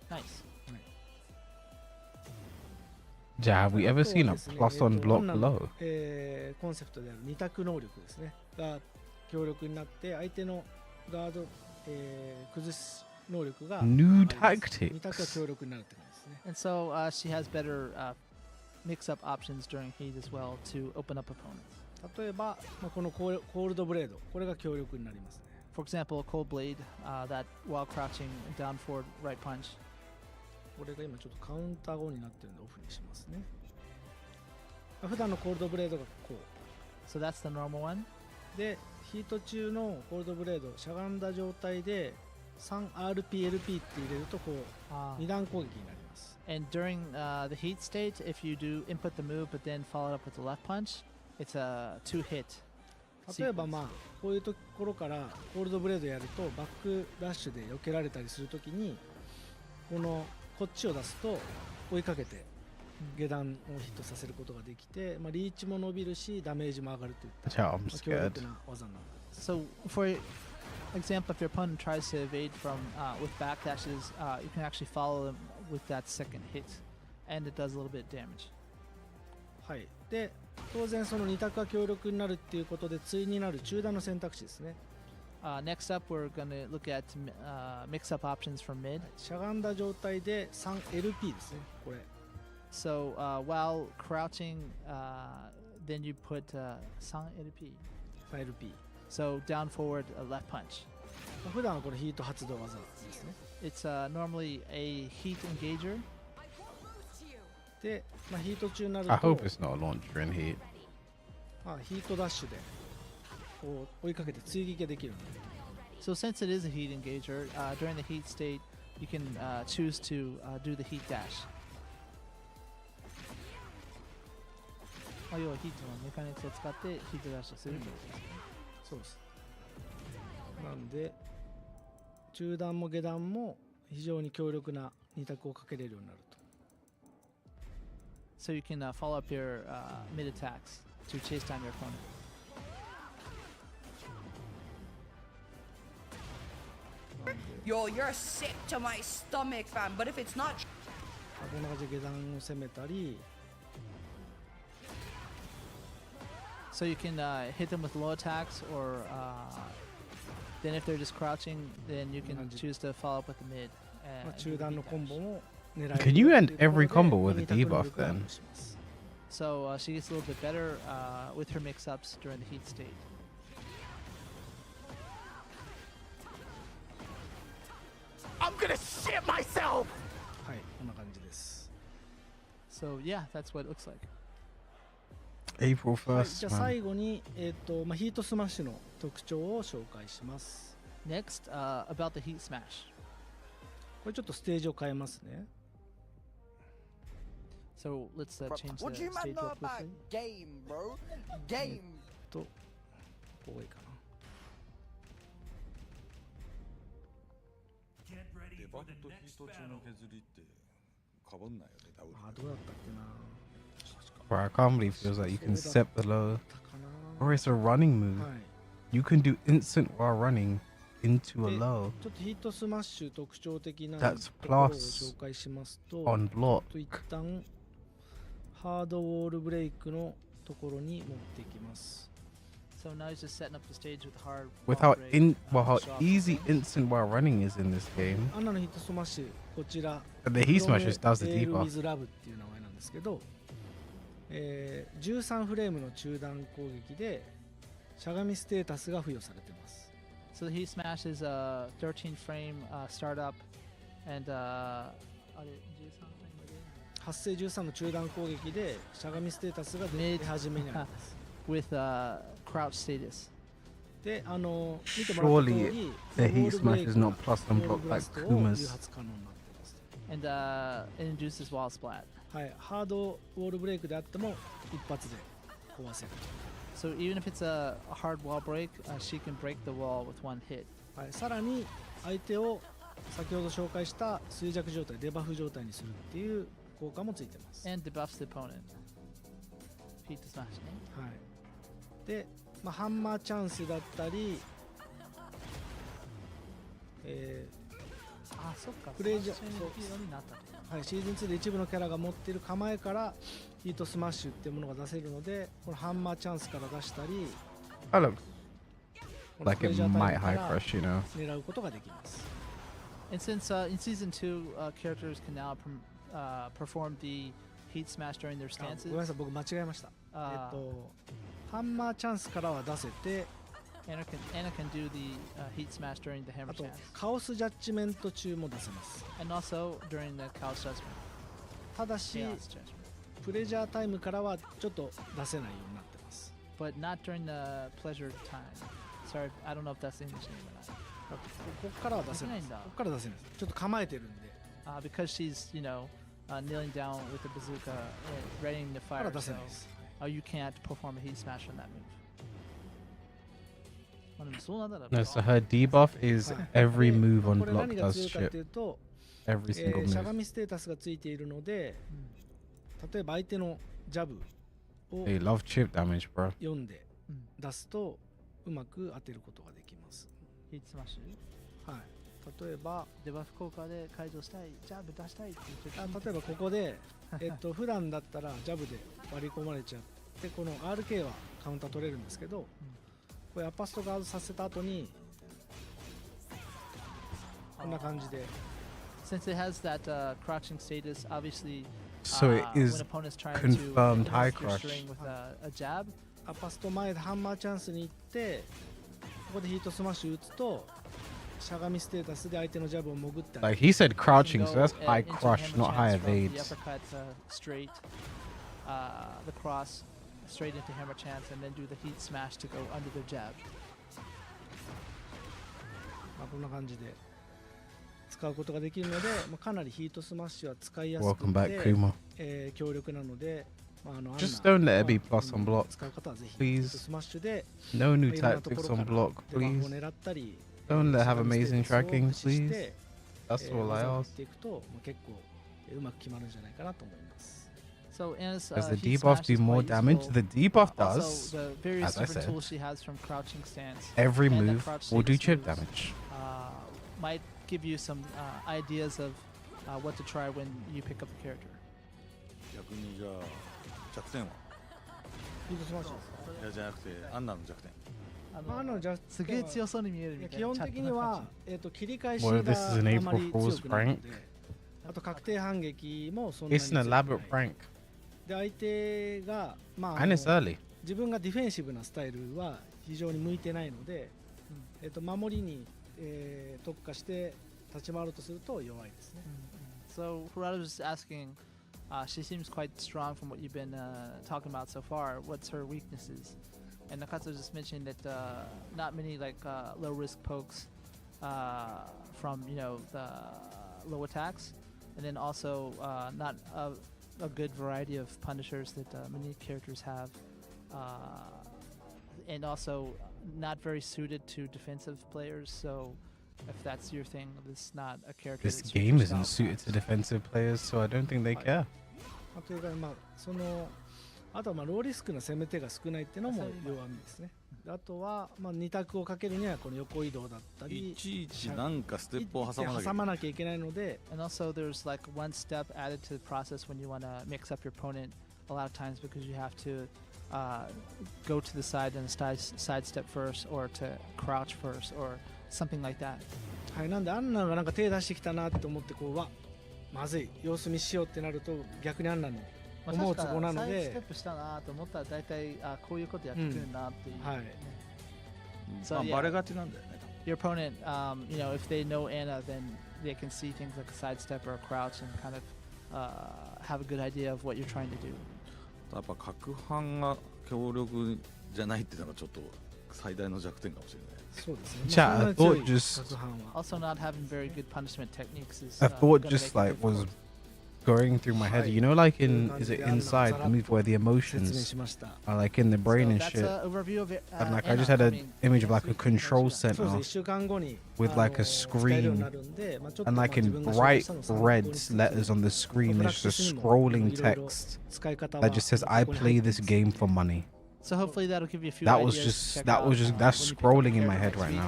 Nice. Yeah, have we ever seen a plus on block low? コンセプトである二択能力ですねが強力になって相手のガード、崩す能力が New 二択が tactics. 強力になるって感じですね。 And so she has better mix-up options during heat as well to open up opponents. 例えば、このコールドブレードこれが強力になりますね。 For example, a cold blade that while crouching down forward right punch. これが今ちょっとカウンター後になってるのでオフにしますね。普段のコールドブレードがこう。 So that's the normal one. で、ヒート中のコールドブレードしゃがんだ状態で 3RPLP って入れるとこう二段攻撃になります。 And during the heat state, if you do input the move but then follow it up with the left punch, it's a 2-hit. 例えばこういうところからコールドブレードやるとバックダッシュで避けられたりするときにこっちを出すと追いかけて下段をヒットさせることができて、リーチも伸びるしダメージも上がるといった Yeah, I'm 強 scared. 力な技になります。 So, for example, if your opponent tries to evade from with backdashes, you can actually follow them with that second hit, and it does a little bit of damage. はい。で、当然その二択が強力になるっていうことで対になる中段の選択肢ですね。Next up, we're going to look at mix-up options for mid. しゃがんだ状態で 3LP ですね。これ。So while crouching, then you put 3LP. 3LP。So down forward, left punch. 普段はこれヒート発動技ですね。It's normally a heat engager. で、ヒート中になると I hope it's not a launcher in heat. ヒートダッシュでこう追いかけて追撃ができるので。So since it is a heat engager, during the heat state, you can choose to do the heat dash. 要はヒートのメカニクスを使ってヒートダッシュするということですね。そうです。なんで中段も下段も非常に強力な二択をかけれるようになると。So you can follow up your mid attacks to chase down your opponent. Yo, you're sick to my stomach, fam. But if it's not, こんな感じで下段を攻めたり。So you can hit them with low attacks, or then if they're just crouching, then you can choose to follow up with the mid. Can you end every combo with a debuff then? So she gets a little bit better with her mix-ups during the heat state. I'm gonna shit myself. はい、こんな感じです。 So yeah, that's what it looks like. April はい、 1st. じゃあ最後にヒートスマッシュの特徴を紹介します。 Next, about the heat smash. これちょっとステージを変えますね。 So let's change What the do you man stage know up about quickly. game, bro? Game. とここがいいかな。デバフとヒート中の削りってかぶんないよね、ダブル。どうだったっけな。 Bro, I can't believe it feels like you can set the low. Or it's a running move. You can do instant while running into a low. ちょっとヒートスマッシュ特徴的な That's ところを plus 紹介しますと、 on block. 一旦ハードウォールブレイクのところに持っていきます。 So now he's just setting up the stage with hard. With how how easy instant while running is in this game. アンナのヒートスマッシュこちら。 The heat smash just does the Air debuff. with Love っていう名前なんですけど、13フレームの中段攻撃でしゃがみステータスが付与されています。 So the heat smash is a 13 frame startup, and 発生13の中段攻撃でしゃがみステータスが出始めになります。with crouch status. で、見てもらった通 Surely り、 the heat smash is not plus on block like 誘 Kuma's. 発可能になっています。 And it induces wall splat. はい、ハードウォールブレイクであっても一発で壊せる。 So even if it's a hard wall break, she can break the wall with one hit. はい、さらに相手を先ほど紹介した衰弱状態、デバフ状態にするっていう効果もついてます。 And debuffs the opponent. Heat smash ね。はい。で、ハンマーチャンスだったり、そっか。プレイジャー、そうになったと。はい、シーズン2で一部のキャラが持っている構えからヒートスマッシュっていうものが出せるので、このハンマーチャンスから出したり、 I look この like プレ it ジャータイ might ムか high ら crush, you know. 狙うことができます。 And since in season 2, characters can now perform the heat smash during their あ、 stances. ごめんなさい、僕間違えました。あハンマーチャンスからは出せて、 Anna can do the heat smash during the hammer あと chance. カオスジャッジメント中も出せます。 And also during the Chaos Judgment. ただし Chaos Judgment. プレジャータイムからはちょっと出せないようになってます。 But not during the pleasure time. Sorry, I don't know if that's the English name or not. ここからは出せないです。ここから出せないです。ちょっと構えてるんで。 Because she's, kneeling down with the bazooka and readying to から fire. 出せ So, ないです。 you can't perform a heat smash on that move. まあでもそうなんだろう。 No, so her debuff is はい every move on これ block 何が does 強いかってい shit. うと、 Every single しゃが move. みステータスがついているので、例えば相手のジャブを They love chip damage, bro. 読んで出すとうまく当てることができます。ヒートスマッシュ。はい。例えばデバフ効果で解除したい、ジャブ出したいっていう時に例えばここで普段だったらジャブで割り込まれちゃってこの RK はカウンター取れるんですけど、これアパストガードさせた後にこんな感じで。 Since it has that crouching status, obviously, So it when is opponents try confirmed to high interrupt your crush. string with a jab, アパスト前でハンマーチャンスに行ってここでヒートスマッシュ打つとしゃがみステータスで相手のジャブを潜ったり Like he said, you can crouching, go, so that's high into crush, hammer not high chance from the evades. uppercut straight, the cross straight into hammer chance, and then do the heat smash to go under the jab. まあこんな感じで使うことができるので、まあ、かなりヒートスマッシュは使いやすく Welcome back, て、 Kuma. 強力なので、まあ、Just don't let it be plus on block, 使う方はぜひ please. ヒートスマッシュで No new いろんなとこ tactics ろか on ら block, デバフ please. を狙ったり Don't let しゃ have がみステ amazing ータスを tracking, 駆使し please. て That's all 技 I を打っ ask. ていくと、まあ、結構うまく決まるんじゃないかなと思います。 So Anna's Does the heat debuff smash do is more quite damage? useful. The debuff Also, does, the various as I different said, tools she has from crouching stance every and the move crouch will do status chip moves, damage. Might give you some ideas of what to try when you pick up the character. 逆にじゃあ弱点はヒートスマッシュいやじゃなくてアンナの弱点。まあ、じゃすげえ強そうに見えるみたいな。基本的には、切り返し Well, が this is an あまり April 強 Fool's くないの prank. で、あと確定反撃もそんなに It's 強 an くない elaborate prank, で相手が、まあ、 and it's early. 自分がディフェンシブなスタイルは非常に向いてないので、守りに、特化して立ち回ろうとすると弱いですね。So Furado was just asking, she seems quite strong from what you've been talking about so far. What's her weaknesses? And Nakatsu just mentioned that not many like low risk pokes from the low attacks, and then also not a good variety of punishers that many characters have, and also not very suited to defensive players. So if that's your thing, this is not a character. This that suits game your isn't style suited perhaps. to defensive players, so I don't think they care. というか、まあ、あとはまあローリスクな攻め手が少ないっていうのも弱みですね。あとは、まあ、2択をかけるにはこの横移動だったり、いちいちなんかステップを挟まなきゃいけないので、And also, there's like one step added to the process when you want to mix up your opponent a lot of times because you have to go to the side and side step first, or to crouch first, or something like that. はい、なんでアンナがなんか手出してきたなと思ってこうわまずい様子見しようってなると逆にアンナの思うツボなので、サイドステップしたなと思ったら大体こういうことやってくるなっていう。はい。So, まあ yeah. バレがちなんだよね。 Your opponent, if they know Anna, then they can see things like a sidestep or a crouch and kind of have a good idea of what you're trying to do. やっぱ角反が強力じゃないっていうのがちょっと最大の弱点かもしれない。そうですね。 Chat, I thought just Also, not having very good punishment techniques is. I thought gonna just make it like was difficult. going through my head. You know, like is it inside the move where the emotions are like in the brain and So shit? that's an overview of it, And like I Anna just had an coming image of like next a week in control Asia. center 1週間後に with like a 使えるように screen なるんで、まあちょっと and まあ like 自 in 分が紹介 bright したのを参考に red しつつ letters on the screen. プラ There's クティ just スにも scrolling いろいろ text 使い方 that は just says こ I こに入 play って this ます game for money. So hopefully that'll give you a few That was ideas to check just out, that's when you pick up scrolling the in my character head next right week.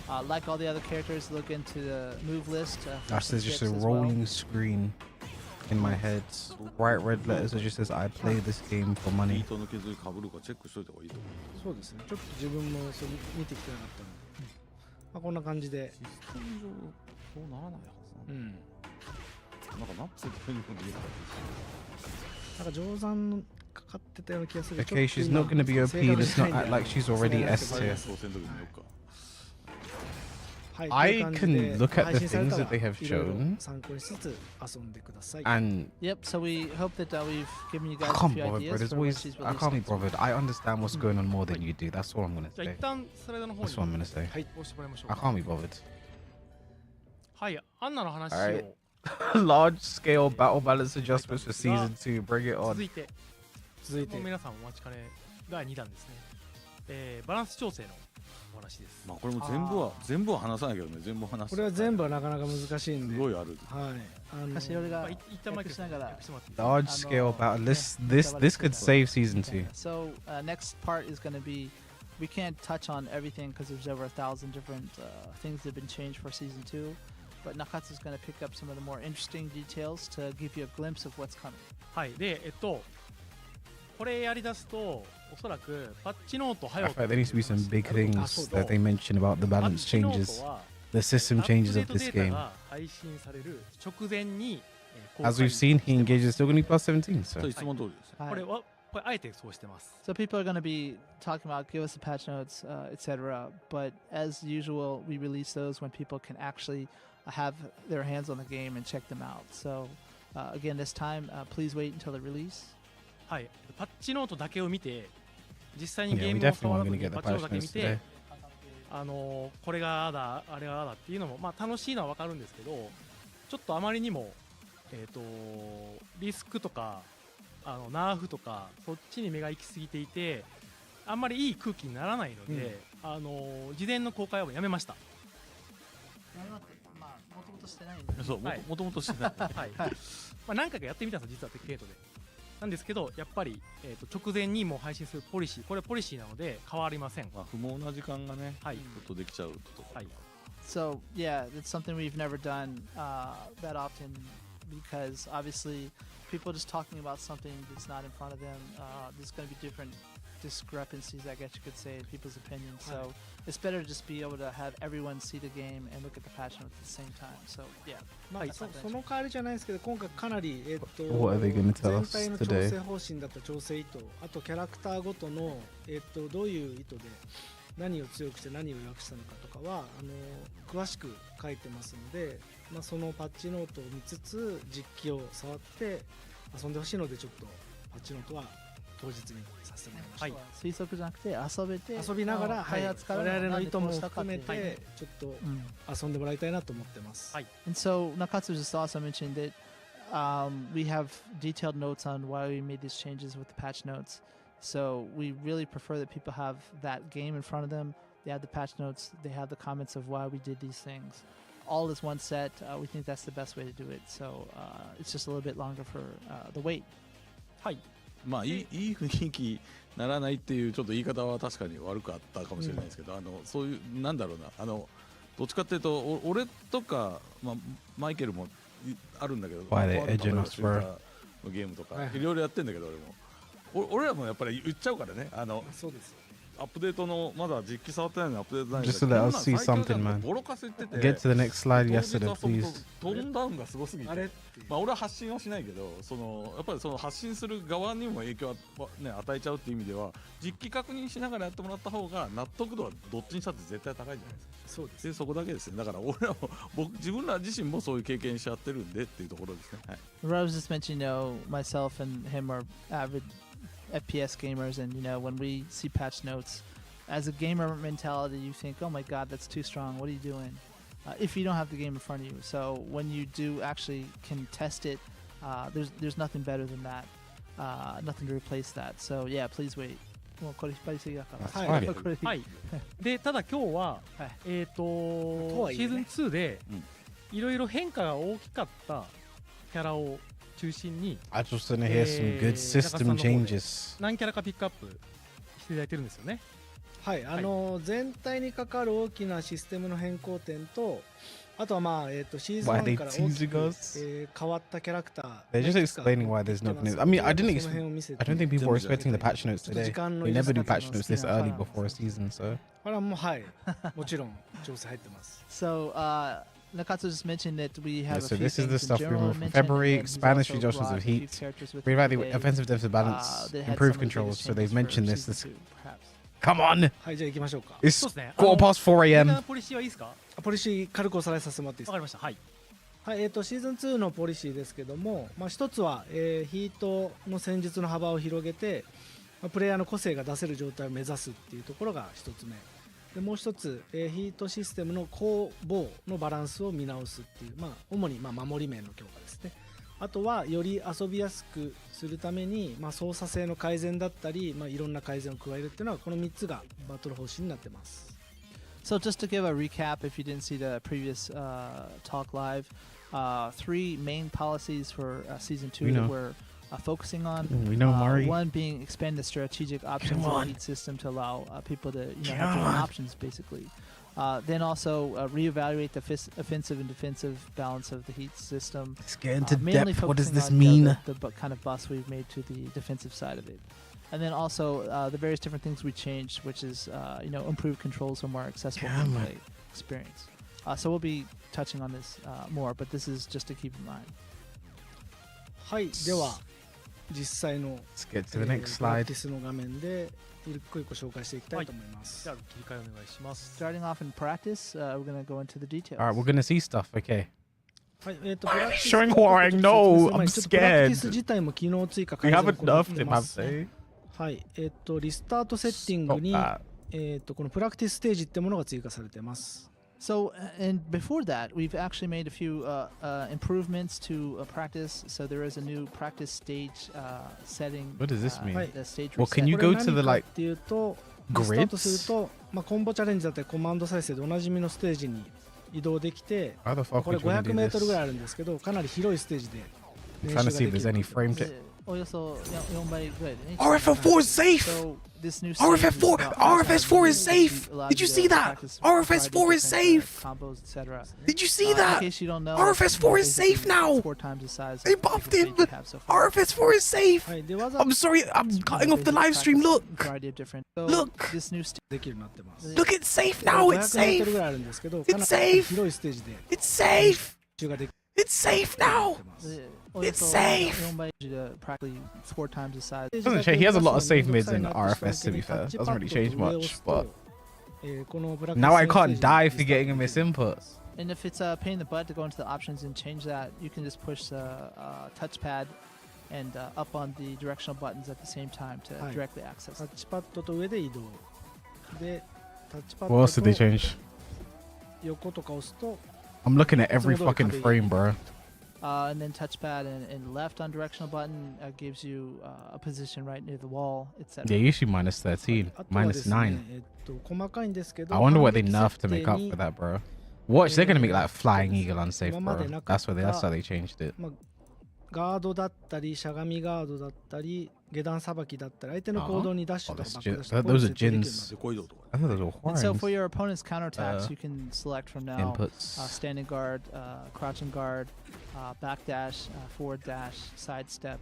now. Like all the other characters, look into the move list. That's some just tips a as well. rolling screen. in my head. Bright red letters that just says I play this game for ビ money. ートの削りかぶるかチェックしといた方がいいと思う。そうですね。ちょっと自分もそれ見てきてなかったので、まあ、こんな感じで。システム上そうならないはずなんだ。なんかなってたように見えた。なんか定山かかってたような気がする。 Okay, she's not gonna be OP. Let's not act like she's already S tier. 当選の時に見ようか。I can look at the things that they have shown. 参考にしつつ遊んでください。 And Yep. So we hope that we've given you guys I a can't few bother, bro. ideas There's for what always she's I can't be releasing. bothered. I understand what's going on more than you do. That's all I'm gonna じゃあ say. 一旦スライドの方に That's what I'm gonna say. 押してもらいましょう I か。 can't be bothered. はい、アンナの話を Alright. Large scale battle balance adjustments for season 2. Bring it 続 on. いて、もう皆さんお待ちかね第2弾ですね。バランス調整のお話です。まあこれも全部は話さないけどね、全部話す。これは全部はなかなか難しいんで。すごいある。はい。私俺が一旦マイクしながら Large scale battle. This could save season 2. So next part is going to be, we can't touch on everything because there's over 1,000 different things that have been changed for season 2. But Nakatsu is going to pick up some of the more interesting details to give you a glimpse of what's coming. はい、で、これやりだすと、おそらくパッチノート I feel like there needs to be some big things that they mention about the balance changes, the system changes of this game. 配信される直前に、As we've seen, he engages still going to be plus 17. So いつも通りです。これあえてそうしてます。So people are going to be talking about give us the patch notes, etc. But as usual, we release those when people can actually have their hands on the game and check them out. So again, this time, please wait until the release. はい、パッチノートだけを見て、実際に yeah, ゲー we ムを definitely 触ら want ず to に get the パッチノー patch トだけ見 notes て today.、これがあだ、あれがあだっていうのも、まあ、楽しいのはわかるんですけど、ちょっとあまりにも、リスクとかナーフとかそっちに目が行き過ぎていて、あんまりいい空気にならないので、事前の公開はやめました。そう、もともとしてない。はい。まあ何回かやってみたんですよ、実はテック8で。なんですけど、やっぱり、直前にもう配信するポリシー、これはポリシーなので変わりません。まあ不毛な時間がね、ちょっとできちゃうと。はい。So yeah, it's something we've never done that often because obviously people just talking about something that's not in front of them. There's going to be different discrepancies, I guess you could say, in people's opinions. So it's better to just be able to have everyone see the game and look at the patch notes at the same time. So yeah. まあ、その代わりじゃないですけど、今回かなり、What are they gonna tell 全 us 体の調 today? 整方針だった調整意図、あとキャラクターごとの、どういう意図で何を強くして何を弱くしたのかとかは詳しく書いてますので、まあ、そのパッチノートを見つつ実機を触って遊んでほしいので、ちょっとパッチノートは当日にさせてもらいました。はい、推測じゃなくて遊べて、遊びながら、はい、我々の意図も含めて、はい、ちょっと遊んでもらいたいなと思ってます。はい。And so Nakatsu just also mentioned that we have detailed notes on why we made these changes with the patch notes. So we really prefer that people have that game in front of them. They have the patch notes. They have the comments of why we did these things. All is one set. We think that's the best way to do it. So it's just a little bit longer for the wait. はい。まあいい雰囲気ならないっていうちょっと言い方は確かに悪かったかもしれないですけど、そういうなんだろうな、どっちかっていうと俺とか、まあ、マイケルもあるんだけど、Why they edging us for のゲームとかいろいろやってんだけど、俺らもやっぱり言っちゃうからね。そうです。アップデートのまだ実機触ってないのアップデートないんだ Just to let us see something, man. ボロカス言ってて Get to the next slide yesterday, please. トーンダウンがすごすぎて、まあ俺は発信はしないけど、やっぱりその発信する側にも影響をね与えちゃうっていう意味では、実機確認しながらやってもらった方が納得度はどっちにしたって絶対高いじゃないですか。そうです。でそこだけですね。だから俺らも自分ら自身もそういう経験しちゃってるんでっていうところですね。はい。Rose just mentioned, myself and him are avid FPS gamers, and when we see patch notes, as a gamer mentality, you think, oh my god, that's too strong, what are you doing? If you don't have the game in front of you. So when you do actually can test it, there's nothing better than that, nothing to replace that. So yeah, please wait. もうこれ引っ張りすぎだから。はい。はい。で、ただ今日は、シーズン2でいろいろ変化が大きかったキャラを中心に、I just want to hear some good system changes. 何キャラかピックアップしていただいてるんですよね。はい、全体に関わる大きなシステムの変更点と、あとはまあシーズン Why are 1 they から大きく teasing us? 変わったキャラクター They're just explaining why there's no. I mean, I don't think people were expecting the patch notes today. We never do patch notes this early before a season, so. これはもうはいもちろん調整入ってます So Nakatsu just mentioned that we have Yeah, a so few this is things the in stuff we general remove from mentioned, February. and he's Spanish also adjustments brought of a few heat. characters with Reevaluate him offensive defensive today, balance. that had Improve some of the controls. biggest So they've changes for mentioned this. season This. two, perhaps. Come on. はいじゃあ行きましょうか It's そうですね。 quarter past 4 値 a.m. 段ポリシーはいいですか？ポリシー軽くおさらいさせてもらっていいですかわかりました。はい。はいシーズン2のポリシーですけども、まあ、一つは、ヒートの戦術の幅を広げて、まあ、プレイヤーの個性が出せる状態を目指すっていうところが一つ目でもう一つ、ヒートシステムの攻防のバランスを見直すっていう、まあ、主にまあ守り面の強化ですねあとはより遊びやすくするために、まあ、操作性の改善だったり、まあ、いろんな改善を加えるっていうのはこの3つがバトル方針になってます So just to give a recap, if you didn't see the previous talk live, 3 main policies for season 2 that we're focusing on. We know, Mari. One being expand the strategic options of the heat system to allow people to have different options, basically. Then also reevaluate the offensive and defensive balance of the heat system. Let's get into mainly depth. What does this focusing on, mean? the kind of buffs we've made to the defensive side of it. And then also the various different things we changed, which is improved controls for more accessible gameplay experience. So we'll be touching on this more, but this is just to keep in mind. はいでは実際の Let's get to the next プラク slide. ティスの画面で一個一個紹介していきたいと思います、じゃあ切り替えお願いします。 Starting off in practice, we're going to go into the details. All right, we're gonna see stuff. Okay. はい、プラクティス Showing what I know. I'm ちょっとプラクティ scared. ス自体も機能追加 We 改善を haven't 行っ nerfed て him, ま have す they? はいリスタートセッティング Stop に that. このプラクティスステージってものが追加されてます So, and before that, we've actually made a few improvements to practice. So there is a new practice stage setting. What does this mean? The stage Well, can reset. you これ go to the 何かっ like ていうとリスタートする grids? と、まあ、コンボチャレンジだったりコマンド再生でおなじみのステージに移動できて How the fuck これ would you wanna 500 do メートルぐ this? らいあるんですけどかなり広いステージで I'm 練 trying to 習 see が if で there's きる any frame to. およそ4倍ぐらいでね。 RFF4 is safe. So this new stage RFF4 is about RFS4 is safe. allows Did you to see that? practice RFS4 is different, safe. Combos, etc. Did you see In that? case you don't know, RFS4 is safe basically now. 4 times the size They of the buffed stage him. we have so far. RFS4 is safe. はいで技 I'm sorry, I'm cutting off the live stream. Look, Variety of different. So Look. this new stage できるようになってます look, it's safe now. It's 500メートル safe. ぐらいあるんですけど It's かな safe. り広いステージで It's safe. 練習ができ It's safe now. で It's safe. 4倍で practically 4 times the size. Doesn't change. He has a lot of safe mids in RFS, to be fair. Doesn't really change much, but now I can't die for getting a misinput. And if it's a pain in the butt to go into the options and change that, you can just push the touchpad and up on the directional buttons at the same time to Hi. directly access タ it. ッチパッドと上で移動でタッチパッ What else ド did they と change? 横とか押すと I'm looking at every fucking frame, bro. And then touchpad and left on directional button gives you a position right near the wall, etc. Yeah, usually minus 13, あとはで minus すね9. 細かいんですけど I wonder what they 反撃 nerfed 設 to 定 make up に for that, bro. Watch, they're gonna make like flying eagle unsafe, 今ま bro. でなかった That's how they changed it. まあガードだったりしゃがみガードだったり下段さばきだったり相手の行動にダッシュ Oh, とか that's バックダッシ Those ュこういう are 設定できるようにな Jins. ってこういうのとか I thought those were And so horns. for your opponent's counterattacks, you can select from now Inputs. standing guard, crouching guard, back dash, forward dash, side step,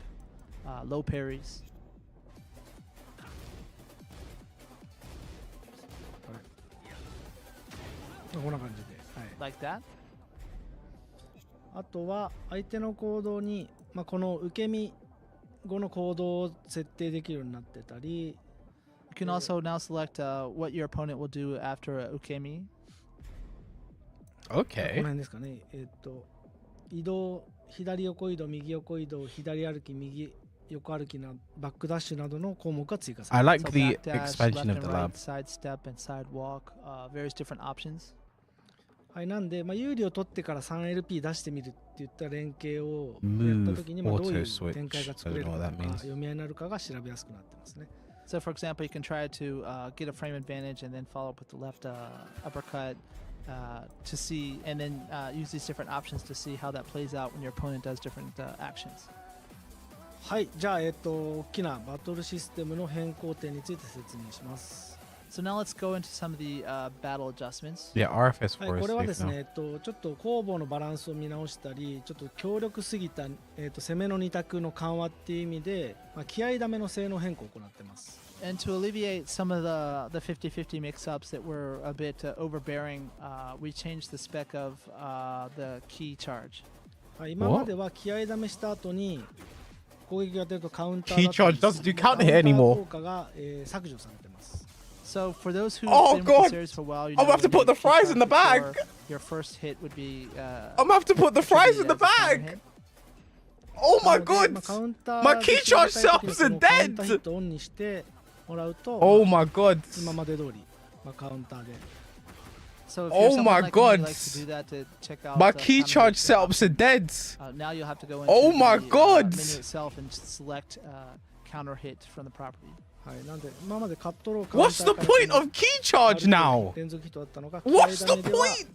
low parries. こんな感じで、はい、 Like that. あとは相手の行動に、まあ、この受け身後の行動を設定できるようになってたり You can also now select what your opponent will do after a ukemi. この Okay. 辺ですかね移動左横移動右横移動左歩き右横歩きなバックダッシュなどの項目が追加さ I れて like So the back dash, expansion left of and the right, lab. side step and side walk, various different options. はい、なんで、まあ、有利を取ってから 3LP 出してみるって言った連携をや Move ったときに、まあ、どういう auto switch. 展開が作れる I don't know か what that とか means. 読み合いになるかが調べやすくなってますね。 So, for example, you can try to get a frame advantage and then follow up with the left uppercut to see, and then use these different options to see how that plays out when your opponent does different actions. はい、じゃあ、大きなバトルシステムの変更点について説明します。So now let's go into some of the battle adjustments. Yeah, RFS はい、 for こ us れは safe ですね、 now. ちょっと攻防のバランスを見直したり、ちょっと強力すぎた、攻めの2択の緩和っていう意味で、気合ダメの性能変更を行っています。And to alleviate some of the 50-50 mix-ups that were a bit overbearing, we changed the spec of the key charge. はい、今までは気合ダメした後に攻撃が出るとカウンター Key charge doesn't do counter hit anymore. 効果が、削除されています。So for those who Oh, been with God. the series for a while, you I'm know gonna have to when put the you fries charge in the bag. before, your first hit would be. I'm gonna have to put the fries in the as a counter bag. hit. Oh my なので god! カウンター My key で charge 決めたい時に subs そ are のカウンターヒッ dead! トオンにしてもらうと、Oh my god! 今まで通り、カウンターで。So if Oh you're someone my like me who god. likes to do that to check out My the key counter charge hit, setups are dead! now you'll have to go into Oh my the god. menu itself and just select counter hit from the property. はい、なんで今までカットロー What's the point of key charge now? 連続ヒットだったのが What's 気合 the ダメでは point?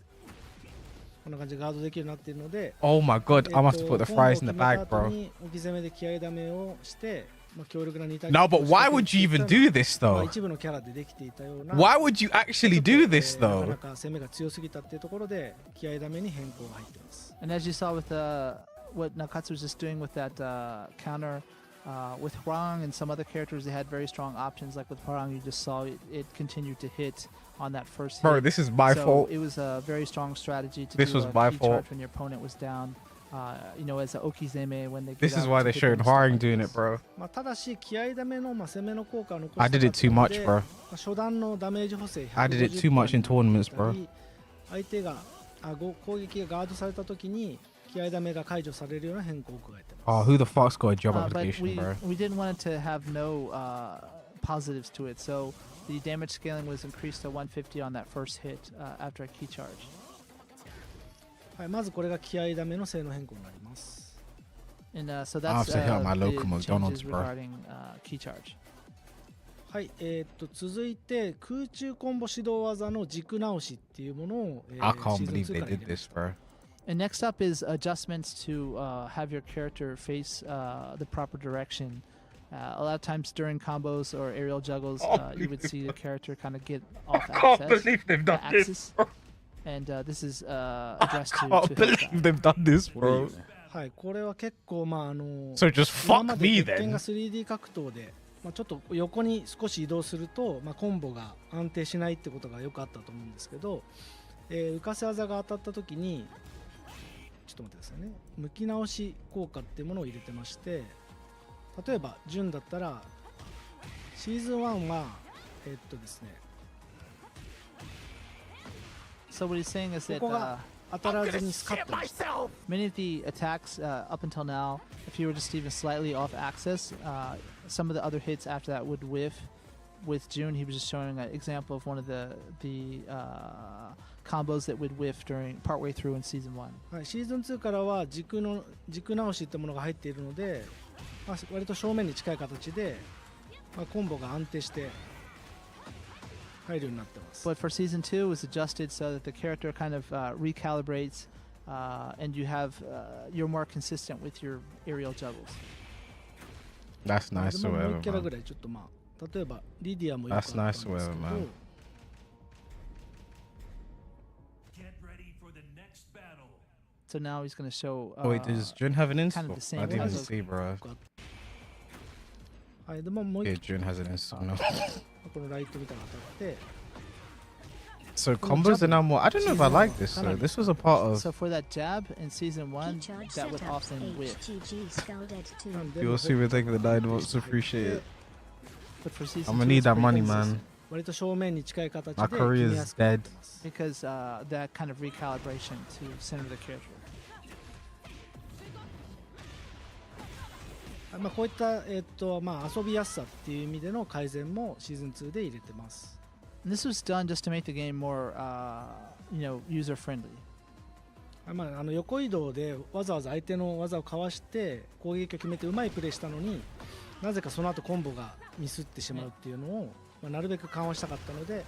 こんな感じでガードできるようになっているので、Oh my god, I'm gonna have to put the fries in the bag, コンボ bro. を決めた後に置き攻めで気合ダメをして、強力な2択 No, but why would you even do this though? 一部のキャラでできていたような Why would you actually do this なか though? なか攻めが強すぎたっていうところで気合ダメに変更が入っています。 And as you saw with what Nakatsu was just doing with that counter, with Hwang and some other characters, they had very strong options. Like with Hwang, you just saw it continued to hit on that first Bro, hit. this is my so fault. It was a very strong strategy to This do was a my key fault. charge when your opponent was down. You know, as a Okizeme when they. This get is out why to they're pick showing and stuff Haring like doing this. it, bro. ただし気合ダメの攻めの効果を残した I did it too かったの much, で bro. 初段のダメージ補正 I did it too much in tournaments, bro. 相手が攻撃がガードされた時に気合ダメが解除されるような変更を加えてます。 Oh, who the fuck's got a job But application, bro? we didn't want it to have no positives to it, so the damage scaling was increased to 150 on that first hit after a key charge. はい、まずこれが気合ダメの性能変更になります。 And so I'll have that's to hit up my the local McDonald's, changes bro. regarding key charge. はい、続いて空中コンボ指導技の軸直しっていうものを、I can't シーズン believe 2 they から入 did れま this, した。 bro. And next up is adjustments to have your character face the proper direction. A lot of times during combos or aerial juggles, you would see the character kind of get off axis. they've done axis. And this is addressed to Can't help that. believe they've done this, bro. はい、これは結構So just 今ま fuck で me 鉄拳が then. 3D 格闘で、ちょっと横に少し移動すると、コンボが安定しないってことがよくあったと思うんですけど、浮かせ技が当たった時にちょっと待ってくださいね、向き直し効果っていうものを入れてまして、例えば順だったらシーズン1はですね、 So what he's saying is ここ that が当たらずにスカッとにして many of the attacks up until now, if you were just even slightly off axis, some of the other hits after that would whiff. With June, he was just showing an example of one of the combos that would whiff during partway through in season 1. はい、シーズン2からは軸直しってものが入っているので、割と正面に近い形で、コンボが安定して入るようになってます。 But for season 2, it was adjusted so that the character kind of recalibrates, and you're more consistent with your aerial juggles. That's nice で or ももう whatever, 1キャラ man. ぐらいちょっと例えばリディアもよくあった That's んで nice す or けど whatever, man. Get ready for the next battle. So now he's going to show. Oh, wait, does Jun have an kind install? of the same I didn't even as- see, bro. はい、でももう Yeah, 1 Jun has an install now. このライトみたいなの当たって、 So combos are now more. I don't know if I like this though. This was a part of. So for that jab in season 1, Key charge that would setups, often whiff. HGG scalded なんで You'll see me taking the 9 months. Appreciate it. But for season I'm gonna 2, need it's that pretty money, consistent man. 割と正面に近い形で My 決め career や is すくなっ dead. てます because that kind of recalibration to center the character. こういった、遊びやすさっていう意味での改善もシーズン2で入れてます。 And this was done just to make the game more, user friendly. 横移動でわざわざ相手の技をかわして攻撃を決めてうまいプレーしたのになぜかその後コンボがミスってしまうっていうのを、なるべく緩和したかったので、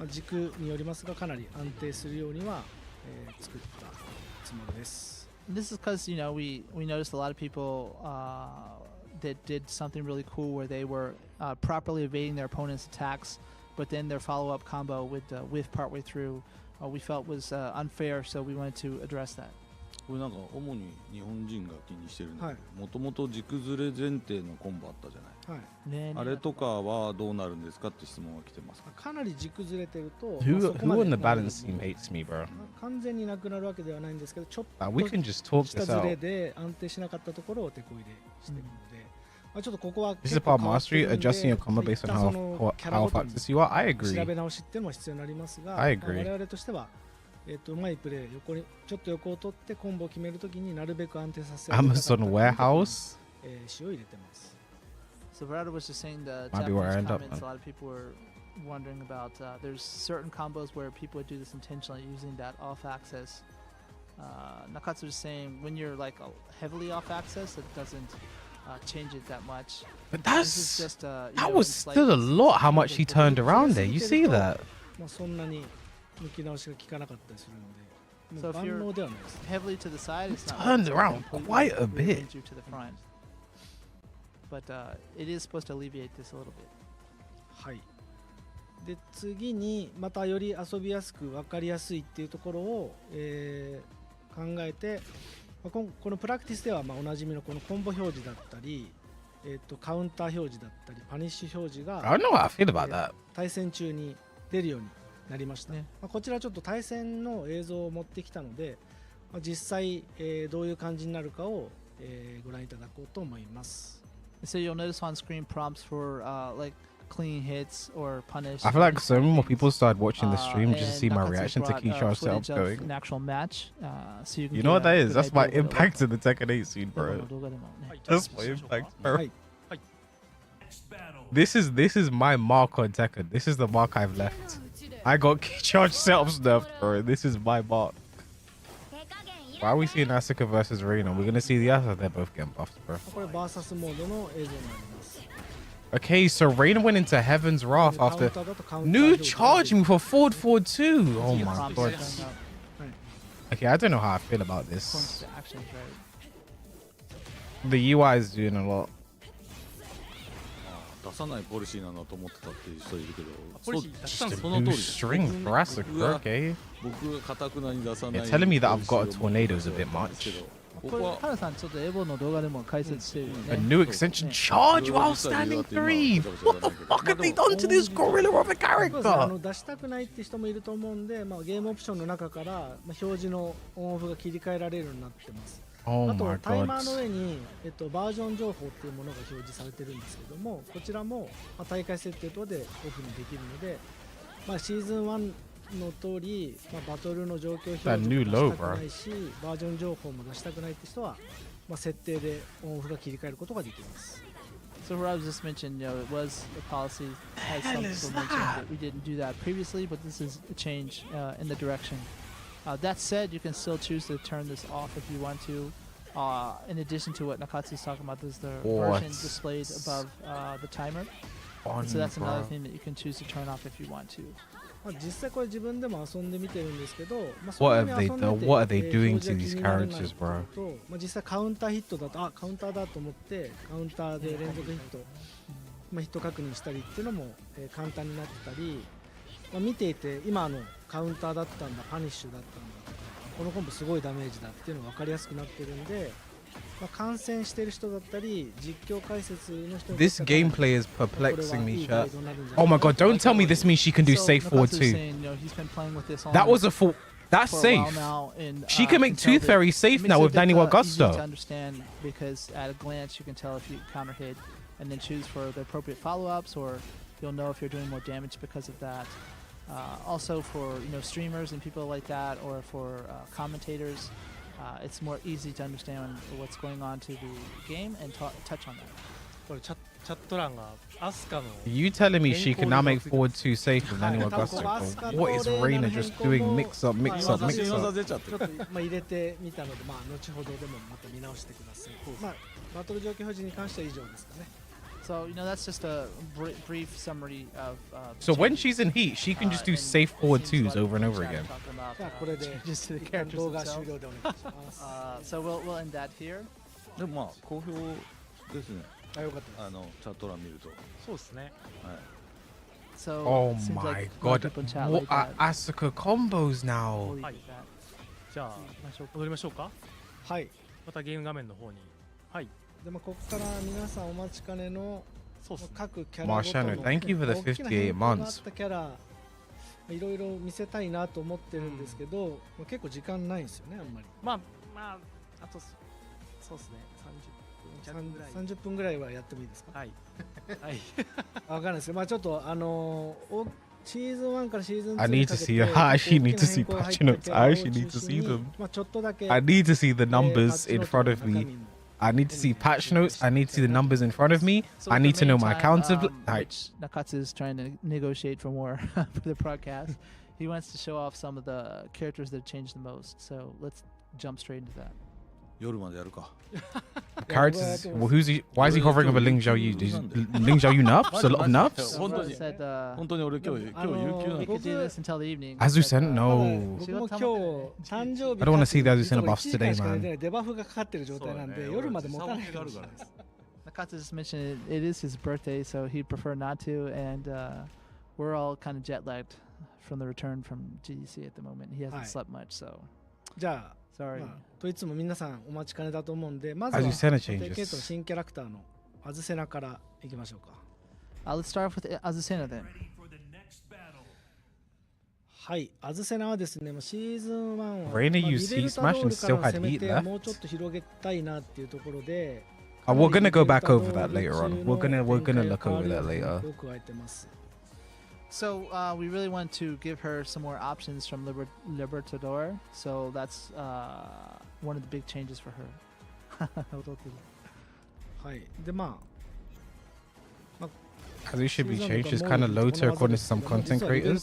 軸によりますがかなり安定するようには、作ったつもりです。 And this is because we noticed a lot of people that did something really cool where they were properly evading their opponent's attacks but then their follow-up combo with whiff partway through, we felt was unfair, so we wanted to address that. これなんか主に日本人が気にしてるんだはいけど、もともと軸ずれ前提のコンボあったじゃない。はいあれとかはどうなるんですかって質問が来てます。かなり軸ずれてると Who そこまで who in the balance team hates me, bro? 完全になくなるわけではないんですけど、ちょっ We と can just talk 下 this ずれ out. で安定しなかったところを手こ入れしてるので、まあちょっとここは This is 結構 about 変わってる mastery, んで adjusting your combo based on 一旦その how キャラ how ごとに fast you are. I 調 agree. べ直しっていうのも必要になりますが、 I まあ agree. 我々としてはうまいプレー横にちょっと横を取ってコンボを決めるときになるべく安定させる Amazon warehouse. 仕様を入れてます。 So Verada was just saying the Might be where I Japanese end up, comments. man. A lot of people were wondering about. There's certain combos where people would do this intentionally using that off axis. Nakatsu was saying when you're like heavily off axis, it doesn't change it that much. But This is that's just, you that know, was in slight still a lot. How change much of he the turned move. around there. You see that? まあそんなに抜き直しが効かなかったりするので、 So もう if 万 you're 能ではないです。 heavily to the side, it's not Turned like it's around completely quite a moving bit. you to the front. But it is supposed to alleviate this a little bit. はい。で次にまたより遊びやすく分かりやすいっていうところを、考えて、まあこのプラクティスではまあおなじみのこのコンボ表示だったり、カウンター表示だったりパニッシュ表示が I don't know how I feel about that. 対戦中に出るようになりました、まあこちらちょっと対戦の映像を持ってきたので、まあ実際、どういう感じになるかを、ご覧いただこうと思います。 So you'll notice on screen prompts for like clean hits or punish. I feel like so many more people started watching the stream just to and see my Nakatsu reaction to brought, Keyshar's setup footage of going. an actual match, so you can You get know what that a is? good That's my idea what it impact in looks the Tekken 8 scene, bro. like. That's my impact, bro. はい。 This is my mark on Tekken. This is the mark I've left. I got Keycharge setups nerfed, bro. This is my mark. Why are we seeing Asuka versus Reina? We're gonna see the other. They're both getting buffed, bro. これバーサスモードの映像になります。 Okay, so Reina went into Heaven's Wrath after new charging for forward 2. Oh my god. Okay, I don't know how I feel about this. The UI is doing a lot. 出さないポリシーなんだと思ってたっていう人いるけど、ポリシー出したんですその通り New です string for Asuka, 僕が okay. 僕が堅くなに出さない You're telling me that I've got a ポリシー tornado を is a bit 持ってるんですけ much. どここれこはハルさんちょっとエボの動画でも解説してるよね。 A new extension charge while standing 3. What the fuck have they done to this gorilla of a そうですね、character? 出したくないって人もいると思うんで、まあ、ゲームオプションの中から、まあ、表示のオンオフが切り替えられるようになってます。 Oh あと my タイマーの god. 上に、バージョン情報っていうものが表示されてるんですけども、こちらも、まあ、大会設定等でオフにできるので、まあ、シーズン1の通り、まあ、バトルの状況表示も That new 出 low, したくないし、バージョン情報も出したくないって人は、まあ、設定でオンオフが切り替えることができます。 So Rob just mentioned, you know, it was a policy, as some people mentioned, that we didn't do that previously, but this is a change in the direction. That said, you can still choose to turn this off if you want to. In addition to what Nakatsu is talking about, there's the version displayed above the timer. So that's another thing that you can choose to turn off if you want to. まあ実際これ自分でも遊んでみてるんですけど、まあ、 What have they そんな done? に遊んでて What are they doing 表示 to が these 気にならない characters, bro? とまあ、実際カウンターヒットだとカウンターだと思ってカウンターで連続ヒット、まあ、ヒット確認したりっていうのも、簡単になってたり、まあ、見ていて今カウンターだったんだパニッシュだったんだとかこのコンボすごいダメージだっていうのが分かりやすくなってるんで、まあ、観戦してる人だったり実況解説の人に This gameplay is perplexing me, chat. Oh my god, don't tell me this means she can do safe forward too. That was a full. That's safe. She can make Tooth Fairy safe now with 91 To Gusto. understand because at a glance you can tell if you counter hit and then choose for the appropriate follow-ups, or you'll know if you're doing more damage because of that. Also for streamers and people like that, or for commentators, it's more easy to understand what's going on to the game and touch on that. これチャット欄がアスカの You telling me she can now make forward 2 safe with 91 Gusto? What is Reina just doing? Mix up, mix up, mix ちょ up. っとまあ入れてみたので、まあ、後ほどでもまた見直してください。まあ、バトル状況表示に関しては以上ですかね。 So that's just a brief summary of. So when she's in heat, she can just do safe forward 2s over and over again. じゃあこれで Just to the 一旦 characters 動画 themselves. 終了でお願いします。So we'll end that here. でもまあ好評ですね。あ、よかったです。チャット欄見ると。そうですね。はい。So Oh it seems my like a lot of god. people in chat What like are that. Asuka combos now? Fully はい get that. じゃあ戻りましょうか。はいまたゲーム画面の方に。はい。でここから皆さんお待ちかねのそうっすね。各キャラごとの Marshano, thank you for the 大きな58変更があっ months. たキャラいろいろ見せたいなと思ってるんですけど、結構時間ないんですよねあんまり。まああとそうですね。30分ぐらい。 30分ぐらいはやってもいいですか。はい。はい。わかんないですけど、ちょっとシーズン1からシーズン2 I need to see. I actually need to see patch notes. I actually need to see them. ちょっとだけ I need to see the numbers in front of me. I need to see patch notes. I need to see the numbers in front of me. So I in the need to know my meantime, counter. which Nakatsu is trying to negotiate for more for the broadcast. He wants to show off some of the characters that changed the most. So let's jump straight into that. 夜までやるか。 Characters. Well, who's he? Why is he hovering over Ling Xiaoyu? Ling Xiaoyu nerfs? A lot of nerfs? 本当に Said, 本当に俺今日有給な we の。 could do this until the evening. Azusen? But, No. 僕も今日誕生日 I don't wanna see the Azusen buffs 1時間 today, しか寝 man. てないデバフがかかってる状態なんで夜まで持たないかもしれないです。 Nakatsu just mentioned it is his birthday, so he'd prefer not to, and we're all kind of jet lagged from the return from GDC at the moment. He hasn't slept much, so じゃあ sorry. といつも皆さんお待ちかねだと思うんで、まずは Azucena テッケン changes. トの新キャラクターのアズセナからいきましょうか。Let's start off with Azucena then. はい、アズセナはですね、シーズン1は Reina リ used ベル Sea タ Smash ドー and ルから still の had 攻め heat 手 left. をもうちょっと広げたいなっていうところで、 We're gonna go back over that later on. We're gonna look over that later. So we really want to give her some more options from Libertador. So that's one of the big changes for her. はい、でAs we should be changed. She's kind of low to according to some content creators.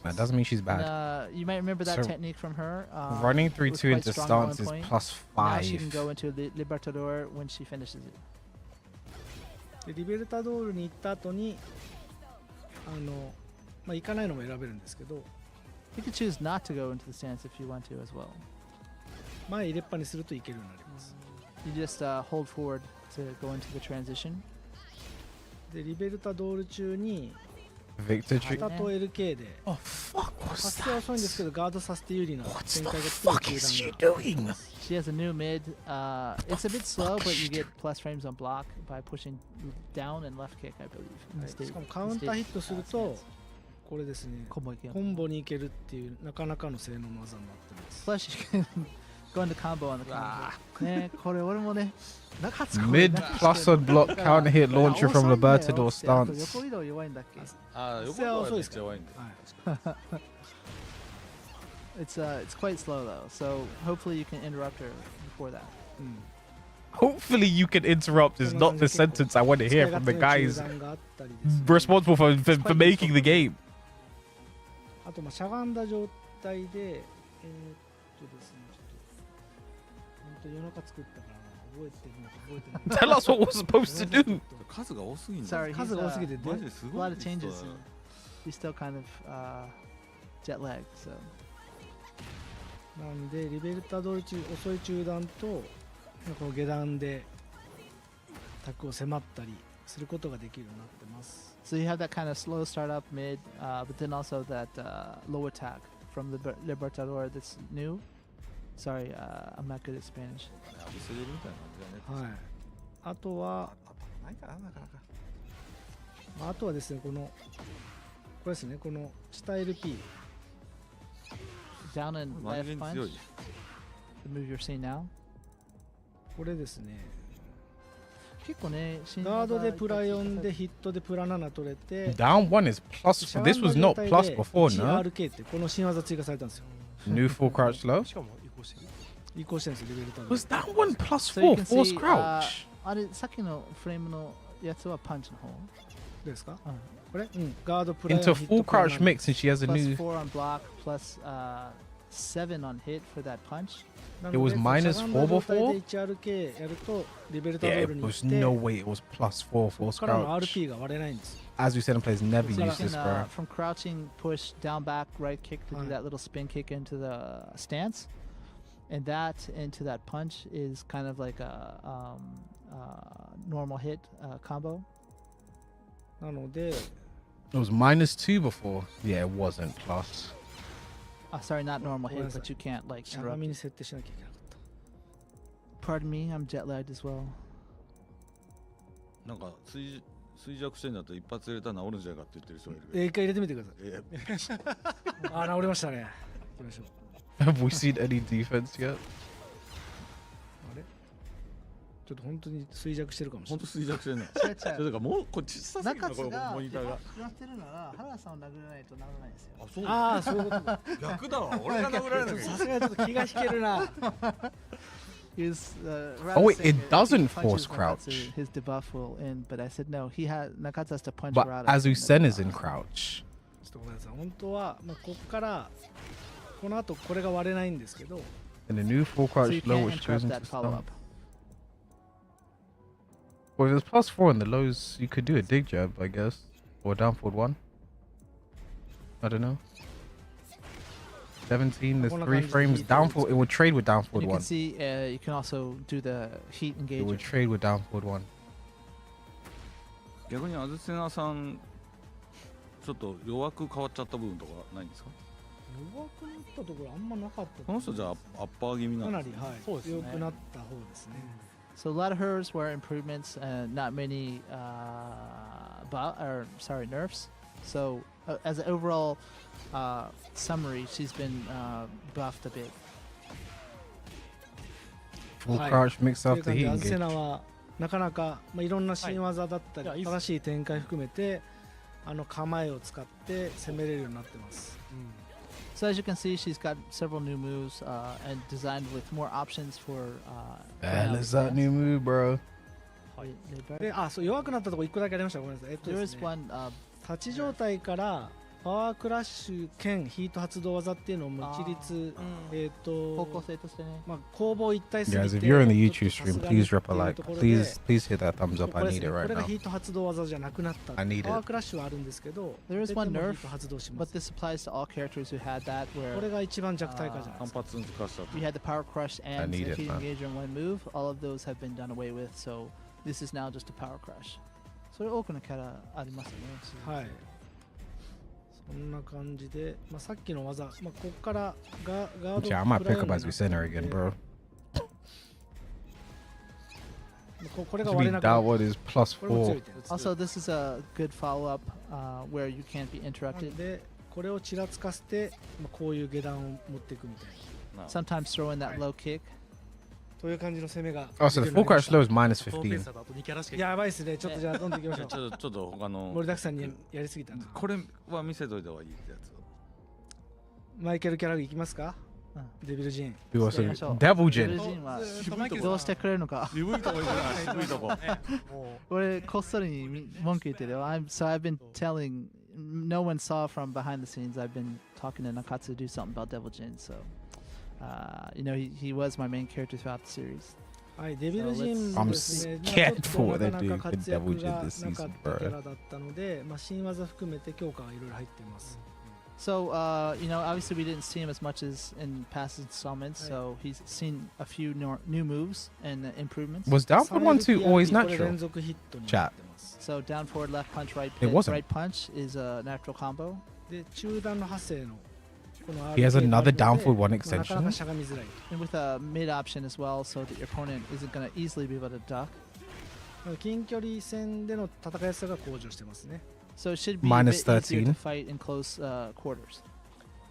That doesn't mean she's bad. You might remember that So, technique from her. Running It was 3-2 quite into strong at stance one is point. +5. Now she can go into Libertador when she finishes it. でリベルタドールに行った後に行かないのも選べるんですけど、 You could choose not to go into the stance if you want to as well. 前入れっぱにするといけるようになります。 You just hold forward to go into the transition. でリベルタドール中に Victor 旗と LK で発生は遅いんですけどガードさせて有利な展開が作る球団が She has a new mid. It's a bit slow, but you get plus frames on block by pushing down and left kick, I believe. はいしかもカウンターヒットするとこれですね、コンボに行けるっていうなかなかの性能の技になってます。 Plus you can go into combo on the combo. ね、これ俺もね、 Mid plus on block counter hit launcher from Libertador stance. 横移動弱いんだっけ？横移動はめっちゃ弱いんで。It's quite slow though, so hopefully you can interrupt her before that. Hopefully you can interrupt is not the sentence I want to hear from the guys responsible for making the game. あとしゃがんだ状態でですね、ちょっと夜中作ったから覚えてるのか覚えてない。 Tell us what we're supposed to do. 数が多すぎる。 Sorry, 数が多すぎて マジですごい。 a lot of changes. He's still kind of jet lagged, so. なんでリベルタドール中遅い中段とこの下段でタックを迫ったりすることができるようになってます。 So you have that kind of slow startup mid, but then also that low attack from the Libertador that's new. Sorry, I'm not good at Spanish. はい。あとはあとはですねこれですねこの下 LP Down and left punch. The move you're seeing now. これですね。結構ね、ガードでプラ4でヒットでプラ7取れて Down 1 is plus. This was not plus before, no? RK ってこの新技追加されたんですよ。 New full crouch low. しかも移行してる。移行してるんですよリベルタドール。 Was that one plus So you 4 can force see, crouch? あれさっきのフレームのやつはパンチの方。ですか？これ？ガードプラ Into 4ヒット full crouch mix, and she has a plus new. 4 on block, plus 7 on hit for that punch. It was minus 4 before? 1RK やるとリベルタド Yeah, ー it ルに行っ was て no way it was plus 4 force からの crouch. RP が割れないんです。 As we said in players, never So you use this, can, bro. from crouching, push down back, right kick to do that little spin kick into the stance. And that into that punch is kind of like a normal hit combo. なので It was -2 before. Yeah, it wasn't plus. Sorry, not normal hit, but you can't like 長 interrupt. めに設定しなきゃいけなかった Pardon me, I'm jet lagged as well. なんか衰弱してんだと一発入れたら治るんじゃないかって言ってる人がいるけど。一回入れてみてくださいあ、治りましたね。行きましょう。 Have we seen any defense yet? あれちょっと本当に衰弱してるかもしれない。本当衰弱してんの。違う違う。それだからもうこっちさすぎるなこれ中津がモニターが。食らってるなら原田さんを殴らないと治らないですよ。あ、そう。ああ、そういうことか。逆だわ。俺が殴られなきゃ。さすがにちょっと気が引けるな。His, Oh, wait, saying it that if he doesn't punches force Nakatsu, crouch. His debuff will end, but I said no. Nakatsu has to punch But Rada. Azusen is in crouch. ちょっとごめんなさい。本当は、まあ、ここからこの後これが割れないんですけど。 And the new full So you crouch low can't which goes interrupt into that follow stun. up. Well, there's +4 in the lows. You could do a dig jab, I guess, or a down forward 1. I don't know. 17. There's 3 frames. Down forward. It would trade with down And forward you 1. can see you can also do the heat It would engagement. trade with down forward 1. 逆にアズセナさんちょっと弱く変わっちゃった部分とかないんですか？弱くなったところあんまなかった。この人じゃあアッパー気味なかなり、んですね。はい、そうですね。強くなった方ですね。So a lot of hers were improvements and not many nerfs. So as an overall summary, she's been buffed a bit. Full はい crouch mix という after 感じ heat でアズセ engage. ナはなかなか、まあ、いろんな新技だったり、はいいやいいっす正しい展開含めて構えを使って攻めれるようになってます。So as you can see, she's got several new moves and designed with more options for. Hell is that new move, bro? で、あ、そう弱くなったところ1個だけありました。ごめんなさい。There で is すね one. 立ち状態からパワークラッシュ兼ヒート発動技っていうのをもう一律方向性としてね。まあ攻防一体すぎて Guys, if you're in the YouTube ちょっと stream, さすがに please drop a っていう like. ところで Please hit that thumbs こ up. I れです need ね it こ right れが now. ヒート発動技じゃなくなった I need it. パワークラッシュはあるんですけど There is 全 one 部の nerf, ヒート発動しま but す this applies to all characters who had that. こ Where れが一番弱体化じゃないで単すか発化したと。 you had the power crush and I need the it, heat man. engager in one move. All of those have been done away with. So this is now just a power crush. それ多くのキャラありますよね。はいそんな感じで、まあ、さっきの技、まあ、ここからガード Yeah, I might 食らう pick よう up になっ as て we center again, bro. これが To 割 be れなくな that っ one is これも強 +4. い点です Also, this is a good follow-up where you can't be な interrupted. んでこれをちらつかせて、まあ、こういう下段を持っていくみたいな Sometimes throw in that low kick. という感じの攻めが Oh, so the full crouch low is -15. トーペーサーだと2キャラしかやばいですねちょっとじゃあどんどんいきましょうちょっと他の盛りだくさんにやりすぎたなこれは見せといた方がいいってやつ。マイケル・キャラグいきますか、デビル・ジーン Who else? やりましょう Devil ジェル Jin. ジンはマイケルさんどうしてくれるのか。渋いとこ行くな、渋いとこ。俺こっそりに文句言ってるよ。So I've been telling, no one saw from behind the scenes. I've been talking to Nakatsu to do something about Devil Jin. So, you know, he was my main character throughout the series. はいデビル・ジーン I'm もですね scared まあ for ちょっ what と they're なかなか doing with 活躍 Devil Jin が this なか season, ったキャ bro. ラだったので、まあ、新技含めて強化がいろいろ入っています So, you know, obviously we didn't see him as much as in past installments. So he's seen a few new moves and improvements. Was down for 1-2 always これ natural? 連続ヒットになってます So down forward, left punch, right It pit, wasn't. right punch is a natural combo. で中段の発生のこの He has RK another があるの down で forward 1まあなかな extension. かしゃがみづらい And with a mid option as well, so that your opponent isn't going to easily be able to duck. 近距離戦での戦いやすさが向上してますね So it should be a bit Minus easier to 13. fight in close quarters.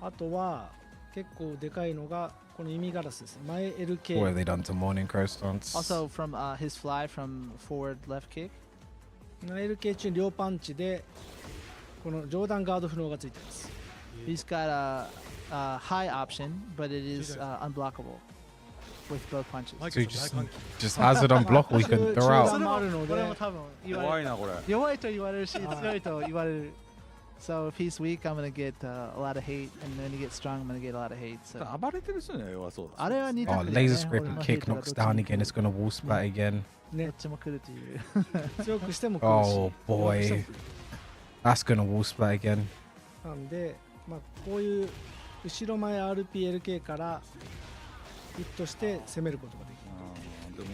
あとは結構でかいのがこの弓ガラスです前 LK What have they done to morning crow stance? Also from his fly from forward left kick. LK 中両パンチでこの上段ガード不能がついています He's got a high option, but it is unblockable with both punches. So he just has it unblockable. He can 中 throw 段 out. もあるのこれでも多分言われる。怖いなこれ。弱いと言われるし、強いと言われる。So if he's weak, I'm gonna get a lot of hate, and when he gets strong, I'm gonna get a lot of hate. So 暴れてる人には弱そうだ。あれは似た Oh, くないね laser scrape 俺 and のヘイ kick トが knocks どっち down に again. It's gonna wall splat again. どっちも来るという。強くしても来るし Oh boy, that's gonna wall splat again. なんで、まあ、こういう後ろ前 RPLK からヒットして攻めることができる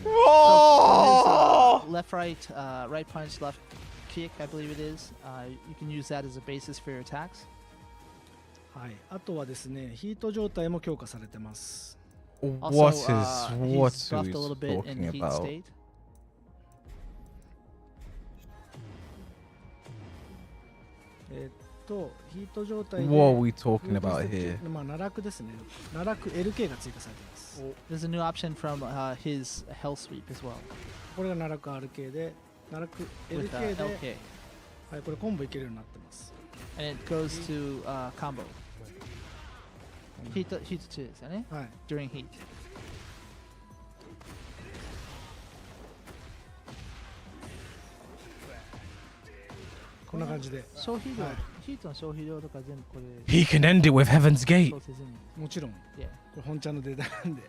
So, his, left, right, right punch, left kick, I believe it is. You can use that as a basis for your attacks. はい、あとはですね、ヒート状態も強化されてます。What Also, is what he's buffed a little is bit in talking heat about? state. ヒート状態で What are we talking about here? まあ奈落ですね。奈落 LK が追加されています。There's a new option from his Hell Sweep as well. これが奈落 RK で、奈落 With LK で、 LK. はい、これコンボいけるようになってます。And it goes to combo. Heat 2ですよね。はい。During heat. こんな感じで。消費量、はい、ヒートの消費量とか全部これ。He can end it with Heaven's Gate. もちろん。Yeah. これ本ちゃんのデータなんで。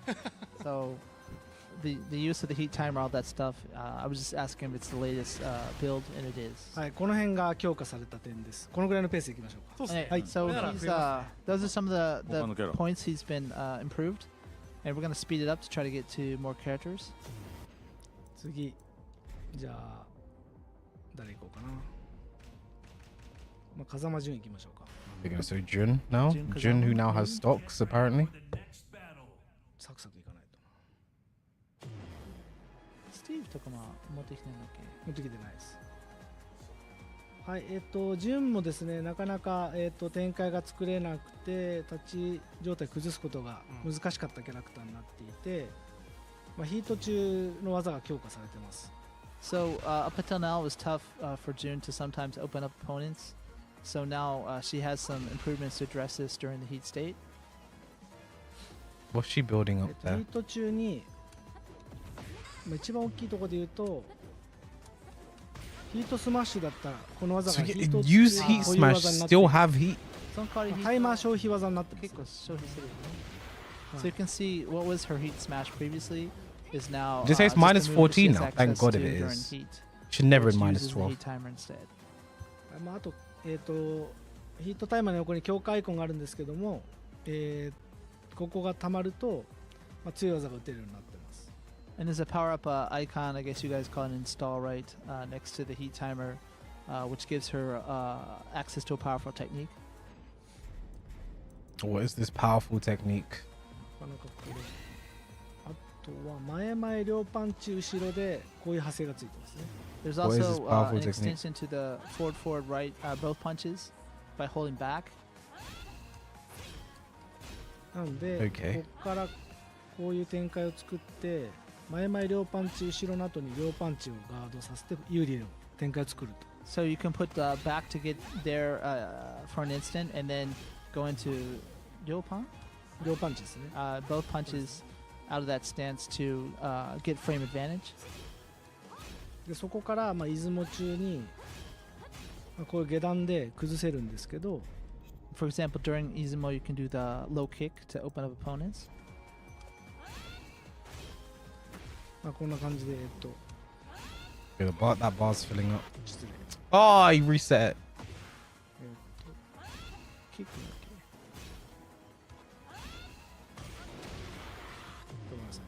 So, the use of the heat timer, all that stuff. I was just asking if it's the latest build, and it is. はい、この辺が強化された点です。このぐらいのペースでいきましょうか。そうですね。はい。So he's those are some of the points he's been improved, and we're gonna speed it up to try to get to more characters. 次、じゃあ誰行こうかな。まあ風間潤行きましょうか。We're gonna say Jun now. Jun, who now has stocks apparently. サクサクいかないと。スティーブとかも持ってきてないんだっけ？持ってきてないです。はい、潤もですね、なかなか、展開が作れなくて、立ち状態崩すことが難しかったキャラクターになっていて、まあ、ヒート中の技が強化されてます。So up until now it was tough for June to sometimes open up opponents. So now she has some improvements to address this during the heat state. What's she building up ヒ there? ート中に、まあ、一番大きいところで言うと、ヒートスマッシュだったらこの技 So がヒ you ート use heat こういう smash, 技になって still have heat. その代わりタイマー消費技になってます。結構消費するよね。So you can see what was her heat smash previously is now. Just say it's just a minus move that she 14 has now. Thank access God to it during is. heat, Should never which in minus uses the 12. heat timer instead. まあ、あと、ヒートタイマーの横に強化アイコンがあるんですけども、ここがたまると、まあ、強い技が打てるようになってます。And there's a power-up icon, I guess you guys call it an install, right, next to the heat timer, which gives her access to a powerful technique. What is this powerful technique? なんかこれあとは前々両パンチ後ろでこういう派生がついてますね。There's What is this also powerful an technique? extension to the forward, right, both punches by holding back. なので、 Okay. ここからこういう展開を作って前々両パンチ後ろの後に両パンチをガードさせて有利な展開を作ると。So you can put back to get there for an instant, and then go into Ryopan? 両パンチですね。Both punches out of that stance to get frame advantage. でそこからまあ出雲中に、まあ、こういう下段で崩せるんですけど。For example, during Izumo, you can do the low kick to open up opponents. まあこんな感じでYeah, that bar's filling up. Oh, he reset it. キックだっけ。ごめんなさ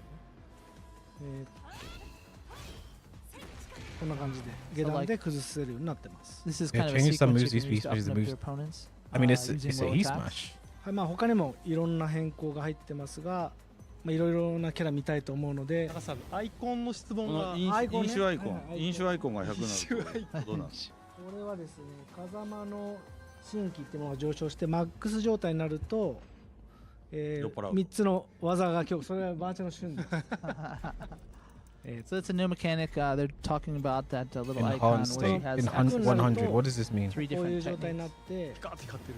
いね。こんな感じで下段で崩せるようになってます。This is Yeah, kind of a change some sequence moves, you can use these to open up moves. your opponents. I mean, it's using a low heat attacks. smash. はい、まあ他にもいろんな変更が入ってますが、まあいろいろなキャラ見たいと思うので、高さんアイコンの質問が飲酒アイコン、はいはい飲酒アイコンが100になるとどうなんですか？これはですね、風間の新規っていうものが上昇してマックス状態になると、3つの技が今日それはバーチャルの旬です。So it's a new mechanic. They're talking about that little icon Enhanced where state. it has Enhanced access 100. What does this mean? 3こういう different 状態に techniques. なって、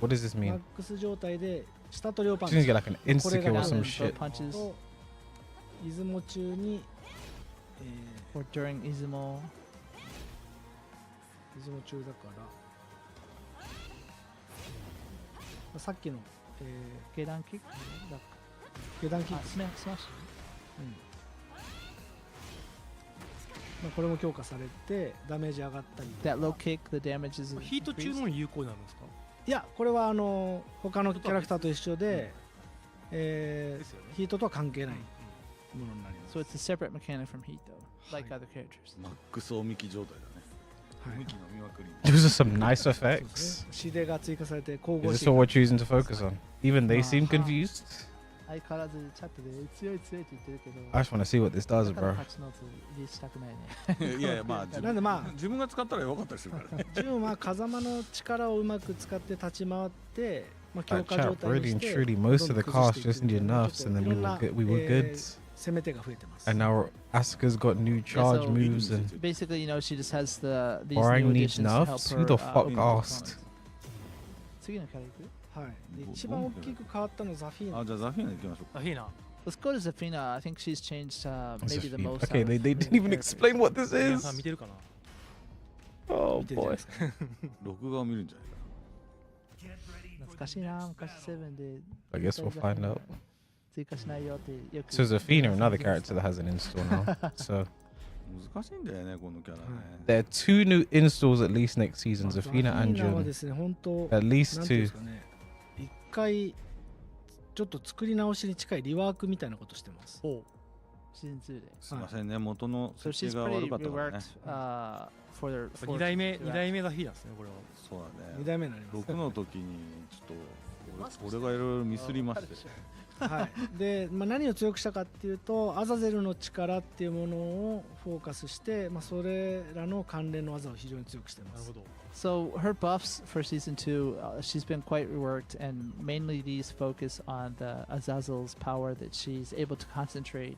What does this マッ mean? クス状態で下と両パン She's チ gonna get like an insta kill or some Both shit. punches と出雲中に、or during Izumo. 出雲中だからさっきの、下段キック下段キック、スマッシュ。まあ、これも強化されてダメージ上がったりと That か low kick, the damage is ヒート中 increased. のに有効になるんですか？いやこれは他のキャラクターと一緒で、ですよね。ヒートとは関係ないものになります。 So it's a separate mechanic from Heat, though, like other characters. マックスおみき状態だね。Those are some nice そうです effects. ね指令が追加されて神 Is 々 this しい what we're choosing to focus on? Even they seem confused. 相変わらずチャットで強い強いって言ってるけど I just want to see what this does, だから bro. パチノーツ入れしたくないねいやいやまあなんでまあ自分が使ったらよかったりするからね。ジュンは風間の力をうまく使って立ち回って、まあ、強 That 化状 chat, 態に really し and て truly, どんどん most of the 崩 cast してい just く needed みたいな nerfs, and then いろんな we were good. 攻め手が増えてます。 And now Asuka's got new charge so moves, and basically you know she just has these Orang new needs additions to help nerfs. her Who the fuck open asked? opponents. 次のキャラいくはい。で一番大きく変わったのはザフィーナ。あじゃあザフィーナ行きましょうか。あ、いいな。 Let's go to Zafina. I think she's changed maybe the Zafina. most. Okay, out they of didn't any even character. explain what this 皆 is. さん見てるかな。 Oh 見てるじゃない boy. ですか。録画を見るんじゃないか 懐かしいな、昔セブンで I guess we'll find out. 追加しないよってよく So Zafina, another character that has an install now. So な。難しいんだよねこのキャラね。 there are 2 new installs at least next season. ザ Zafina フィ and ーナは Jun. ですね、本当 At least なんていうんで 2. すかね、一回ちょっと作り直しに近いリワークみたいなことしてます。おう。シーズン2で。すいませんね元の So 設 she's 定が pretty 悪かったからね。 reworked for their 2代目ザフィーナですね、これは。そうだね。二代目になります。 6の時にちょっと俺がいろいろミスりまして。はい。で、まあ何を強くしたかっていうと、アザゼルの力っていうものをフォーカスして、まあそれらの関連の技を非常に強くしてます。なるほど。 So her buffs for season 2, she's been quite reworked, and mainly these focus on the Azazel's power that she's able to concentrate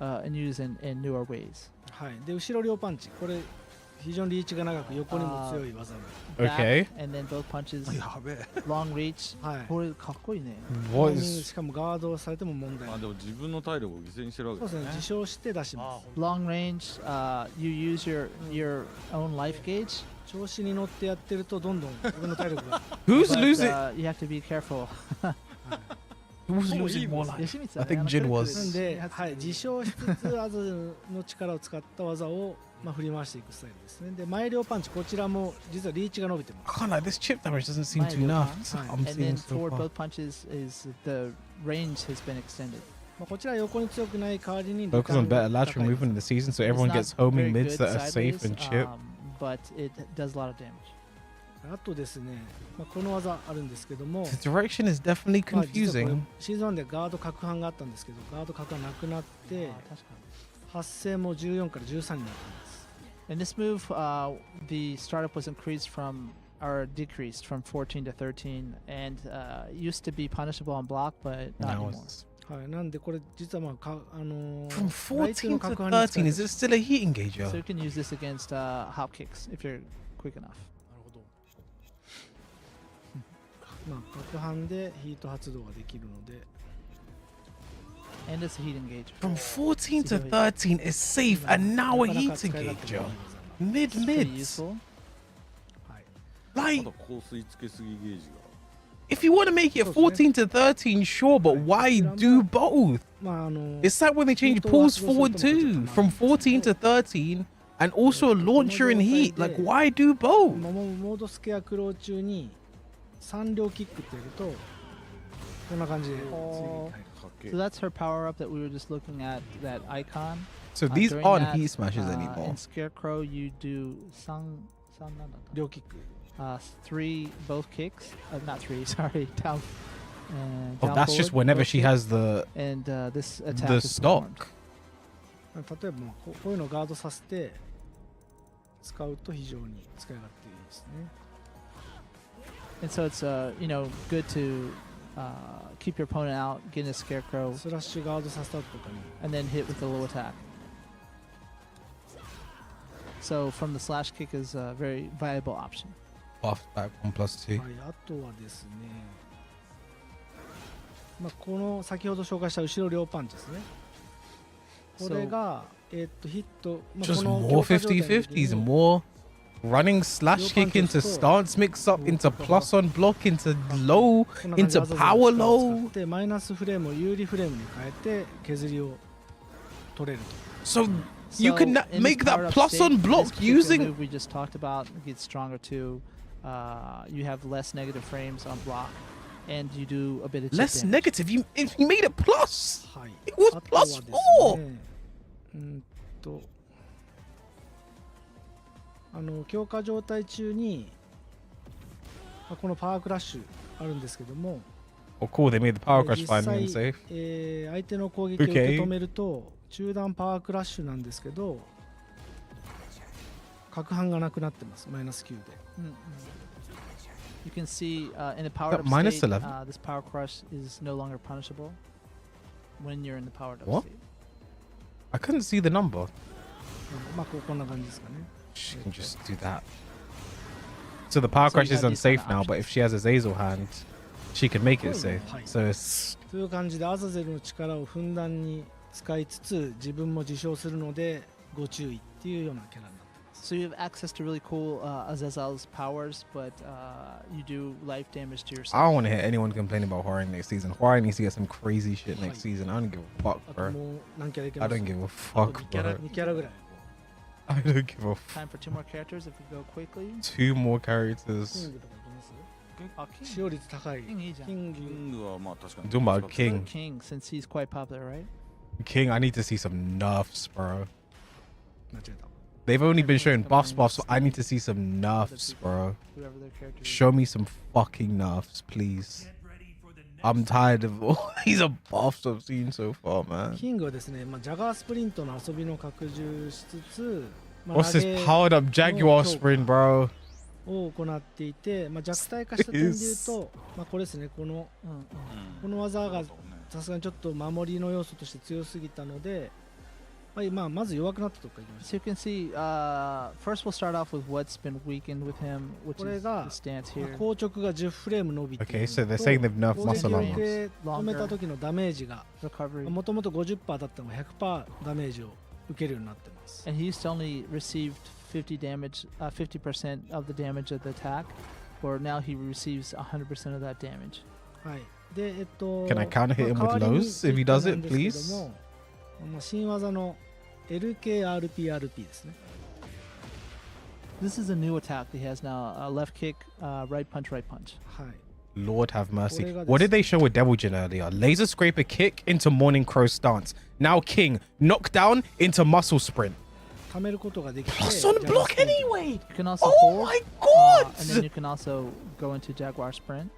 and use in newer ways. はい。で、後ろ両パンチ、これ非常にリーチが長く横にも強い技で。 Okay. Back, and then both punches, やべえ。 long reach. はい。これかっこいいね。 What タイミング is しかもガードされても問題ない。まあでも自分の体力を犠牲にしてるわけそうですね。自称して出します。 Long range, you use your own life gauge. 調子に乗ってやってるとどんどん自分の体力が who's but, losing? you have to be careful. Who's losing more life? 吉光さん I think Jin なん was. で、はい、自称しつつアザゼルの力を使った技を、まあ、振り回していくスタイルですね。で、前両パンチ、こちらも実はリーチが伸びてま I can't lie. This chip damage doesn't seem too Mine, nerfed. Mine. I'm And seeing then so forward far. both punches is the range has been extended. す。まあ、こちら横に強くない代わりに Focus on better リターンが lateral 高いです movement in the season so It's everyone not gets homing very mids good that are safe sideways, and chip. but it does a lot of damage. あとですね、まあ、この技あるんですけども、 The direction is definitely まあ、実はこれ confusing. シーズン1でガード攪拌があったんですけど、ガード攪拌なくなって発生も14から13になっています。 In this move, the startup was increased from or decreased from 14 to 13, and used to be punishable on block, but not Now anymore. it's はい、なんでこれ実はまあかfrom ライトの 14攪 to 拌に使え 13. る Is it still a heat So engager? you can use this against hop kicks if you're quick enough. なるほど。まあ攪拌でヒート発動ができるので、 And it's a heat engager. From 14 to 13 is safe, and now a なかな heat か使い勝手 engager. がいい技 Mid It's pretty mids. useful. はい。ま Like, だ香水つけすぎゲージが if you want to make it 14 to 13, sure, but why do both? まあIt's like when they change pulse forward too, from 14 to 13, and also a launcher in heat. Like, why do both? モードスケアクロー中に3両キックってやるとこんな感じで次に入る。 So that's her power up that we were just looking at, that icon. So these during aren't that, heat smashes anymore. In Scarecrow, you do some 両キック。 3 both kicks. Not 3, sorry. Down. Oh, Down that's just forward, whenever both she kicks, has the And this attack the is performed. stock. 例えばまあこういうのをガードさせて使うと非常に使い勝手いいですね。 And so it's good to keep your opponent out, get in a Scarecrow, スラッシュガードさせた後とかに and then hit with a low attack. So from the slash kick is a very viable option. buff back 1+2. はい、あとはですね、まあ、この先ほど紹介した後ろ両パンチですね。これが、ヒット、まあ、 Just この more 強化状態の時 50-50s, に more running slash kick into stance mix up, into plus on block, into low, こんな感じ into で技を power 使 low. ってマイナスフレームを有利フレームに変えて削りを取れると。 So you So can in this make that power-up plus state, on this block particular using. move we just talked about gets stronger too. You have less negative frames on block, and you do a bit of chip Less damage. negative. You made it plus. はい、 It was あとは plus です 4. ね、強化状態中に、このパワークラッシュあるんですけども、Oh, cool. They made the power crush 実 finally 際 unsafe. 相手の攻撃を受け止めると中断パワークラッシュなんですけど、角半がなくなってます。マイナス9で。You can see in the powered up minus state, 11? this power crush is no longer punishable when you're in the powered up What? state. I couldn't see the number. まあこんな感じですかね。 She can just do that. So the power So crush you is have these kind unsafe of now, but if she has a Zazel hand, she can make it safe. Right. So it's という感じでアザゼルの力をふんだんに使いつつ自分も自傷するのでご注意っていうようなキャラになってます。 So you have access to really cool Azazel's powers, but you do life damage to I yourself. don't want to hear anyone complaining about Hwari next season. Hwari needs to get some crazy shit next season. I don't give a fuck, あと bro. もう何キャラいけま I す don't give a fuck, bro. 2キャラぐらい。 I don't give a Time for 2 more characters if we go quickly. Two more キ characters. ングとかいきます Oh, 使用率高い。King いいじゃん。キンキグングはまあ確かに I'm talking about King. King, since he's quite popular, right? King, I need to see some nerfs, bro. 間違えた。 They've only been showing buffs, so I need to see some nerfs, bro. Whoever their character is. Show me some fucking nerfs, please. I'm tired of all these buffs I've seen so far, man. キングはですね、まあ、ジャガースプリントの遊びの拡充しつつ、まあ What's this 投げ powered up Jaguar sprint, bro? を行っていて、まあ、弱体化した点で言うと、まあ、これですね、この技がさすがにちょっと守りの要素として強すぎたので、まず弱くなったとこからいきまし So you can see, first we'll start off with what's been weakened with him, which これ is が the stance まあ here. 硬直が10フレーム伸びてい Okay, る so の they're と saying they've nerfed 攻撃 muscle を armor. 受け止めた時のダメージが Recovery. もともと 50% だったのが 100% ダメージを受けるようになってます。 And he used to only received 50 damage, 50% of the damage of the attack, or now he receives 100% of that damage. はい。で、Can I counter hit him まあ with 代わりに lows if he does it, なんですけ please? どもまあ新技の LKRPRP ですね。 This is a new attack that he has now. Left kick, right punch, right punch. はい。 Lord have mercy. これがです。 What did they show with Devil Jin earlier? Laser scraper kick into Morning Crow stance. Now King, knockdown into muscle sprint. 貯めることができて Plus on block anyway! You can also Oh hold, my god! and then you can also go into Jaguar sprint.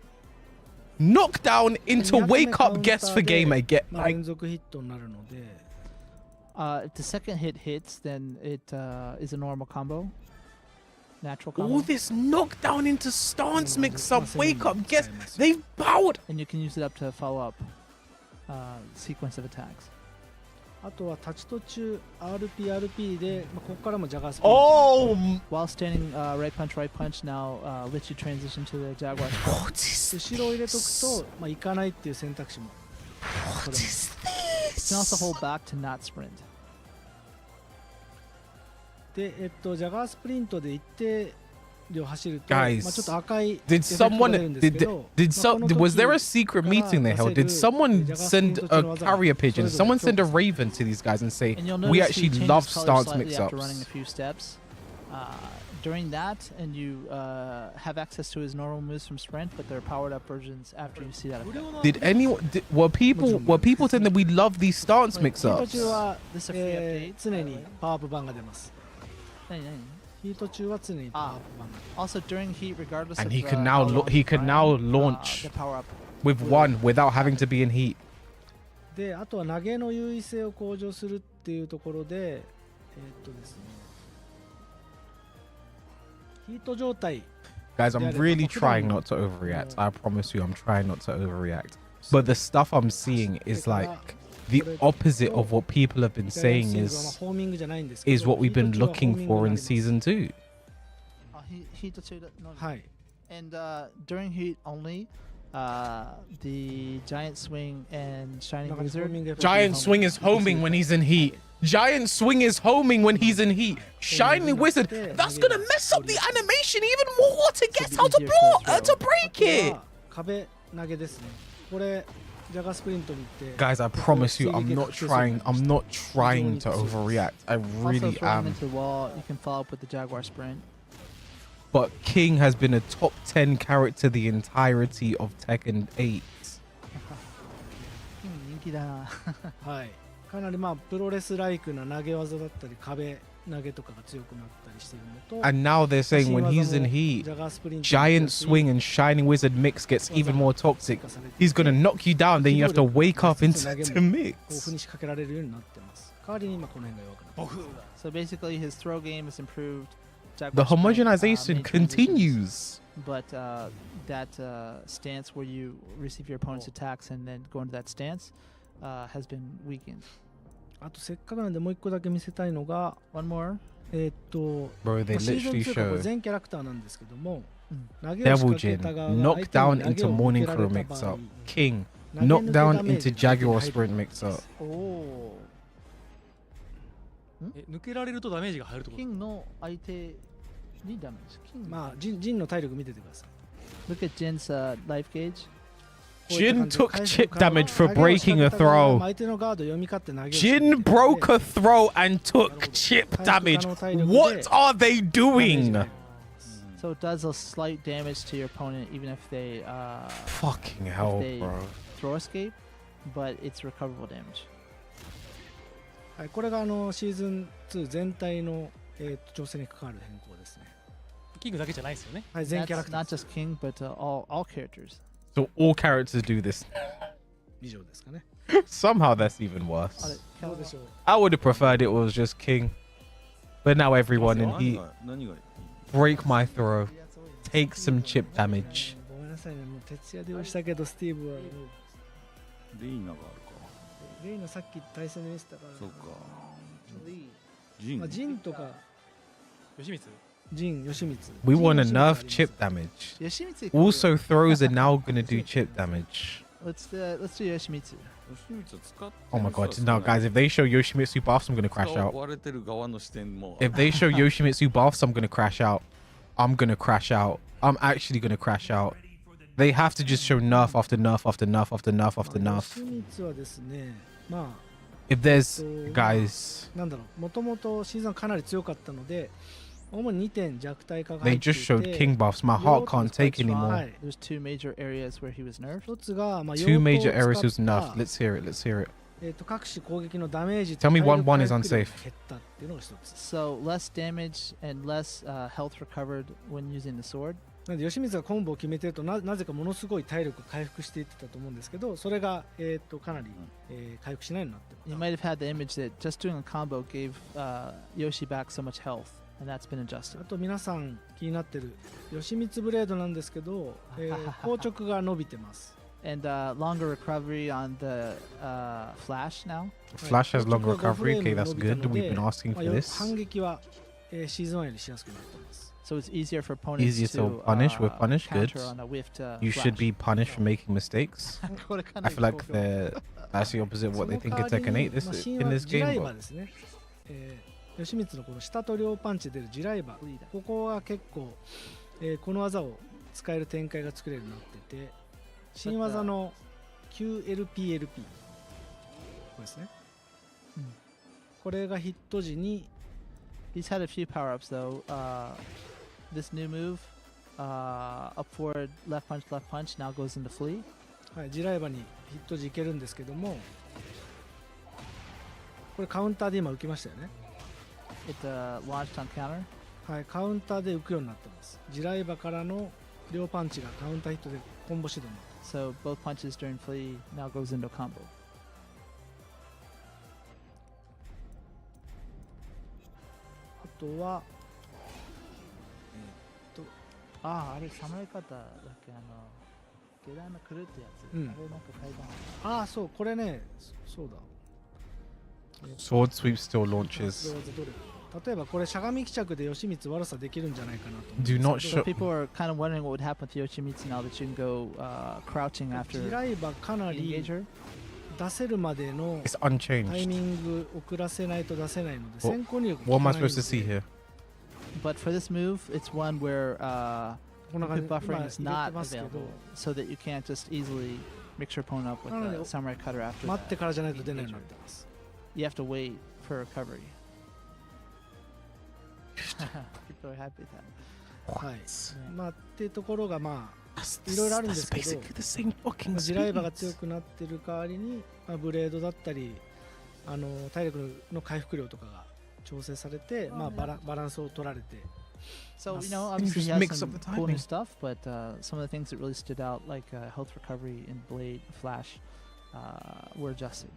Knockdown into 200 wake up guess for game again. まあ Like, 連続ヒットになるので、 If the second hit hits, then it is a normal combo. Natural combo. all this knockdown into stance mix up, wake up guess. They've bowed. And you can use it up to follow up sequence of attacks. あとは立ち途中 RPRP で、まあ、ここからもジャガース Oh! While standing right punch now lets you transition to the Jaguar sprint. What is 後ろを入れとくと、まあ、行かないっていう選択肢も What is You can also this? hold back to not sprint. で、ジャガースプリントで一定量走ると、 Guys, まあ、ちょっと赤い Did エフェクトが someone 出るんですけど、 was there a secret meeting they held? Did someone send a carrier pigeon? Did someone send a raven to these guys and say And you'll we notice he actually changes love color stance slightly mix after running a ups? few steps. During that, and you have access to his normal moves from sprint, but they're powered up versions after you see that effect. Did anyone were people saying that we love these stance mix ヒート ups? 中は、 This is a free update. 常にパワーアップ版が出ます。ヒート中は常にパワーアップ版が Also during heat, regardless And of he can how now long he you can grind, now launch the power up. with one without having to be in heat. で、あとは投げの優位性を向上するっていうところで、ですね、ヒート状態 Guys, I'm really trying not to overreact. I promise you, I'm trying not to overreact. But the stuff I'm seeing is like the opposite of what people have been saying is what we've been looking for in season 2. Heat to two, no. はい。 And during heat only, the giant swing and shining wizard. Giant swing is homing when he's in heat. Giant swing is homing when he's in heat. Shiny wizard. That's gonna mess up the animation even more to get how to block, to break it. 壁投げですね。これジャガースプリント見て。 Guys, I promise you, I'm not trying to overreact. I really Also throwing am. into the wall, you can follow up with the Jaguar sprint. But King has been a top 10 character the entirety of Tekken 8. 人気だな。はい。かなりまあプロレスライクな投げ技だったり壁投げとかが強くなったりしているのと、 And now they're saying when he's in heat, ジャガースプリント Giant Swing and Shining Wizard mix gets even more toxic. He's gonna knock you down, then you have to wake up into to 豊富 mix. に仕掛けられるようになってます。代わりに今この辺が弱くなってます。 So basically, his throw game is improved. The homogenization continues. But that stance where you receive your opponent's attacks and then go into that stance has been weakened. あとせっかくなんでもう一個だけ見せたいのが、 One more. Bro, they シーズン literally 2かこれ show 全キャラクターなんですけども、投げを仕 Devil 掛け Jin た側が knock 相 down 手に投 into げを Morning 受けら Crow れた mix 場合 up. King 投げ knock 抜け down ダメー into ジが相手に Jaguar 入る Sprint mix up. Oh. 抜けられるとダメージが入るってこと King の相手にダメージ。King まあジンの体力見ててください。 Look at Jin's life gauge. Jin took chip damage for breaking a throw. 相手のガード読み勝って投げを Jin broke a throw and took chip damage. What are they doing? So it does a slight damage to your opponent even if they Fucking hell, bro. throw escape, but it's recoverable damage. はい、これがシーズン2全体の調整に関わる変更ですね。キングだけじゃないですよね。はい、全キャラ That's クター not just King, but all characters. So all characters do this. 以上ですかね。 Somehow that's even worse. どうでしょう。 I would have preferred it was just King. But now everyone in heat. Break my throw. Take some chip damage. ごめんなさいね、もう徹夜で押したけどスティーブはもうレイナがあるか。レイナさっき対戦で見せたから。そうか。まあジンとか吉光。ジン、吉光。 We want to nerf chip damage. Yoshimitsu. Also, throws are now going to do chip damage. Let's do Yoshimitsu. Oh my god, no, guys, if they show Yoshimitsu buffs, I'm going to crash out. 追われてる側の視点も。 If they show Yoshimitsu buffs, I'm going to crash out. I'm going to crash out. I'm actually going to crash out. They have to just show nerf after nerf after nerf after nerf after nerf. 吉光はですね、まあ If there's, guys, なんだろう、もともとシーズンかなり強かったので、主に2点弱体化が they 入ってい just て、 showed King buffs. My heart can't take anymore. There's two major areas where he was nerfed. 一つが、まあ、 Two major 用途を areas 使 was った nerfed. Let's hear it. Let's hear it. 各種攻撃のダメージ Tell me 体力 1-1 is 回復量が unsafe. 減ったっていうのが一つ。 So less damage and less health recovered when using the sword. なので吉光がコンボを決めてるとなぜかものすごい体力回復していってたと思うんですけど、それが、かなり、回復しないようになってる。 You might have had the image that just doing a combo gave Yoshi back so much health, and that's been adjusted. あと皆さん気になってる吉光ブレードなんですけど、硬直が伸びてます。And longer recovery on the Flash now. Flash has longer recovery. Okay, that's good. We've been asking まあ for this. 反撃は、シーズン1よりしやすくなってます。 So it's easier for opponents Easier to to punish. We're punished. Good. counter on a whiffed You should flash. be punished for making mistakes. I feel like that's the opposite of what they think of Tekken 8 in this ジライ game. バ But ですね。吉光のこの下と両パンチで出るジライバ、ここは結構、この技を使える展開が作れるようになってて、新技の QLPLP これですね。これがヒット時に He's had a few power-ups though. This new move, up forward left punch now goes into flee. はい、ジライバにヒット時いけるんですけども、これカウンターで今浮きましたよね。It launched on counter. はい、カウンターで浮くようになってます。ジライバからの両パンチがカウンターヒットでコンボ指導になってます。 So both punches during flee now goes into combo. あとは、あれ侍方だっけ下段のくるってやつ。うん、あれなんか階段。そう、これね、そうだ。sword sweep still launches. 例えばこれしゃがみ帰着で吉光悪さできるんじゃないかなと思うん Do です not け So ど people are kind of wondering what would happen with Yoshimitsu now that you can go crouching after ジライバかなり engager. 出せるまでの It's タイ unchanged. ミング遅らせないと出せないので先行入力 What am I supposed to see here? But for this move, it's one where こんな感じ input buffering is 今入れ not てますけど available, so that you can't just easily mix your opponent up with なので a samurai cutter after 待って that. からじゃないと出ないようになってます。 You have to wait for recovery. People are happy with that. はい。まあっていうところがまあいろいろあるんですけど、ジライバが強くなってる代わりに、ブレードだったり体力の回復量とかが調整されて、まあ、バランスを取られて。 So, you Yes. know, And you obviously just he has mix some up the cool new timing. stuff, but some of the things that really stood out, like health recovery and Blade Flash, were adjusted.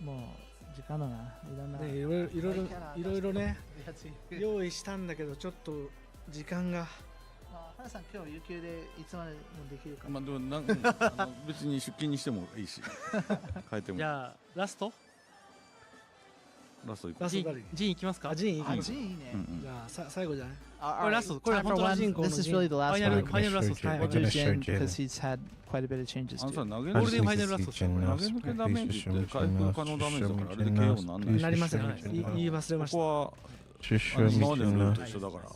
もう時間だな。いろんな。ね、いろいろね、用意したんだけど、ちょっと時間が。花さん、今日有給でいつまでもできるか。まあでも別に出勤にしてもいいし変えても。じゃあラストラスト行こう。ラスト誰に？ジンいきますか？あ、ジンいい。あ、ジンいいね。じゃあ最後じゃない？これラスト。これ本当のジン。 This is really the last フ one. ァイナルラスト。We'll do Jin because he's had quite a bit of changes あのさ too. 投げゴールデンファイナ抜ルラスト。けダメージって回復可能ダメージだからあれで KO になんない。なりません。言い忘れました。ここは Just show me 今までのルール Jin と一緒だから。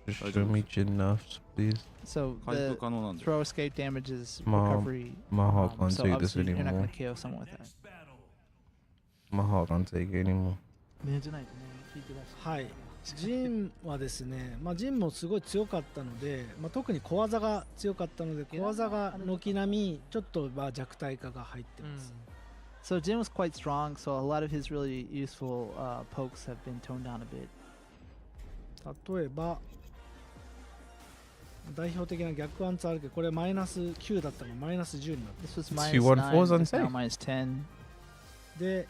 Just show me Jin nerfs, please. So 回 the 復可能なんで。 throw escape damages Mom, recovery. my heart can't So take this obviously you're not anymore. going to KO someone with that. My heart can't take it anymore. ねじないとね、聞いてらっしゃる。はい。ジンはですね、まあ、ジンもすごい強かったので、まあ、特に小技が強かったので、小技が軒並みちょっとまあ弱体化が入ってます。So Jin was quite strong, so a lot of his really useful pokes have been toned down a bit. 例えば、代表的な逆アンツあるけど、これマイナス9だったのがマイナス10になって This was minus 214s 9, on it's now safe. minus 10. で、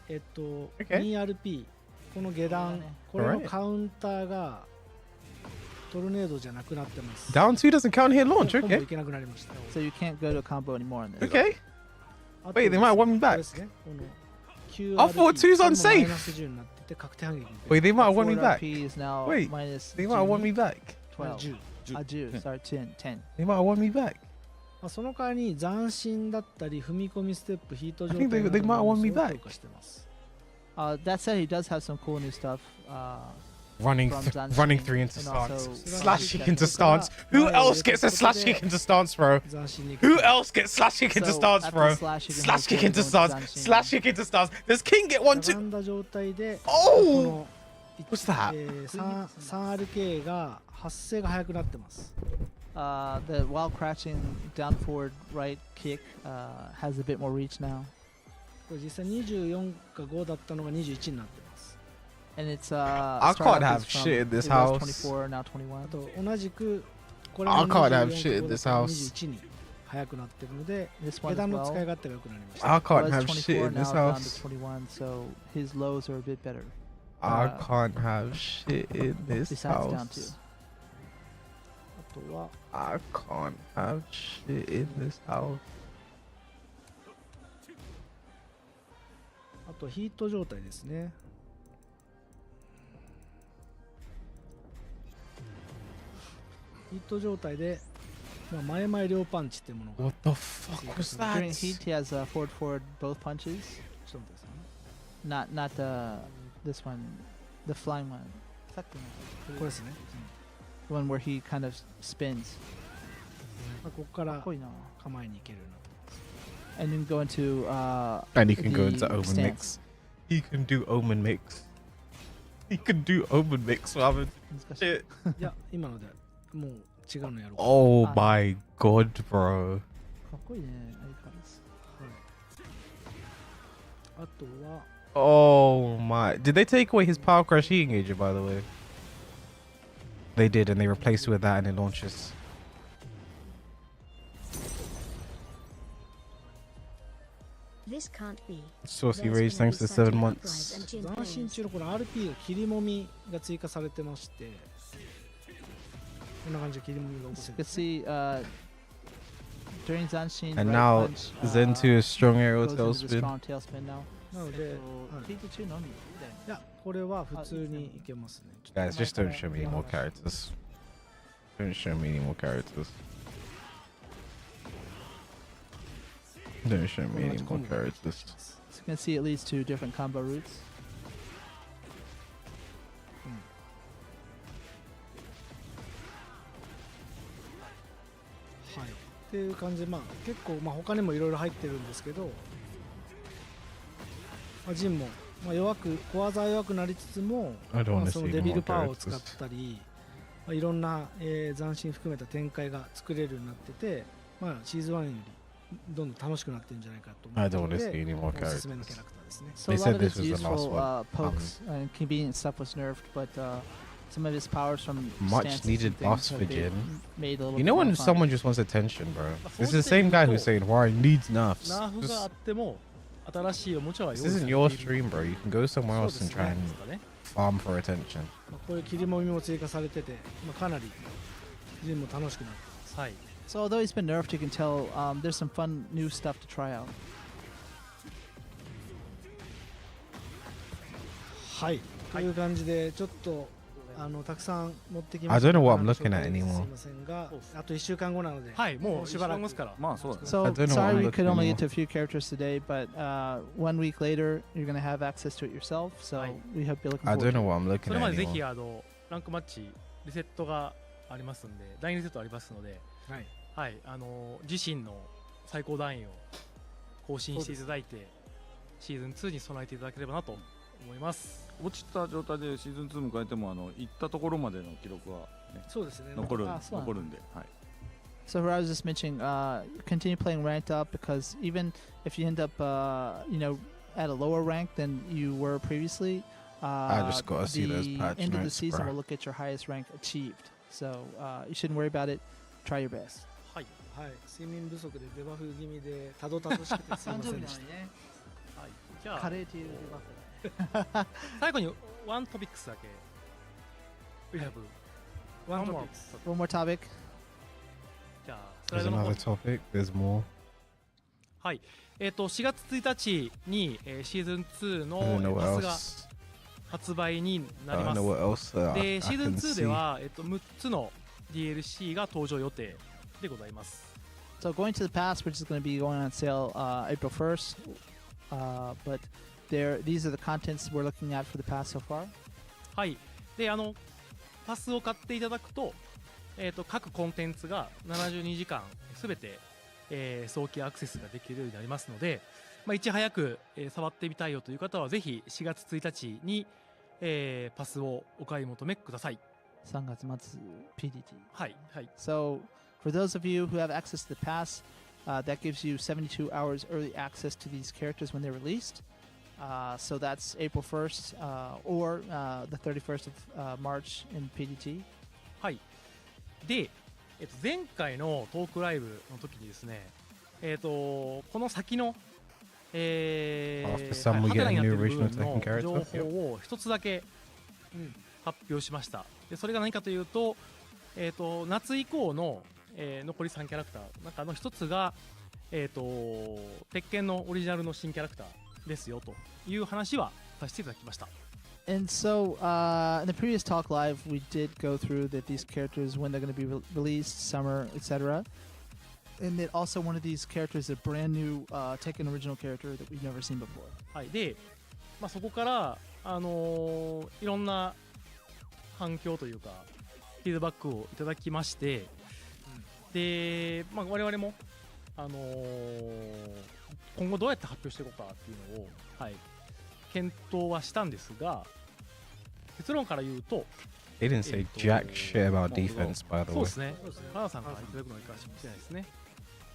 Okay. 2RP、この下段、これのカウンターがトルネードじゃなくなってます。 Down 2 doesn't count here launch, コンボい okay. けなくなりました。 So you can't go to a combo anymore on this. Okay. あと Wait, they might want me これ back. ですね、この I thought two's on これもマイナ safe. ス10になってて、確定反撃みたい Wait, they might want me Forward back. RP is now Wait, minus they might want me back. な。 12. 10。 10, sorry, 10. They might want me back. まあ、その代わりに斬新だったり、踏み込みステップ、ヒート状 I think 態 they- など they の might want me 要素を back. 強化してます。That said, he does have some cool new stuff. Running, From Zanshin running 3 into and stance, also slash kick into Zanshin. stance. Who else gets a slash kick into stance, bro? 斬新に Who else gets slash kick into So, stance, after bro? slash, you can Slash hold kick into forward, stance, going to Zanshin. slash kick into stance. Does King get one しゃ too? がんだ状態で、 Oh! What's that? 3RK が発生が速くなってます。 The while crouching down forward right kick has a bit more reach now. これ実際24か5だったのが21になってます。 And it's I started can't off have as from- shit in this it was house. 24, now あ 21. と同じくこれ I も can't have 24 shit in か this 5だったのが house. 21に速くなってるので、 This 下 one as 段の使い well 勝手が良くなりました。 I can't was have shit 24, in now this it's down house. to 21, so his lows are a bit better. I can't have shit in this Besides down two. house. あとは I can't have shit in this house. あとヒート状態ですね。ヒート状態で、まあ、前々両パンチっていうものが What the fuck was During that? heat, he has forward both punches. ちょっと待ってくださいね Not this one, the flying one. これですね。 The one where he kind of spins. まあ、ここからかっこいいな。構えに行けるようになってます。 And then go into And he can go the into Omen stance. mix. He can do Omen mix. He can do Omen mix, Ramen. 難しい。 Shit. いや、今のでもう違うのやろうか。 Oh Ah. my god, bro. かっこいいね。相変わらず。あとは、 Oh my. Did they take away his power crush heat engager, by the way? They did, and they replaced it with that and it launches. This can't be. Saucy There's Rage, gonna thanks be for 7 certain months. uprise and Jin 斬新 plays. 中のこの RP が切りもみが追加されてまして、こんな感じで切りもみが起こせ You る can。see during Zanshin, And right now punch, Zen 2 is strong aerial goes into the tailspin. strong tailspin now. なので、はい、ヒート中のみだよね。いや、これは普通にいけますね。ちょっと Guys, just don't show me any more characters. Don't show me any more characters. Don't show me any more characters. So you can see it leads to different combo routes. はい。っていう感じで、まあ結構まあ他にもいろいろ入ってるんですけど、まあ、ジンもまあ弱く小技は弱くなりつつも、 I don't ま wanna あその see デ any ビ more ルパワーを characters. 使ったり、まあ、いろんな、斬新含めた展開が作れるようになってて、まあ、シーズン1よりどんどん楽しくなってるんじゃないかと思 I う don't の want to で see any more おすすめの characters. キャラクターですね。 So They a lot said of this its was the last useful one. pokes and convenient stuff was nerfed, but some of his powers from Much stances needed and things buffs have for been Jin. made a little You bit know more when fun. someone just wants attention, bro. This is the same guy who's saying Huari needs nerfs. ナーフがあ Just- っても新しいおもちゃは This 用意さ isn't れて your いる stream, bro. You can go somewhere そう else で and す try ね and ですかね farm for attention. こういう切りもみも追加されてて、かなりジンも楽しくなってます。はい。 So although he's been nerfed, you can tell there's some fun new stuff to try out. はい。という感じでちょっとたくさん持ってきま I した。 don't know what I'm looking 紹 at 介すい anymore. ませんが、あと1週間後なので、はい、もうしばらくますから。まあそうだね。 So I don't know what sorry I'm we looking could only anymore. get to a few characters today, but 1 week later you're going to have access to it yourself. So we hope you're looking I forward don't know to it. what I'm そ looking れま at でぜひ anymore. ランクマッチリセットがありますんで、第2リセットありますので、はい。はい、自身の最高段位を更新していただいて、シーズン2に備えていただければなと思います。落ちた状態でシーズン2迎えても行ったところまでの記録は、ね、そうですね。残るんで、そうなんだ。はい。 So I was just mentioning, continue playing ranked up because even if you end up, at a lower rank than you were previously, I just gotta see those the patch end of the notes, season bro. will look at your highest rank achieved. So you shouldn't worry about it. Try your best. はい。はい。睡眠不足でデバフ気味でたどたどしくてすいませんでした。はい、じゃあカレーというデバフ。最後にワントピックスだけ。We have One one more. topics. One more topic. じゃあスライ There's ドの方 another topic. There's more. はい。4月1日に、シーズン2 I の don't know パ what スが else. 発売にな I りま don't す know。what else. I で、シーズン can 2で see. は、6つの DLC が登場予定でございます。 So going to the pass, which is going to be going on sale April 1st, but these are the contents we're looking at for the pass so far. はい。で、パスを買っていただくと、各コンテンツが72時間すべて、早期アクセスができるようになりますので、いち早く、触ってみたいよという方はぜひ4月1日に、パスをお買い求めください。3月末 PDT. はいはい。 So for those of you who have access to the pass, that gives you 72 hours early access to these characters when they're released. So that's April 1st or the 31st of March in PDT. はい。で、前回のトークライブの時にですね、この先の、After some ハ we テ get ナ a になって new いる original 部分 Tekken の character. 情 Yep. 報を一つだけ、発表しました。でそれが何かというと、夏以降の、残り3キャラクターの中の一つが、鉄拳のオリジナルの新キャラクターですよという話はさせていただきました。And so, in the previous talk live, we did go through that these characters, when they're going to be released, summer, etc. And that also one of these characters is a brand new Tekken original character that we've never seen before. はい、で、そこから、いろんな反響というかフィードバックをいただきまして、で、我々も、今後どうやって発表していこうかっていうのを、はい、検討はしたんですが、結論から言うと、 They didn't say jack shit about defense, by the そう way. ですね。原田さんからいただくのがいいかもしれないですね。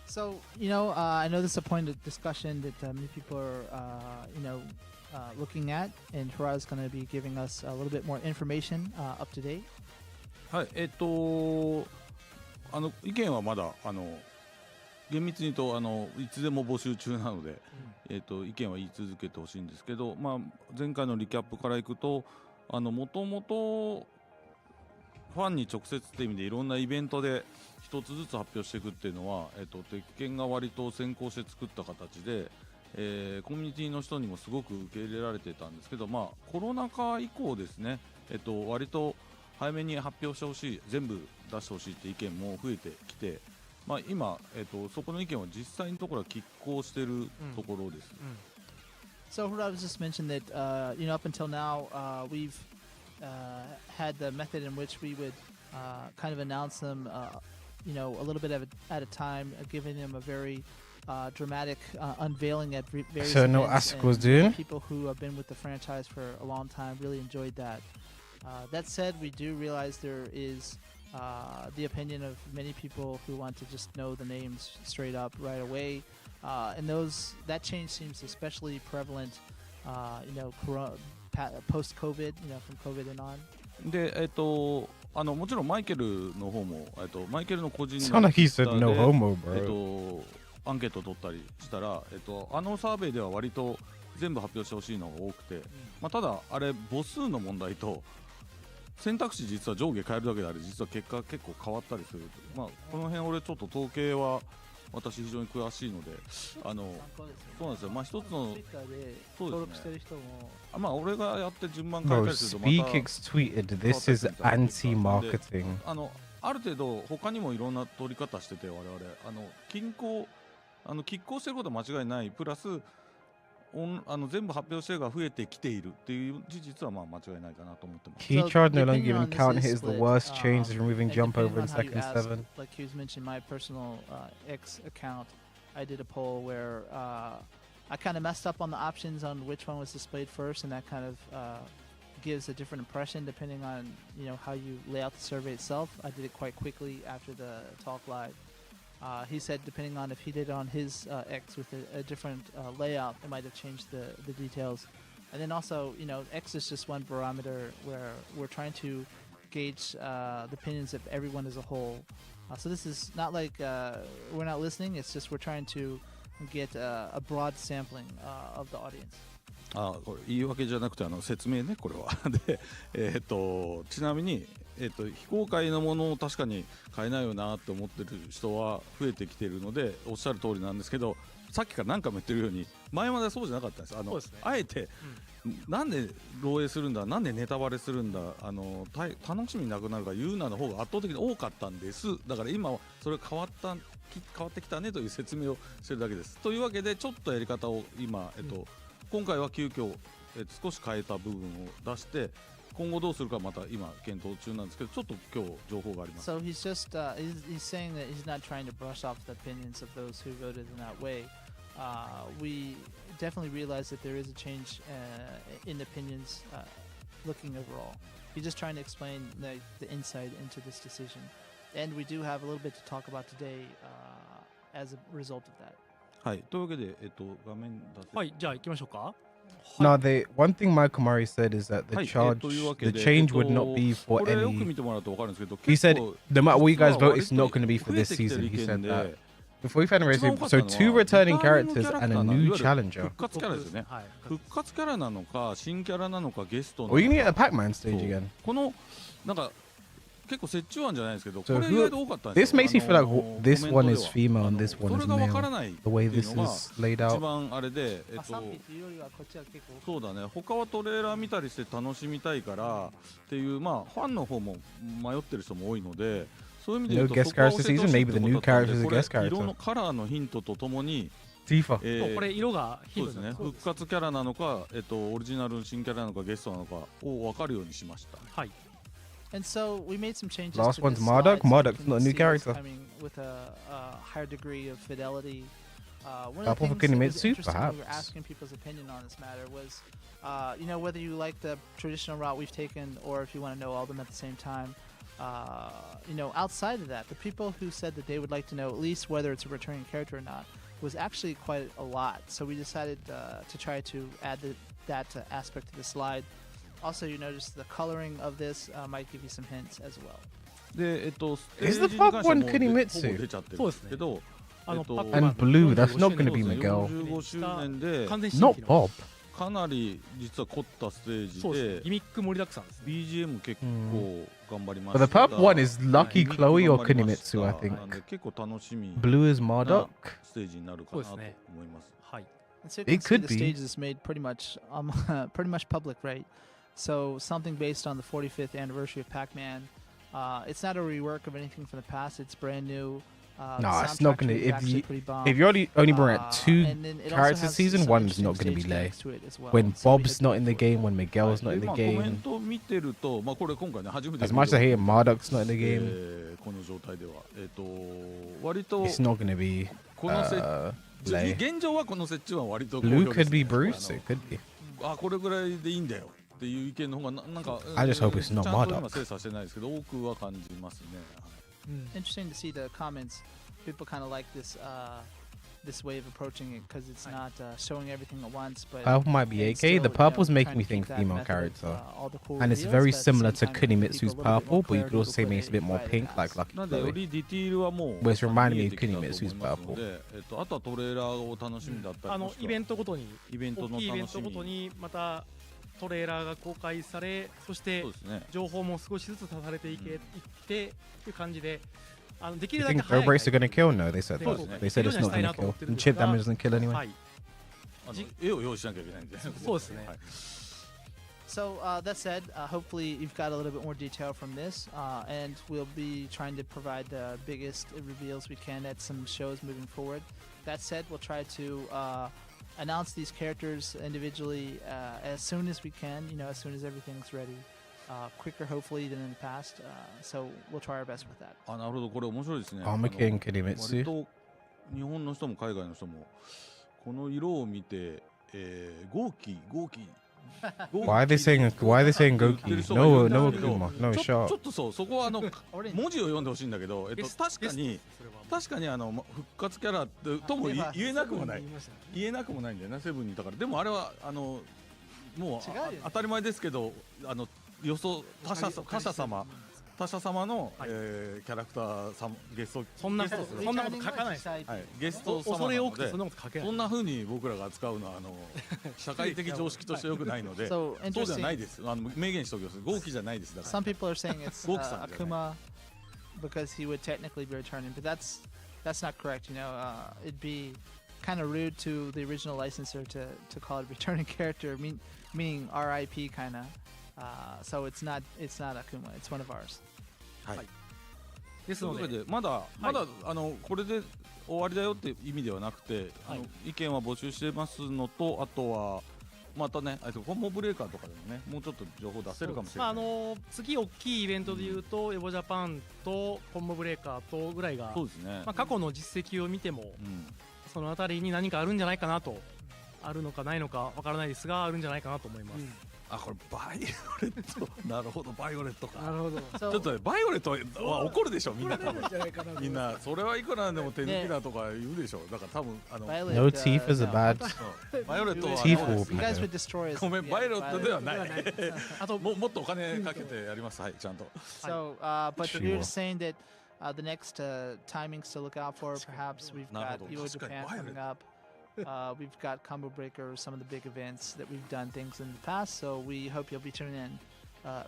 So, I know this is a point of discussion that many people are, looking at, and Faraz is going to be giving us a little bit more information up to date. はい、意見はまだ厳密に言うといつでも募集中なので、意見は言い続けてほしいんですけど、前回のリキャップからいくともともとファンに直接っていう意味でいろんなイベントで一つずつ発表していくっていうのは、鉄拳が割と先行して作った形で、コミュニティの人にもすごく受け入れられてたんですけど、コロナ禍以降ですね、割と早めに発表してほしい、全部出してほしいって意見も増えてきて、今、そこの意見は実際のところは拮抗しているところです。So, I was just mentioned that, up until now, we've had the method in which we would kind of announce them, a little bit at a time, giving them a very dramatic unveiling at various So, no events. Ask was And doing? people who have been with the franchise for a long time really enjoyed that. That said, we do realize there is the opinion of many people who want to just know the names straight up right away. And that change seems especially prevalent, post-COVID, from COVID and on. で、もちろんマイケルの方も、マイケルの個人の Sound like he said no homo, アンケート取ったりしたら、サーベイでは割と全部発表してほしいのが多くて、ただあれ母数の問題と選択肢実は上下変えるだけであれ実は結果結構変わったりする。この辺俺ちょっと統計は私非常に詳しいので、そうなんですよ。一つのそうですね。俺がやって順番変えたりするとまた SpeakX tweeted this is anti-marketing. ある程度他にもいろんな取り方してて我々均衡してることは間違いないプラス全部発表者が増えてきているっていう事実は間違いないかなと思ってます。Key charge no longer even count hit is the worst change is removing jump over in second 7. Like Hughes mentioned, my personal X account, I did a poll where I kind of messed up on the options on which one was displayed first, and that kind of gives a different impression depending on how you lay out the survey itself. I did it quite quickly after the talk live. He said depending on if he did it on his X with a different layout, it might have changed the details. And then also, X is just one barometer where we're trying to gauge the opinions of everyone as a whole. So this is not like we're not listening. It's just we're trying to get a broad sampling of the audience. これ言い訳じゃなくて説明ねこれはでちなみに非公開のものを確かに買えないよなって思ってる人は増えてきているのでおっしゃる通りなんですけど、さっきから何回も言ってるように前まではそうじゃなかったんです。そうですね、あえて、なんで漏洩するんだ、なんでネタバレするんだ、楽しみなくなるから言うなの方が圧倒的に多かったんです。だから今はそれ変わってきたねという説明をしてるだけです。というわけでちょっとやり方を今、今回は急遽、少し変えた部分を出して今後どうするかまた今検討中なんですけど、ちょっと今日情報があります。So he's just he's saying that he's not trying to brush off the opinions of those who voted in that way. We definitely realize that there is a change in opinions looking overall. He's just trying to explain the insight into this decision, and we do have a little bit to talk about today as a result of that. はい、というわけで、画面出せ。はい、じゃあ行きましょうか。Now, one thing Michael Murray said is that the change would not be for any. He said, no matter what you guys vote, it's not going to be for this season. He said that. Before we've had a race, so 2 returning characters and a new challenger. 復活キャラですね。復活キャラなのか、新キャラなのか、ゲストなのか。Or you can get a Pac-Man stage again. このなんか結構折衷案じゃないですけど、これ意外と多かったんで This すよ。makes me feel like this one is female and this one is male. The way this is laid out. 一番あれで、そうだね。他はトレーラー見たりして楽しみたいからっていうファンの方も迷ってる人も多いので、そういう意味で言うと No guest character season, maybe the new character is a guest character. 色のカラーのヒントとともに。これ色がそうですね。復活キャラなのか、オリジナルの新キャラなのかゲストなのかを分かるようにしました。はい。And so we made some changes. Last to one's this Marduk. slide so Marduk's you not a can new see character. what's coming with a higher degree of fidelity. One Couple of for the things that was Kinemitsu, interesting when we were perhaps. asking people's opinion on this matter was, whether you like the traditional route we've taken or if you want to know all of them at the same time. Outside of that, the people who said that they would like to know at least whether it's a returning character or not was actually quite a lot. So we decided to try to add that aspect to the slide. Also, you notice the coloring of this might give you some hints as well. で、Is the pop one Kinemitsu? 出ちゃってるんですけど、And blue, that's not going to be Miguel. 15周年で Not Bob. かなり実は凝ったステージで、ギミック盛りだくさんです。BGM 結構頑張りま But した。 the purple one is Lucky Chloe or Kinemitsu, I think. なんで結構楽しみ Blue is Marduk. ステージになるかなと思います。はい。And so you It can see could the be. stage is made pretty much public, right? So something based on the 45th anniversary of Pac-Man. It's not a rework of anything from the past. It's brand new. No, it's not gonna. If you're only bring out 2 characters season, 1 is not gonna be lay. When Bob's not in the game, when Miguel's not in the コメン game. ト見てると、これ今回ね初めて As much as I hate Marduk's not in the game, この状態では割と it's not gonna be このlay. 現状はこの設置は割と Blue could be Bruce. It could be. これぐらいでいいんだよっていう意見の方がなんか I just hope it's not ちゃんと Murdoch. 今精査してないですけど多くは感じますね。Interesting to see the comments. People kind of like this way of approaching it because it's not showing everything at once. But Purple might be it's AK. still, The purple's making trying me to think keep that female method of, character. all the cool And it's reveals, very but at the similar same to time, giving Kunimitsu's people a little bit purple, more but you could clarity also say before makes it a bit they more buy the pink, pass. like Lucky なんでよ Chloe. りディティールはもう But it's reminding me 見え of てきたと思い Kunimitsu's ますので、あとはトレーラーを楽しみだったりもしくはイベントごとにイベントの大きいイベン楽しみトごとにまたトレーラーが公開され、そしてそうですね。情報も少しずつ足されていってという感じで、でき You るだけ think 早 throw い breaks are gonna kill? No, they said そう that. ですね They said it's not gonna kill. And chip damage doesn't kill は anyway. い。絵を用意しなきゃいけないんで。そうですね。はい So that said, hopefully you've got a little bit more detail from this, and we'll be trying to provide the biggest reveals we can at some shows moving forward. That said, we'll try to announce these characters individually as soon as we can, as soon as everything's ready. Quicker, hopefully, than in the past. So we'll try our best with that. なるほど、これ面白いですね。 Armor King Kunimitsu. 割と日本の人も海外の人もこの色を見て、豪気 Why are they saying Goki? No, no Akuma. No ちょ shot. っとそうそこは文字を読んでほしいんだけど、確かに復活キャラとも言えなくもないんだよな、セブンにいたから。でもあれはもう当たり前ですけど、予想他者様の、キャラクターさんゲストそんなこと書かないです。ゲスト様恐れなので多くてそんなこと書けない。そんな風に僕らが扱うのは社会的常識として良くないので、そうではないです。明言しておきます。豪気じゃないです。だから Some people are saying it's 豪気さんじゃない。 Akuma because he would technically be returning, but that's not correct. It'd be kind of rude to the original licensor to call it a returning character, meaning RIP kind of. So it's not Akuma. It's one of ours. はい。ですので、というわけでまだこれで終わりだよっていう意味ではなくて、意見は募集してますのと、あとはまたね、コンボブレーカーとかでもね、もうちょっと情報出せるかもしれない。次大きいイベントでいうと、エボジャパンとコンボブレーカーとぐらいが、そうですね。過去の実績を見ても、そのあたりに何かあるんじゃないかなと、あるのかないのかわからないですが、あるんじゃないかなと思います。これバイオレットなるほど、バイオレットか。なるほど。ちょっとね、バイオレットは怒るでしょ、みんな多分。みんなそれはいくらなんでも手抜きだとか言うでしょ。だから多分No teeth is a bad. バイオレットは Teeth will be You guys would better. destroy us. ごめん、バイオレットではない。あともっとお金かけてやります。はい、ちゃんと。So, but we were just saying that the next timings to look out for, perhaps we've got Evo Japan coming up. We've got Combo Breaker, some of the big events that we've done things in the past. So we hope you'll be tuning in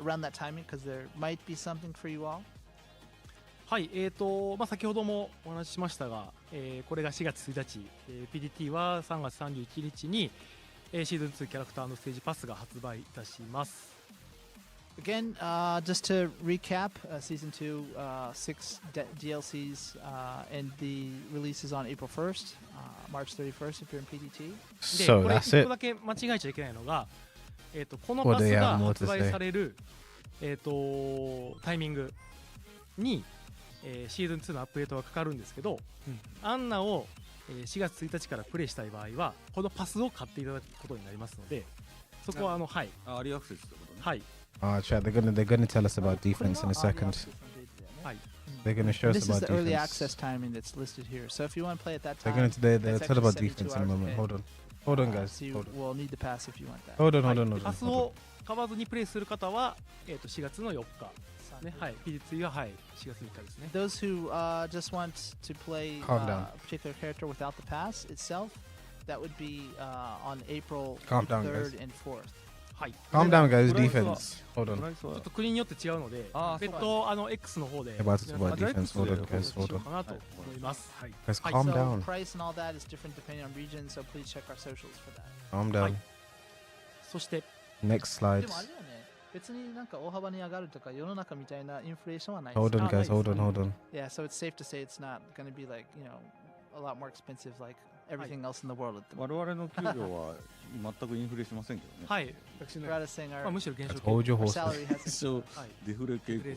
around that timing because there might be something for you all. はい、先ほどもお話ししましたが、これが4月1日、PDT は3月31日に、シーズン2キャラクターのステージパスが発売いたします。Again, just to recap, Season 2, 6 DLCs, and the release is on April 1st, March 31st if you're in PDT. So これ that's 1 it. 個だけ間違えちゃいけないのが、このパスが発売される、タイミングに、シーズン2のアップデートがかかるんですけど、アンナを、4月1日からプレイしたい場合はこのパスを買っていただくことになりますので、そこははい。アリアクセスってことね。はい。Chat, they're gonna tell us about defense in a second. They're gonna show us This is about the early defense. access timing that's listed here. So if you want to play at that They're time, they'll that's tell actually about 72 defense in a hours moment. ahead. Hold on, guys. So you Hold on. will need the pass if you want that. Hold on. パスを買わずにプレイする方は、4月の4日。ね、はい、PDT は、はい、4月3日ですね。Those who just want to play Calm down. a particular character without the pass itself, that would be on April Calm down, 3rd guys. and 4th. はい。 Calm down, guys. Defense. Hold on. ちょっと国によって違うので、別途X の方で About defense. Hold on, guys. しよ Hold う on. かなと思います。はい。 Guys, はい calm so down. price and all that is different depending on region, so please check our socials for that. Calm down. そして Next で slides. もあれだよね。別になんか大幅に上がるとか世の中みたいなインフレーションはない。 Hold on, guys. Hold on. Yeah, so it's safe to say it's not going to be like, a lot more expensive like everything else in the world at the 我 moment. 々の給料は全くインフレしませんけどね。はい。 Rather saying our, むしろ減少 Hold your our horses. salary hasn't そうデフレ傾向。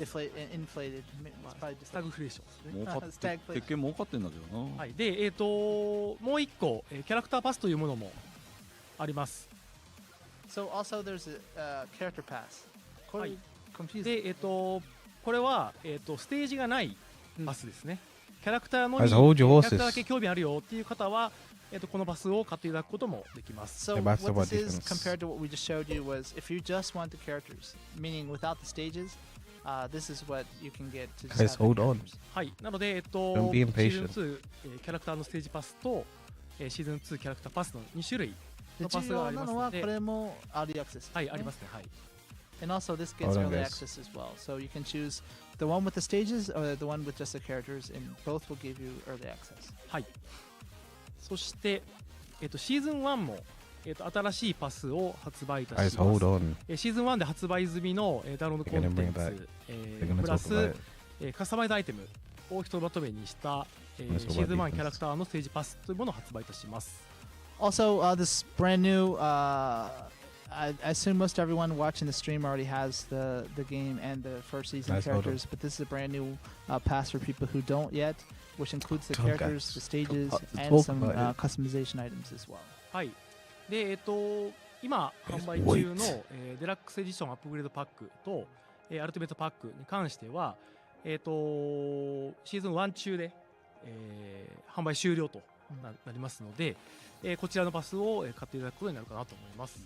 inflated. It's probably ス just タグフレーションですね。儲かって鉄拳儲かってんだけどな。はい。で、もう一個、キャラクターパスというものもあります。So also there's a character pass. はい confusing. で、これは、ステージがないパスですね。キャラクターのみ、 Guys, キャ hold ラ your クターだ horses. け興味あるよっていう方は、このパスを買っていただくこともできます。 So Yeah, what that's about this is defense. compared to what we just showed you was if you just want the characters, meaning without the stages, this is what you can get to just Guys, have the hold on. characters. はい、なので、Don't be シーズン impatient. 2、キャラクターのステージパスと、シーズン2キャラクターパスの2種類でのパスがありますので、重要なのはこれもアーリーアクセスですね。はい、ありますね。はい。 And also this gets Hold on, early guys. access as well. So you can choose the one with the stages or the one with just the characters, and both will give you early access. はい。そして、シーズン1も、新しいパスを発売いたし Guys, ます。 hold on. シーズン1で発売済みの、ダウンロードコンテ They're gonna bring ン it back. ツ、 They're gonna プラ talk ス、 about it. カスタマイズアイテムをひとまとめにした、シ Let's talk ーズン about 1キャラクターのステージパスというものを発売いたします。 Also, this brand new, I assume most everyone watching the stream already has the game and the first season Nice, hold on. characters, but this is a brand new pass for people who don't yet, which includes the Don't characters, guys. the stages, Talk and some about it. customization items as well. はい。で、今販売 Wait. 中の、デラックスエディションアップグレードパックと、アルティメットパックに関しては、シーズン1中で、販売終了となりますので、こちらのパスを買っていただくことになるかなと思います。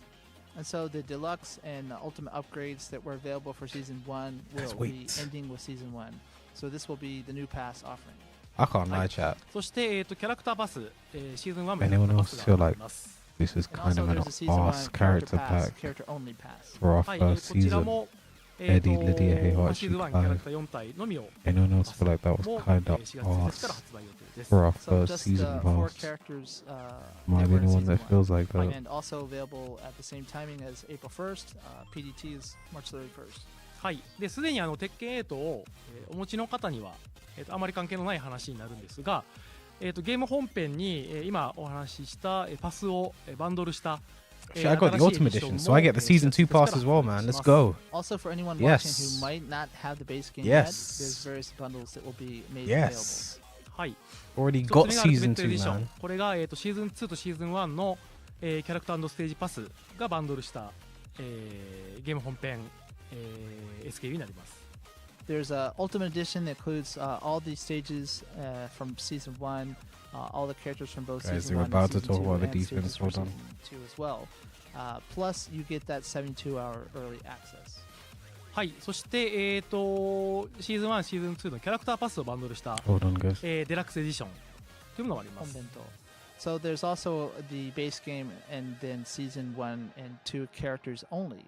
And so the deluxe and ultimate upgrades that were available for season 1 Guys, will be wait. ending with season 1. So this will be the new pass offering. I can't lie, Hi. chat. そして、キャラクターパス、シーズン1も Anyone パ else ス feel があ like ります。 this is And kind also of an there's a season 1 arse character character pass, pack character only pass. for our はい、 first こちら season? も、Eddie, Lydia, Heihachi, シーズン1キャラクター4体のみを Anyone else feel like that was も、 kind 4 of 月1日から arse 発売予定です。 for our So first just season four pass? characters Am I that the were in only one that season 1. feels like that? And also available at the same timing as April 1st. PDT is March 31st. はい、ですでに鉄拳8を、お持ちの方には、あまり関係のない話になるんですが、ゲーム本編に、今お話しした、パスを、バンドルした、Shit, I got the Ultimate Edition, so I get the Season 2 pass as well, man. Let's go. Also, for anyone watching Yes. who might not have the base game Yes. yet, there's various bundles that will be made Yes. はい。 Already 一 got つ目が Season アルティメットエディ 2, ション man. これが、シーズン2とシーズン1の、キャラクター&ステージパスがバンドルした、ゲーム本編、SKU になります。 There's a Ultimate Edition that includes all these stages from Season 1, all the characters from both Guys, Season we're 1 about and to Season talk 2, about the and stages defense. for Hold on. Season 2 as well. Plus, you get that 72-hour early access. はい、そして、シーズン1、シーズン2のキャラクターパスをバンドルした、 Hold on, guys. デラックスエディションというものがあります。 So there's also the base game and then Season 1 and 2 characters only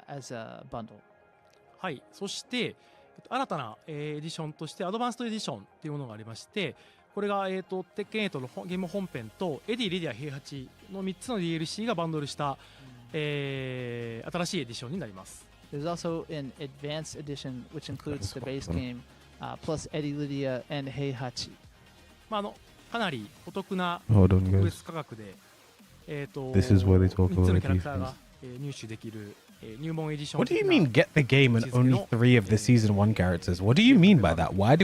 as a bundle. はい、そして新たな、エディションとしてアドバンストエディションというものがありまして、これが、鉄拳8のゲーム本編とエディ・リディア・ヘイハチの3つの DLC がバンドルした、新しいエディションになります。 There's also an advanced edition which includes the base game plus Eddie Lydia and Heihachi. まあ、かなりお得な Hold on, 特 guys. 別価格で、This is where they talk 3つ about の the キャラクター defense. が、入手できる、入門エディション。 What do you mean get the game and only 3 of the Season 1 characters? What do you mean by that? Why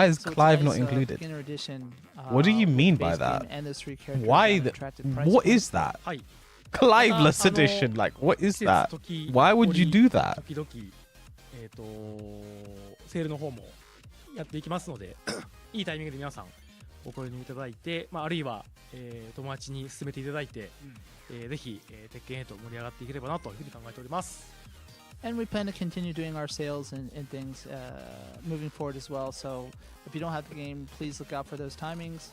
is So it's Clive a not nice, included? beginner edition, What do you with mean the by base game that? and those 3 characters Why at an the, attractive price what point. is that? はい。 Cliveless edition, like what is that? Why would you do that? 時々、セールの方もやっていきますので、いいタイミングで皆さんご購入いただいて、あるいは、友達に勧めていただいて、ぜひ、鉄拳8盛り上がっていければなというふうに考えております。 And we plan to continue doing our sales and things moving forward as well. So if you don't have the game, please look out for those timings.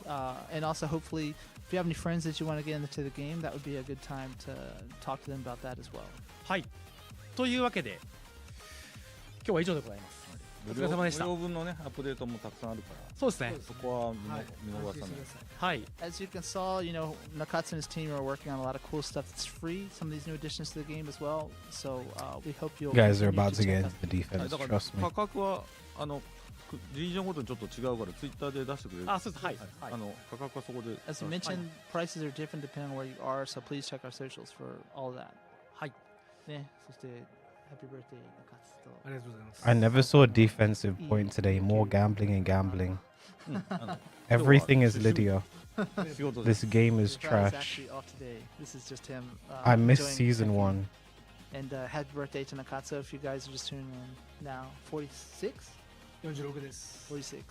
And also, hopefully, if you have any friends that you want to get into the game, that would be a good time to talk to them about that as well. はい。というわけで、今日は以上でございます。お疲れ様でした。無料分のね、アップデートもたくさんあるから。そうですね。そこは見逃さない。はい。 As you can saw, you know, Nakatsu and his team are working on a lot of cool stuff that's free. Some of these new additions to the game as well. So we hope you'll. You guys are continue about to check get out into the defense. だから Trust me. 価格はリージョンごとにちょっと違うからツイッターで出してくれる。あ、そうです。はい。価格はそこで。As you mentioned, prices are different depending on where you are. So please check our socials for all of that. はい。ね、そして Happy birthday, Nakatsu. ありがとうございます I never saw a defensive point today. More gambling and gambling. あの Everything is Lydia. 仕事で This game is Your father's trash. actually off today. This is just him. I missed enjoying season Tekken. 1. And happy birthday to Nakatsu if you guys are just tuning in now. 46? 46です 46.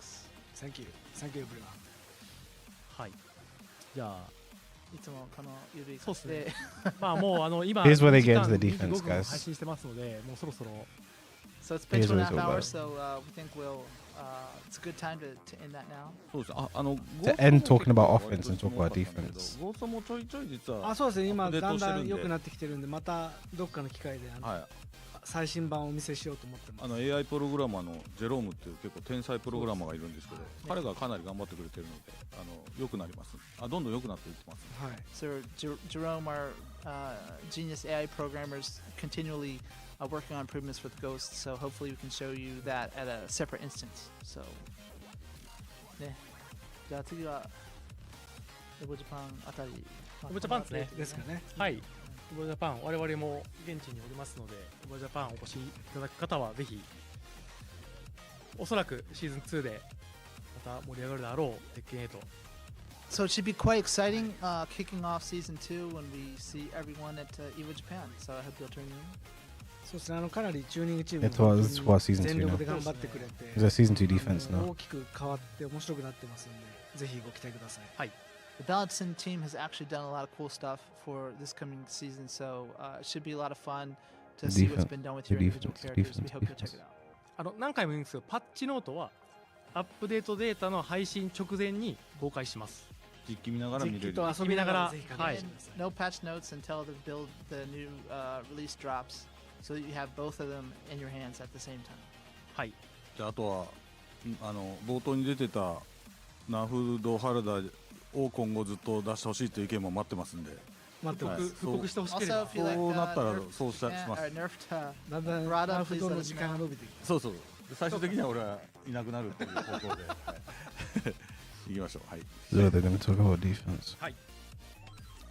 Thank you Thank you everyone はい。じゃあ、いつもこのゆるいそうっすねでまあもう今 Here's where they 2時 get 間 into the 25 defense, 分 guys. 配信してますので、もうそろそろ So it's been Here's 2 and a what it's half all hours, about. so we think it's a good time to end that now. そうです。To end talking about offense and talk about defense. ゴーストもちょいちょい実はあそうですね今アップデーだんだトしてるんでん良くなってきてるんでまたどっかの機会ではい。最新版をお見せしようと思ってます AI プログラマーのジェロームっていう結構天才プログラマーがいるんですけど、彼がかなり頑張ってくれてるので、良くなります。どんどん良くなっていってます。はい So Jerome, our genius AI programmers, continually working on improvements for the Ghost. So hopefully we can show you that at a separate instance. So, ね。じゃあ次はエボジャパンあたり。エボジャパンですね。ですかねはい。エボジャパン、我々も現地におりますので、エボジャパンお越しいただく方はぜひ、おそらくシーズン2でまた盛り上がるであろう鉄拳8。So it should be quite exciting kicking off season 2 when we see everyone at Evo Japan. So I hope you'll turn in. そうですねかなりチューニングチーム It was for season 2全力 now. で頑張ってくれて It's a season 2 defense now. 大きく変わって面白くなってますんでぜひご期待くださいはい。The Balancing team has actually done a lot of cool stuff for this coming season, so it should be a lot of fun to see what's been done with your individual characters. We hope you'll check it out. 何回も言うんですけど、パッチノートはアップデートデータの配信直前に公開します。実機見ながら見れる。実機と遊びながらぜひはい。 No patch notes until the new release drops, so that you have both of them in your hands at the same time. はい。じゃああとは冒頭に出てたナフドハルダを今後ずっと出してほしいという意見も待ってますんで。待ってます。復刻してほしけれ Also, ば if。you like そうなったら nerfed そうします。 nerfed だんだん Rada, ラフ please ト let の us 時間が know. 伸びてきてそうそう。最終的には俺はいなくなるっていう方向で。はい行きましょう。はい。 So they're going to talk about defense. はい。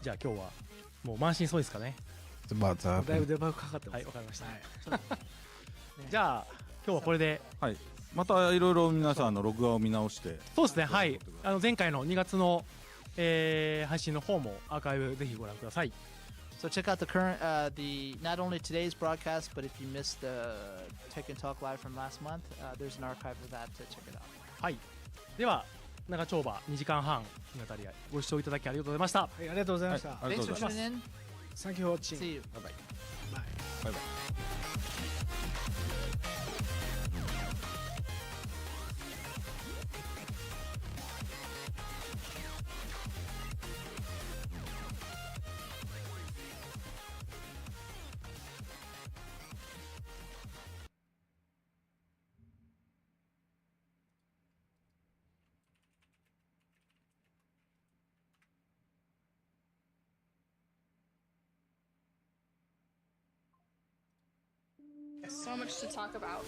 じゃあ今日はもう満身創痍ですかね。 It's about to だいぶ happen. デバフかかってますはい、わかりました。じゃあ今日はこれで。はい。またいろいろ皆さん録画を見直して。そうですね。はい。前回の2月の、配信の方もアーカイブぜひご覧ください。So check out the current, not only today's broadcast, but if you missed the Tekken Talk Live from last month, there's an archive of that to check it out. はい。では長丁場2時間半にわたりご視聴いただきありがとうございました。はいありがとうございましたありがと Thanks うご for ざいます。 tuning in. Thank you for watching See you. バイバイ。バイバイバイ。 So much to talk about.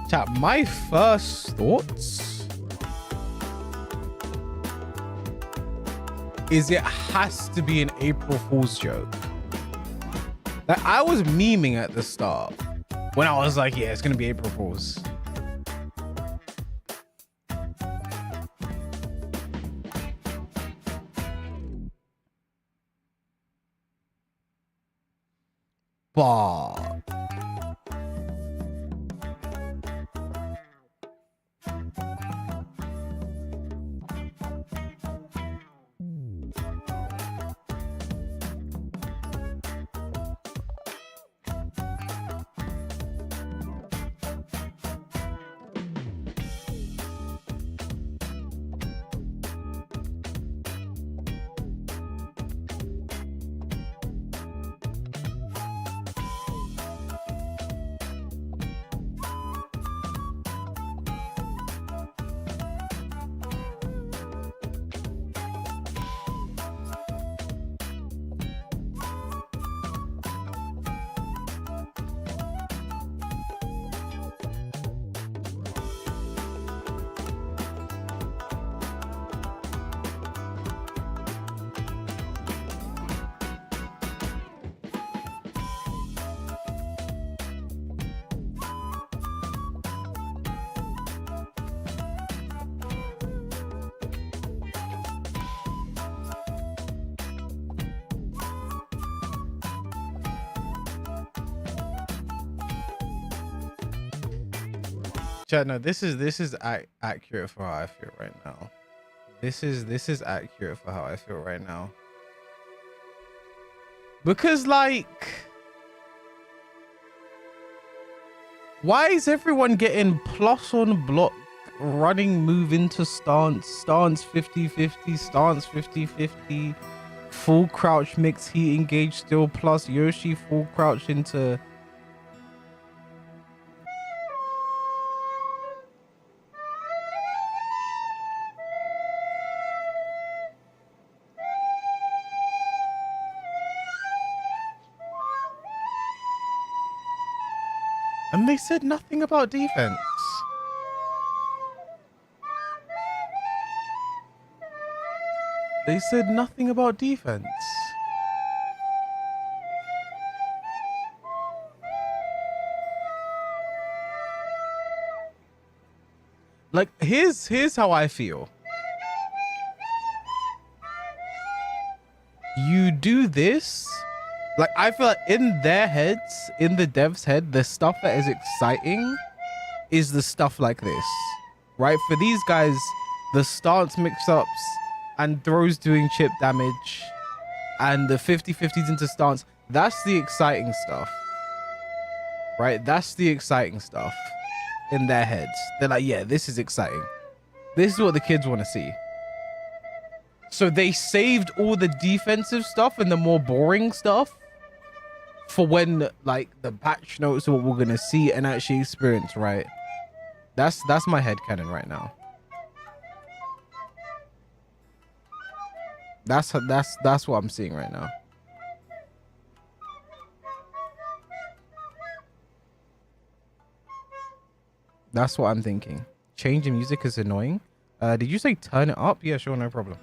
Chat, my first thoughts is it has to be an April Fool's joke. Like, I was memeing at the start when I was like, yeah, it's gonna be April Fool's. But chat, no, this is accurate for how I feel right now. This is accurate for how I feel right now. Because like, why is everyone getting plus on block, running move into stance, stance 50-50, stance 50-50, full crouch mix, heat engage still plus Yoshi full crouch into... And they said nothing about defense. They said nothing about defense. Like, here's how I feel. You do this, like, I feel like in their heads, in the devs' head, the stuff that is exciting is the stuff like this, right? For these guys, the stance mix-ups and throws doing chip damage and the 50-50s into stance, that's the exciting stuff, right? That's the exciting stuff in their heads. They're like, yeah, this is exciting. This is what the kids want to see. So they saved all the defensive stuff and the more boring stuff for when, like, the patch notes are what we're gonna see and actually experience, right? That's my headcanon right now. That's what I'm seeing right now. That's what I'm thinking. Change in music is annoying. Did you say turn it up? Yeah, sure, no problem.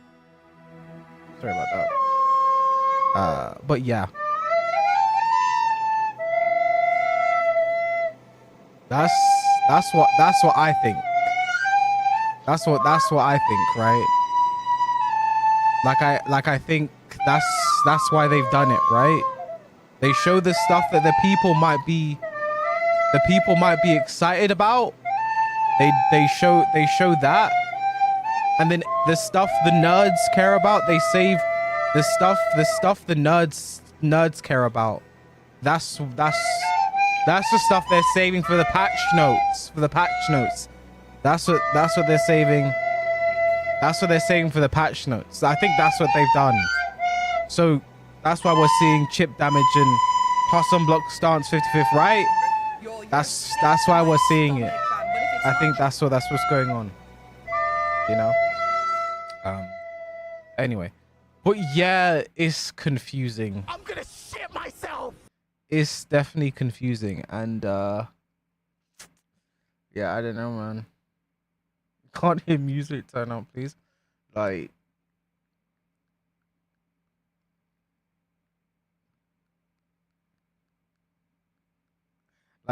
Sorry about that. But yeah. That's what I think. That's what I think, right? Like I think that's why they've done it, right? They show the stuff that the people might be excited about. They show that, and then the stuff the nerds care about, they save the stuff the nerds care about. That's the stuff they're saving for the patch notes. That's what they're saving. That's what they're saving for the patch notes. I think that's what they've done. So that's why we're seeing chip damage and plus on block stance 55th, right? That's why we're seeing it. I think that's what's going on. You know? Anyway. But yeah, it's confusing. I'm gonna shit myself. It's definitely confusing, and yeah, I don't know, man. Can't hear music. Turn on, please. Like,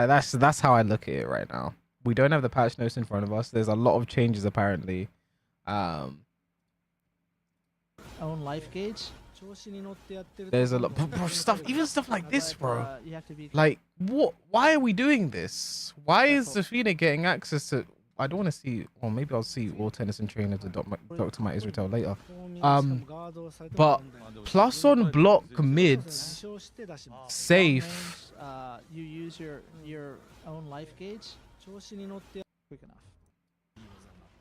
Like that's how I look at it right now. We don't have the patch notes in front of us. There's a lot of changes apparently. Own life gauge. There's a lot bro, stuff, even stuff like this, bro. You have to be Like what? Why are we doing this? Why is Zafina getting access to? I don't want to see, or maybe I'll see all tennis and trainers to Dr. Mike Israel later. But plus on block mid, safe. You use your own life gauge. Quick enough.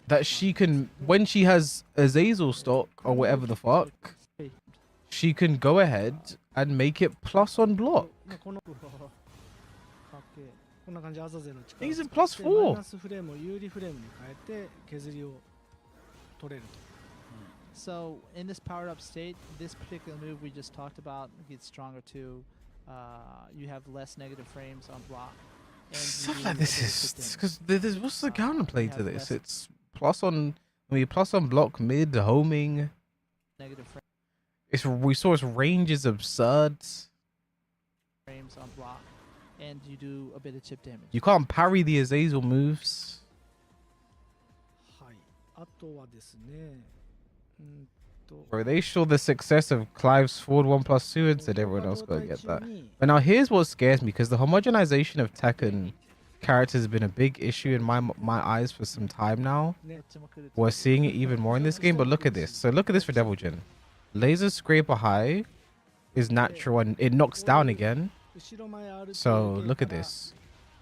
That she can, when she has Azazel stock or whatever the fuck, she can go ahead and make it plus on block. He's in +4. So in this powered up state, this particular move we just talked about gets stronger too. You have less negative frames on block. And Stuff like this is because there's what's the counterplay to this? It's plus on block mid homing. Negative frames. We saw its range is absurd. Frames on block, and you do a bit of chip damage. You can't parry the Azazel moves. Bro, they show the success of Clive's forward 1+2 and said everyone else gotta get that. But now here's what scares me, because the homogenization of Tekken characters has been a big issue in my eyes for some time now. We're seeing it even more in this game, but look at this. So look at this for Devil Jin. Laser Scraper High is natural and it knocks down again. So look at this.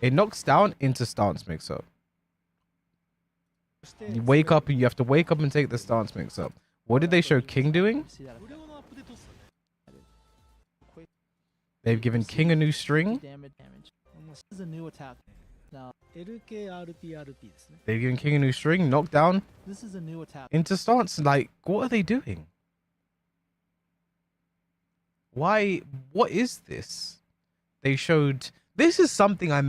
It knocks down into stance mix up. You wake up and you have to wake up and take the stance mix up. What did they show King doing? They've given King a new string. This is a new attack. Now, They've given King a new string, knockdown. this is a new attack. Into stance. Like, what are they doing? Why? What is this? They showed. This is something I've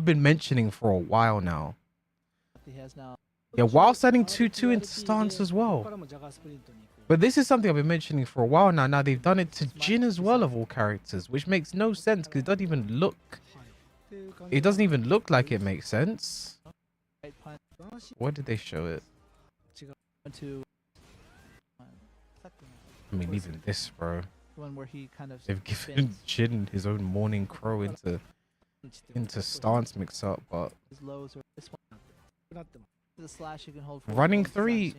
been mentioning for a while now. He has now. Yeah, while setting 2-2 into stance as well. But this is something I've been mentioning for a while now. Now they've done it to Jin as well, of all characters, which makes no sense because it doesn't even look. It doesn't even look like it makes sense. Where did they show it? I mean, even this, bro. One where he kind of They've given Jin his own morning crow into stance mix up, but his lows are this one. The slash you can hold for running 3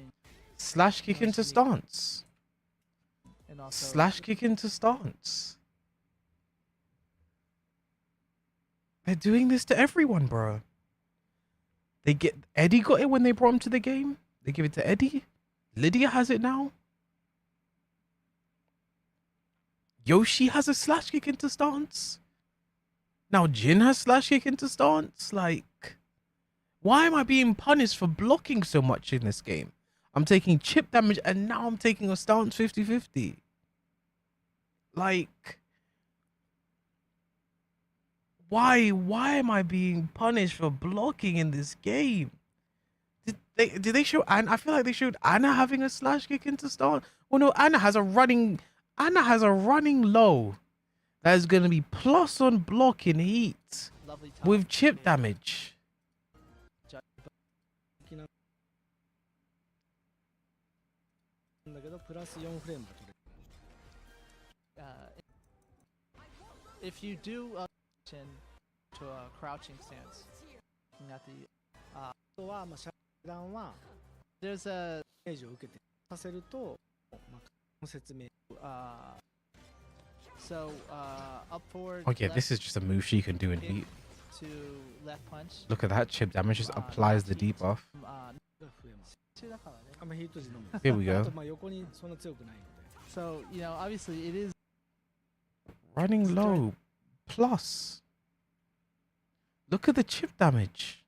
slash kick into stance. And also Slash kick into stance. They're doing this to everyone, bro. Eddie got it when they brought him to the game. They give it to Eddie. Lydia has it now. Yoshi has a slash kick into stance. Now Jin has slash kick into stance. Like, why am I being punished for blocking so much in this game? I'm taking chip damage and now I'm taking a stance 50-50. Like, why am I being punished for blocking in this game? Did they show Anna? I feel like they showed Anna having a slash kick into stance. Well, no, Anna has a running low that is going to be plus on block in heat with chip damage. If you do to a crouching stance, not the there's a so up forward. Oh yeah, this is just a move she can do in heat. To left punch. Look at that, chip damage just applies the debuff. Here we go. So, you know, obviously it is Running low plus. Look at the chip damage.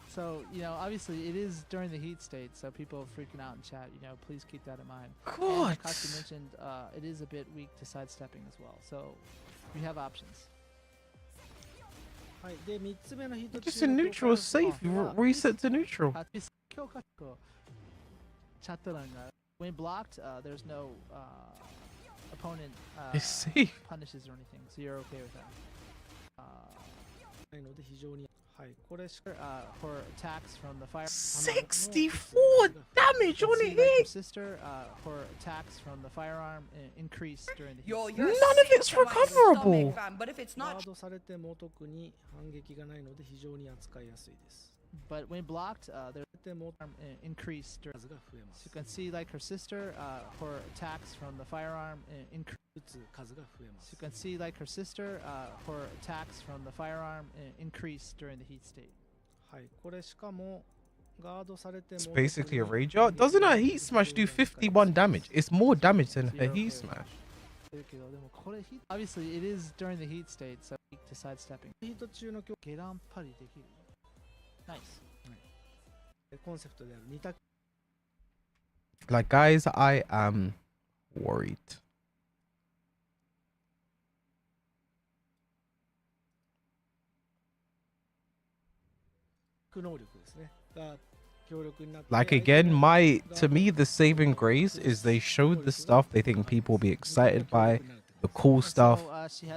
So, you know, obviously it is during the heat state, so people are freaking out in chat, you know, please keep that in mind. God. And like Katsu mentioned, it is a bit weak to sidestepping as well, so you have options. Just in neutral is safe. Reset to neutral. When blocked, there's no opponent It's safe. punishes or anything, so you're okay with that. ないので非常にはいこれしか For attacks from the fire. 64 damage on it. Your sister for attacks from the firearm increase during the heat. Yo, None you're of sick it's to my recoverable. stomach, fam, but if it's ガ not ードされても特に反撃がないので非常に扱いやすいです But when blocked, their でも increase during. 数が増えま So す you can see like her sister for attacks from the firearm increase. 撃つ数が増えま So す you can see like her sister for attacks from the firearm increase during the heat state. はいこれしかもガードされて It's も basically a rage art. Doesn't her heat smash do 51 damage? It's more damage than her heat smash. Obviously, it is during the heat state, so weak to sidestepping. ヒート中の強ゲランパリできる。Nice. コンセプトである2択 Like, guys, I am worried. 能力ですねが強力になって Like, again, to me, the saving grace is they showed the stuff they think people will be excited by, the cool stuff,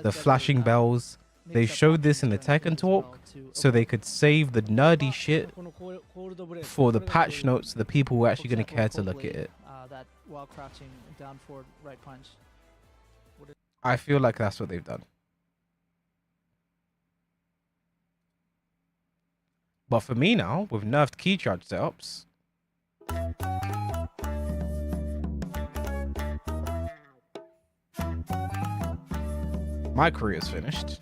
the flashing bells. They showed this in the Tekken talk so they could save the nerdy shit このコールドブレード for the patch notes to the people who are actually going to care to look at it. That while crouching down forward right punch. I feel like that's what they've done. But for me now, with nerfed key charge setups, my career is finished.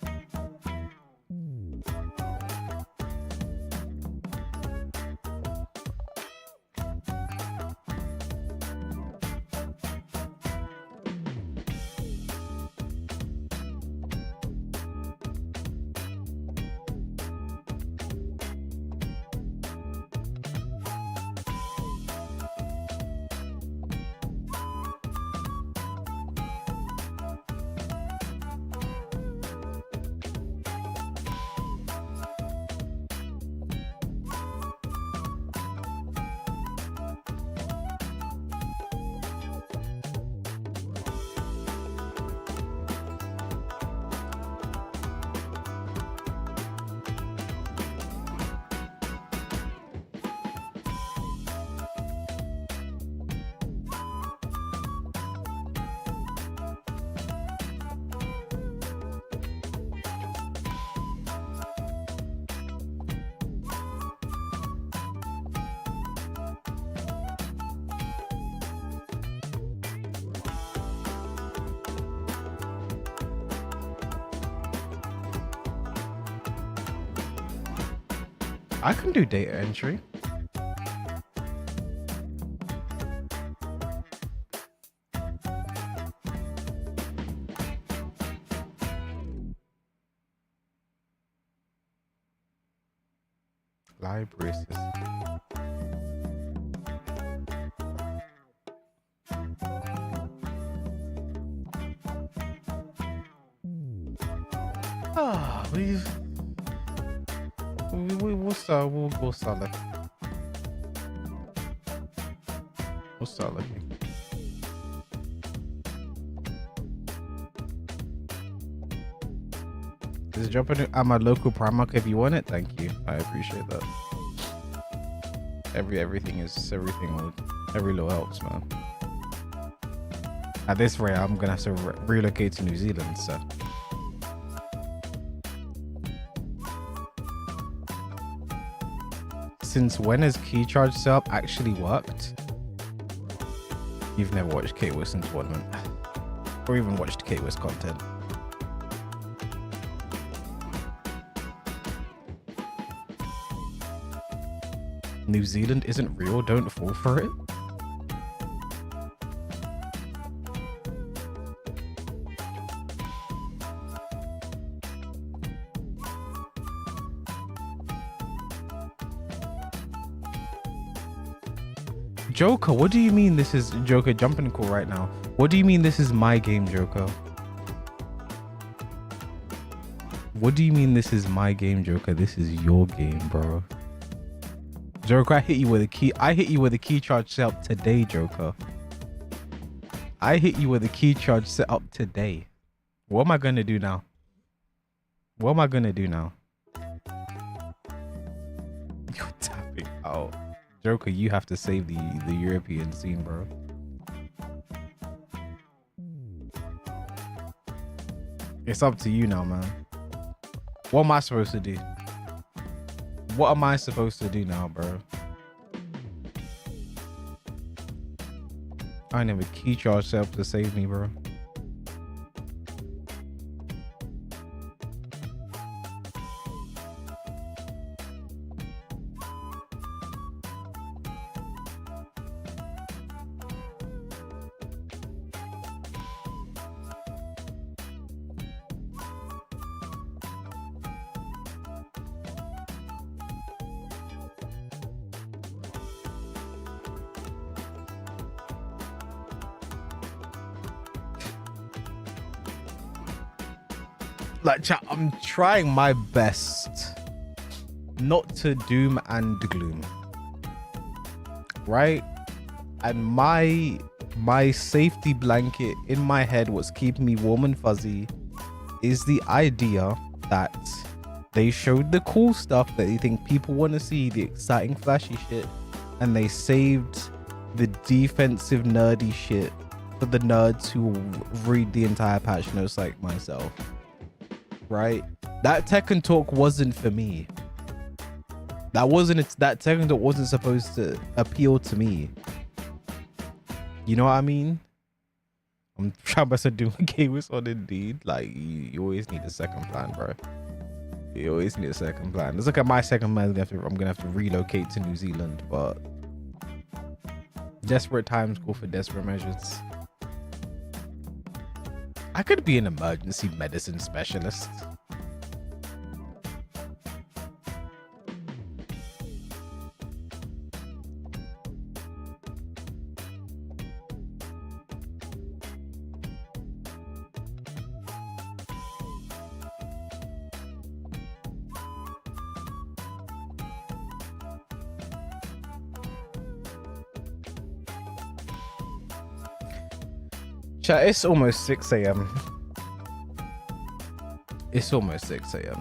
I can do data entry. Library system. Ah, we'll start looking. We'll start looking. Just jump in at my local Primark if you want it. Thank you. I appreciate that. Everything little helps, man. At this rate, I'm gonna have to relocate to New Zealand, so. Since when has key charge setup actually worked? You've never watched K-Wiz in tournament, or even watched K-Wiz content. New Zealand isn't real, don't fall for it. Joker, what do you mean this is Joker jumping call right now? What do you mean this is my game, Joker? What do you mean this is my game, Joker? This is your game, bro. Joker, I hit you with a key charge setup today, Joker. I hit you with a key charge set up today. What am I gonna do now? What am I gonna do now? You're tapping out. Joker, you have to save the European scene, bro. It's up to you now, man. What am I supposed to do? What am I supposed to do now, bro? I ain't have a key charge set up to save me, bro. Like, chat, I'm trying my best not to doom and gloom, right? And my safety blanket in my head, what's keeping me warm and fuzzy, is the idea that they showed the cool stuff that they think people want to see, the exciting flashy shit, and they saved the defensive nerdy shit for the nerds who read the entire patch notes like myself. Right, that Tekken talk wasn't for me. That Tekken talk wasn't supposed to appeal to me. You know what I mean? I'm trying to do a game with on Indeed. Like, you always need a second plan, bro. You always need a second plan. Let's look at my second plan. I'm gonna have to relocate to New Zealand, but desperate times call for desperate measures. I could be an emergency medicine specialist. Chat, it's almost 6 a.m. It's almost 6 a.m.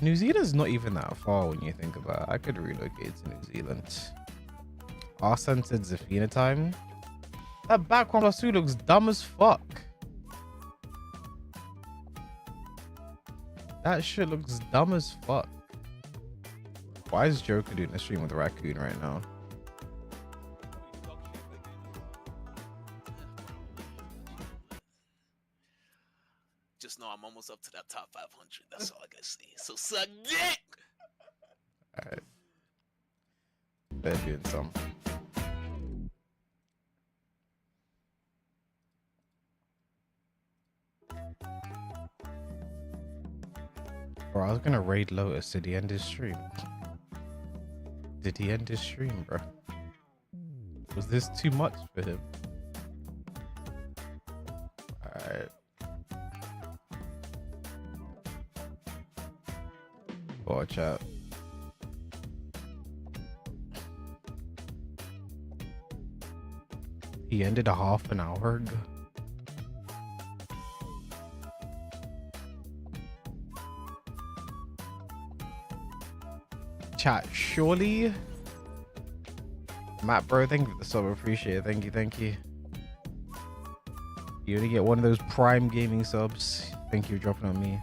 New Zealand's not even that far when you think about it. I could relocate to New Zealand. Arsene said Zafina time. That back 1+2 looks dumb as fuck. That shit looks dumb as fuck. Why is Joker doing a stream with a raccoon right now? Just know I'm almost up to that top 500. That's all I gotta say. So suck dick! Alright. They're doing some. Bro, I was gonna raid Lotus. Did he end his stream? Did he end his stream, bro? Was this too much for him? Alright. Watch out. He ended a half an hour ago. Chat, surely. Matt, bro, thank you for the sub. Appreciate it. Thank you, thank you. You only get one of those Prime Gaming subs. Thank you for dropping on me.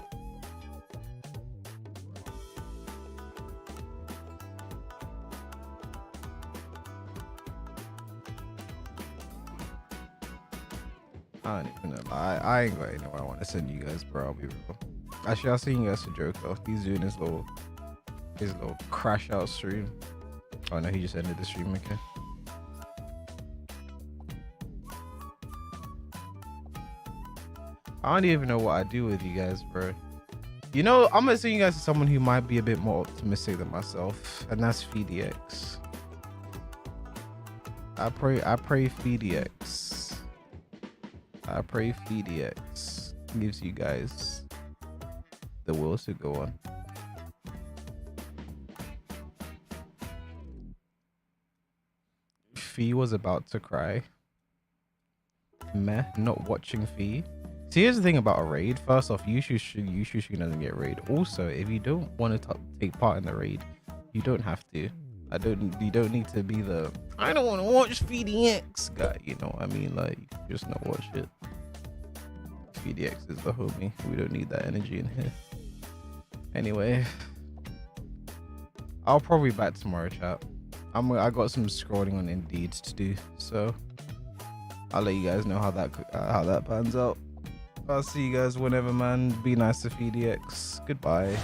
I ain't even gonna lie. I ain't got anywhere I want to send you guys, bro. I'll be real. Actually, I'll send you guys to Joker. He's doing his little crash out stream. Oh no, he just ended the stream again. I don't even know what I do with you guys, bro. You know, I'm gonna send you guys to someone who might be a bit more optimistic than myself, and that's FeedX. I pray FeedX. I pray FDX gives you guys the will to go on. Fee was about to cry. Meh, not watching Fee. See, here's the thing about a raid. First off, Yushu doesn't get raid. Also, if you don't want to take part in the raid, you don't have to. You don't need to be the I don't want to watch FDX guy. You know what I mean? Like, you can just not watch it. FDX is the homie. We don't need that energy in here. Anyway, I'll probably back tomorrow, chat. I got some scrolling on Indeed to do, so I'll let you guys know how that pans out. I'll see you guys whenever, man. Be nice to FDX. Goodbye.